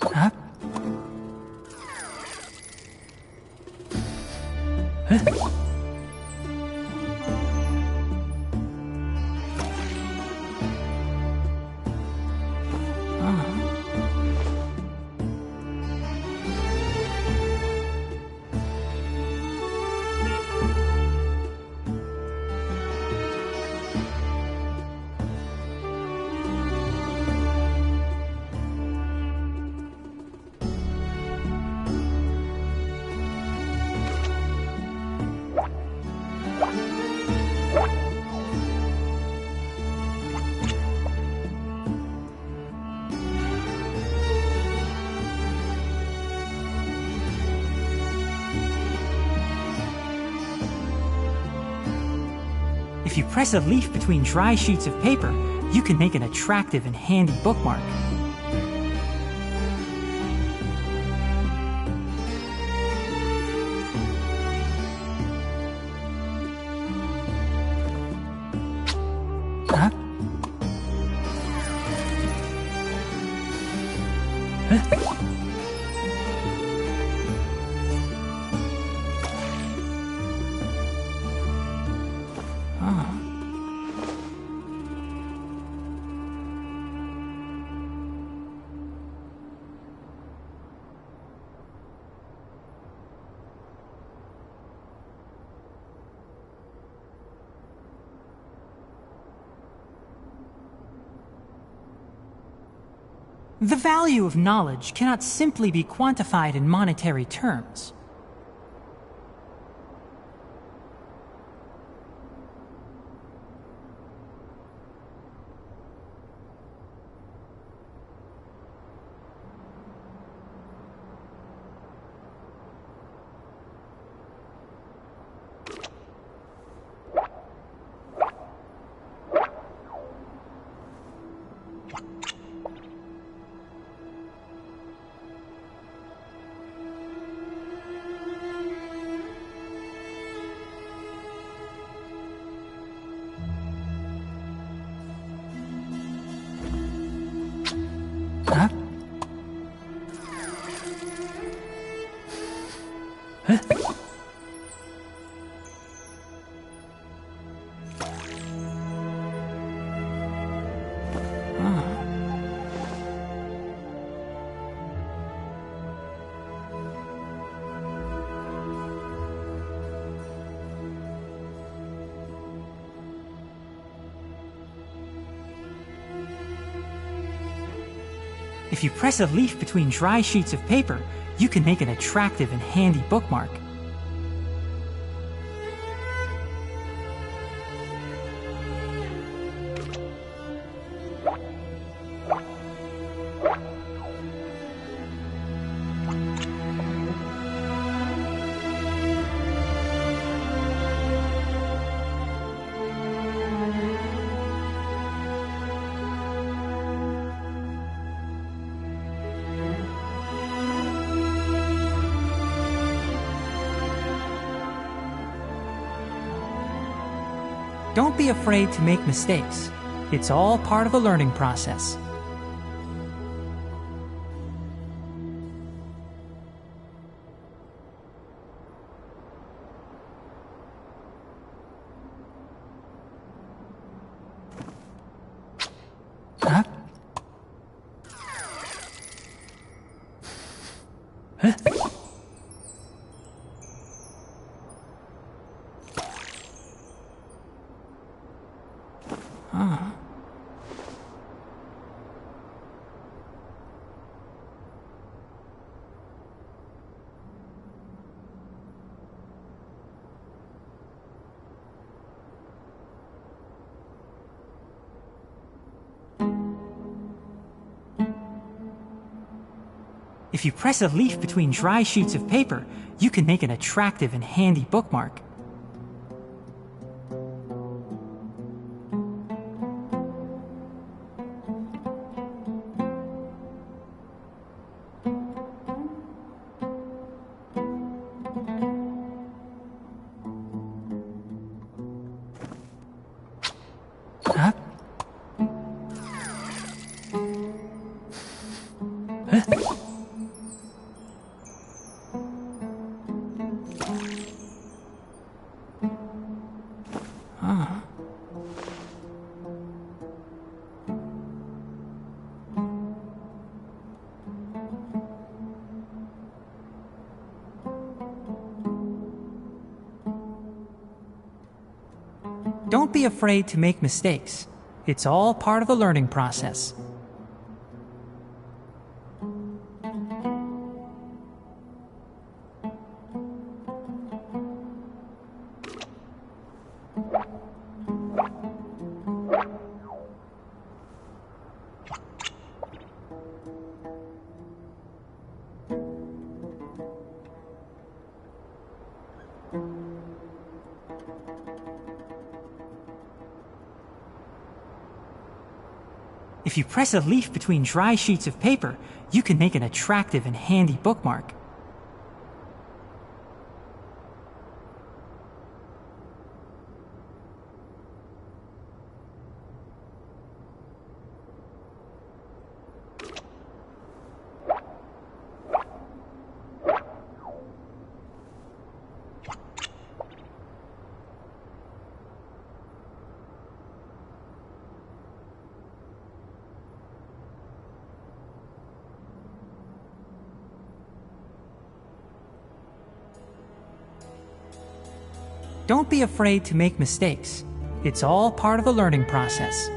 Huh? If you press a leaf between dry sheets of paper, you can make an attractive and handy bookmark. Huh? Huh? The value of knowledge cannot simply be quantified in monetary terms. Huh? Huh? If you press a leaf between dry sheets of paper, you can make an attractive and handy bookmark. Don't be afraid to make mistakes. It's all part of the learning process. Huh? Huh? If you press a leaf between dry sheets of paper, you can make an attractive and handy bookmark. Huh? Huh? Don't be afraid to make mistakes. It's all part of the learning process. If you press a leaf between dry sheets of paper, you can make an attractive and handy bookmark. Don't be afraid to make mistakes. It's all part of the learning process.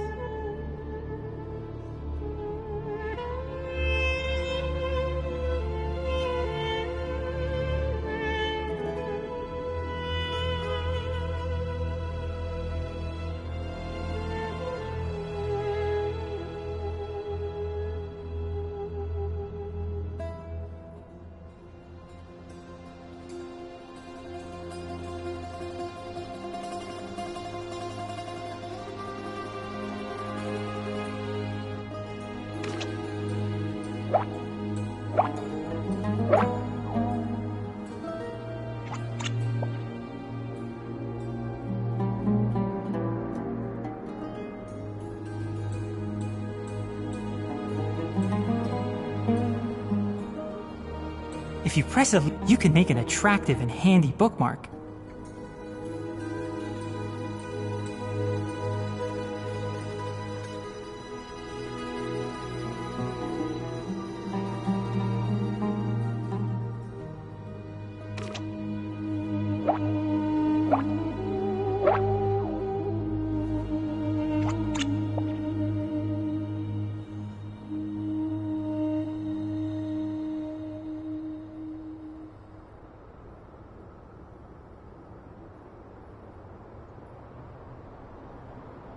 If you press a, you can make an attractive and handy bookmark.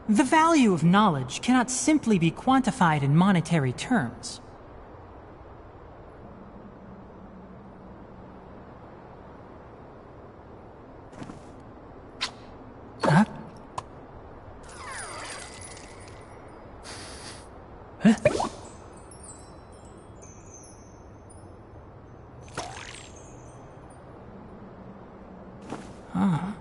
The value of knowledge cannot simply be quantified in monetary terms. Huh? Huh? Huh.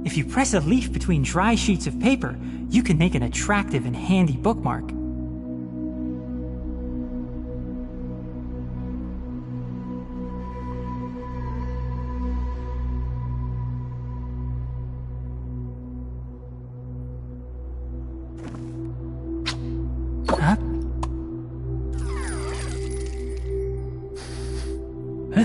If you press a leaf between dry sheets of paper, you can make an attractive and handy bookmark. Huh? Huh?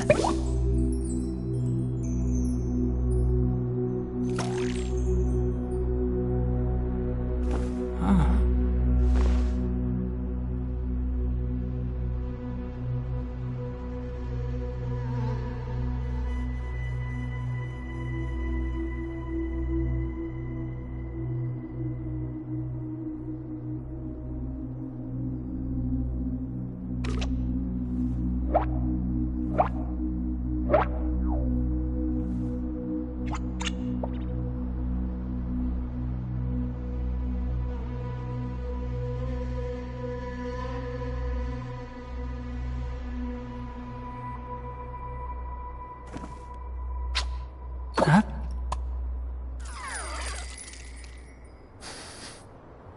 Huh?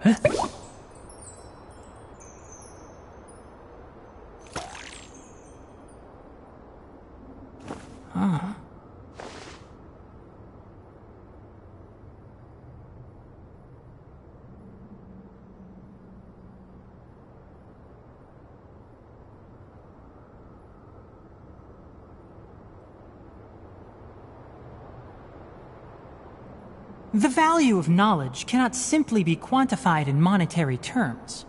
Huh? Ah. The value of knowledge cannot simply be quantified in monetary terms.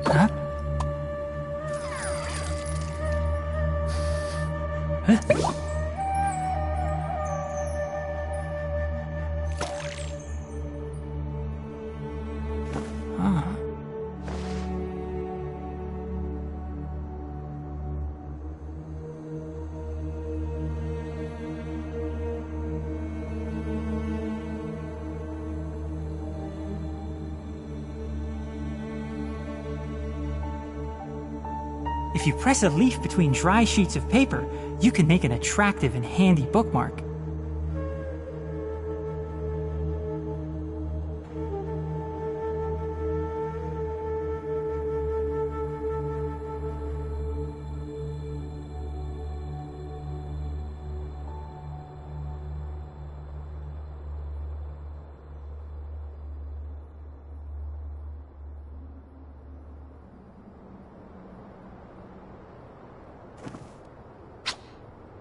Huh? Huh? If you press a leaf between dry sheets of paper, you can make an attractive and handy bookmark.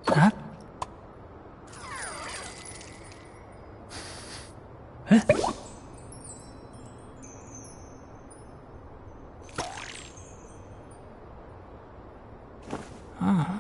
Huh? Huh? Huh.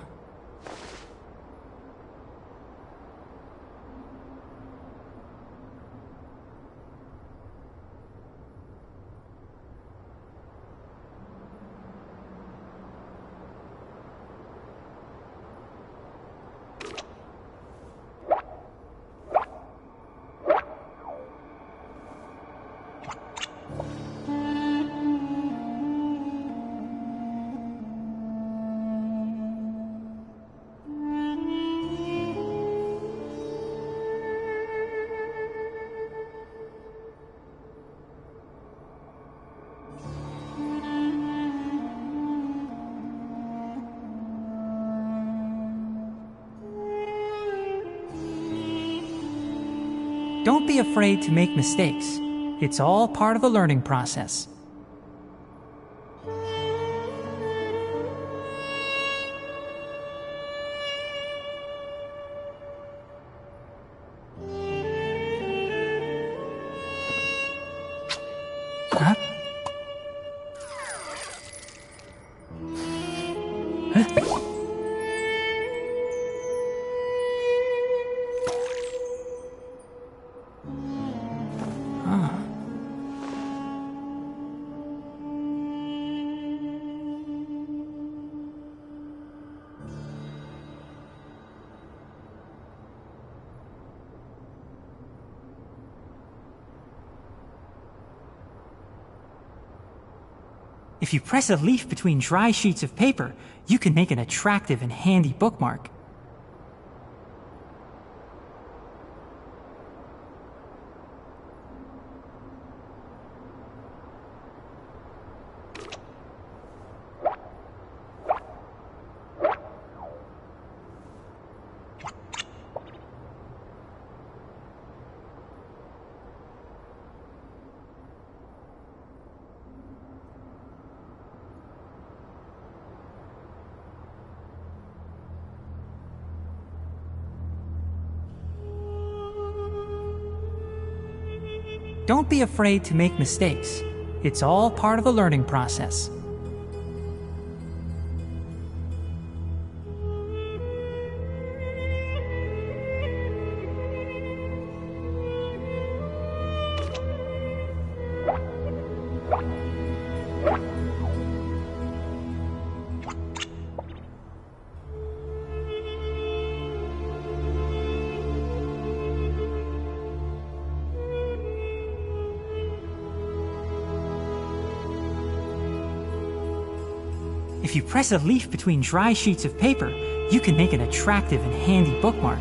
Don't be afraid to make mistakes. It's all part of the learning process. Huh? Huh? If you press a leaf between dry sheets of paper, you can make an attractive and handy bookmark. Don't be afraid to make mistakes. It's all part of the learning process. If you press a leaf between dry sheets of paper, you can make an attractive and handy bookmark.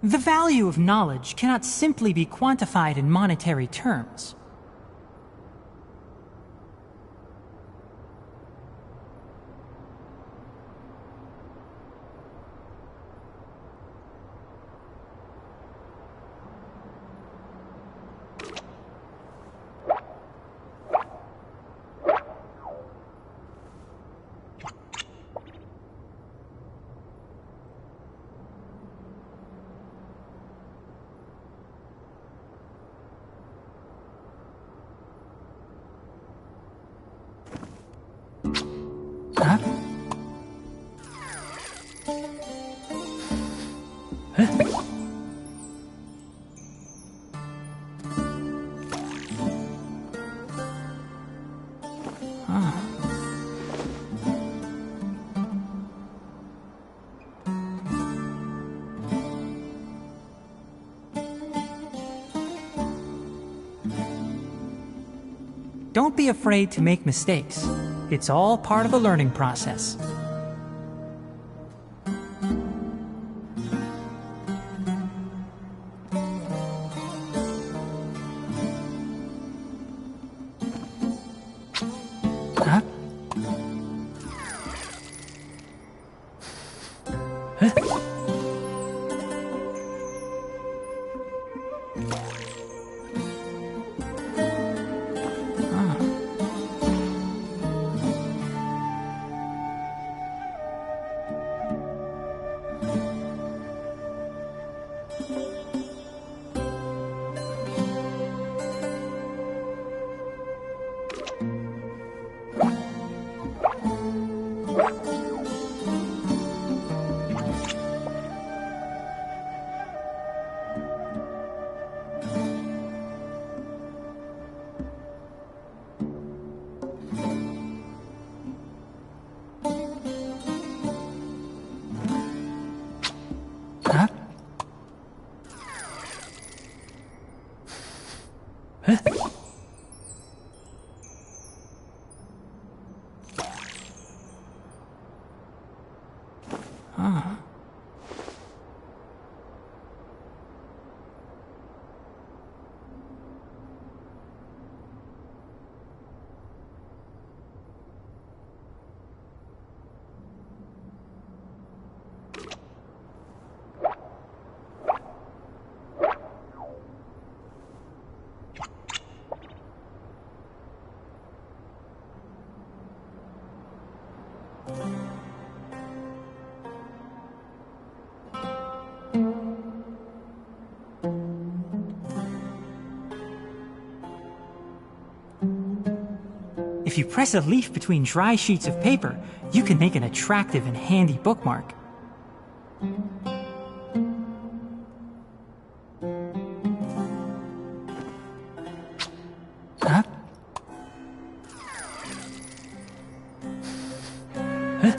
The value of knowledge cannot simply be quantified in monetary terms. Huh? Huh? Don't be afraid to make mistakes. It's all part of the learning process. Huh? Huh? Huh? Huh? Ah. If you press a leaf between dry sheets of paper, you can make an attractive and handy bookmark. Huh? Huh?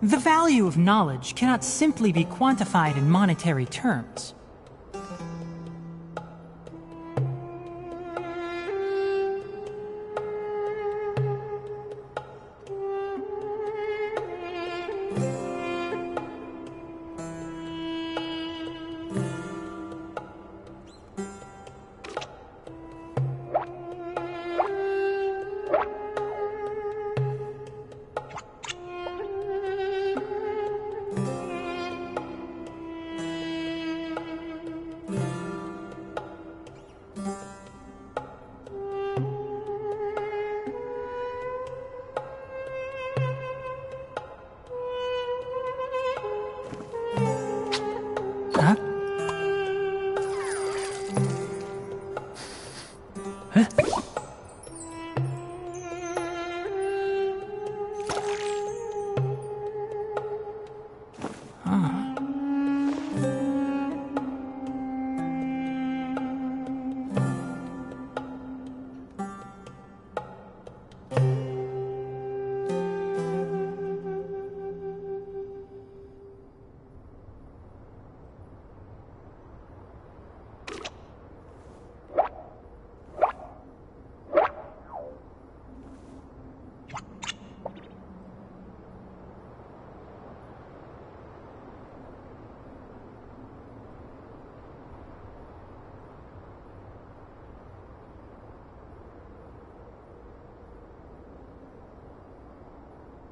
The value of knowledge cannot simply be quantified in monetary terms.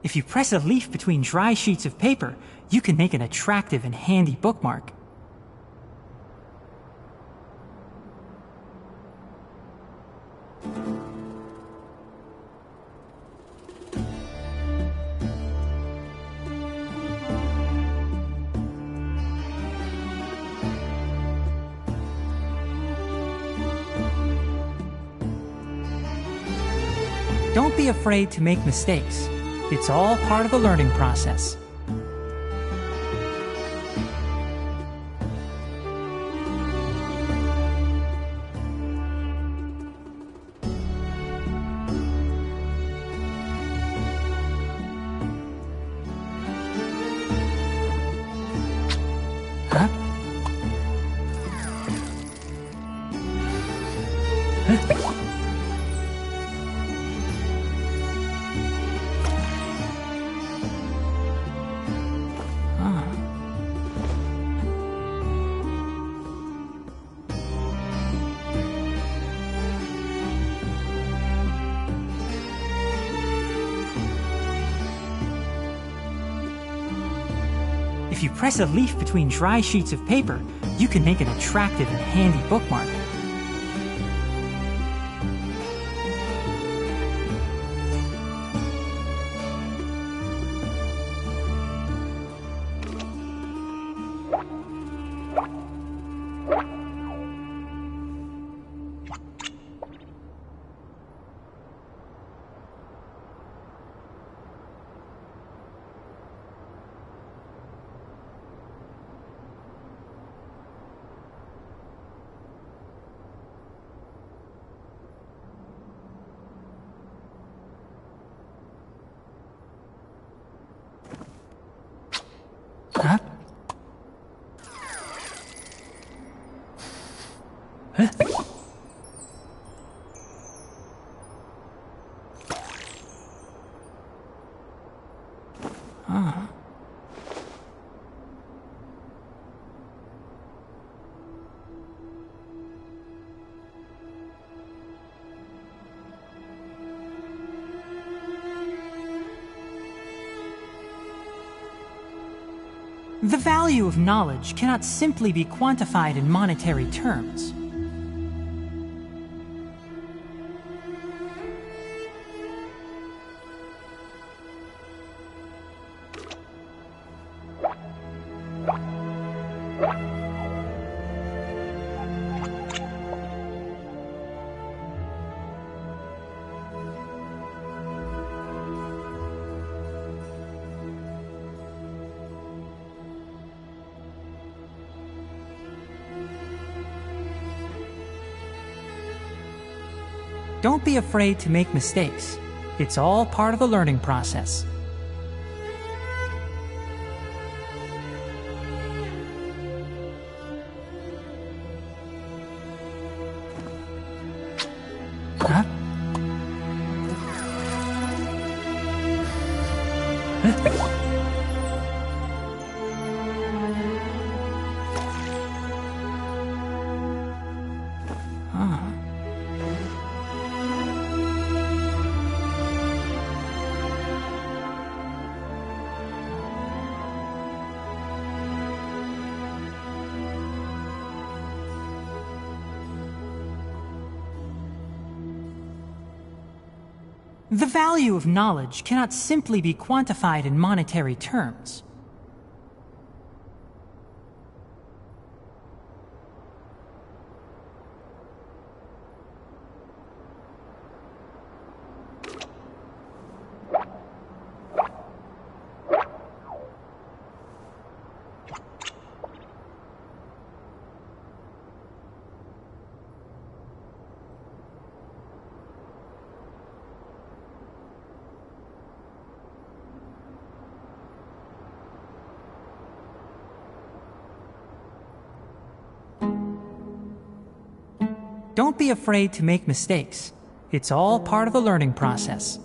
If you press a leaf between dry sheets of paper, you can make an attractive and handy bookmark. Don't be afraid to make mistakes. It's all part of the learning process. Huh? Huh? If you press a leaf between dry sheets of paper, you can make an attractive and handy bookmark. Huh? Huh? Ah. The value of knowledge cannot simply be quantified in monetary terms. Don't be afraid to make mistakes. It's all part of the learning process. The value of knowledge cannot simply be quantified in monetary terms. Don't be afraid to make mistakes. It's all part of the learning process.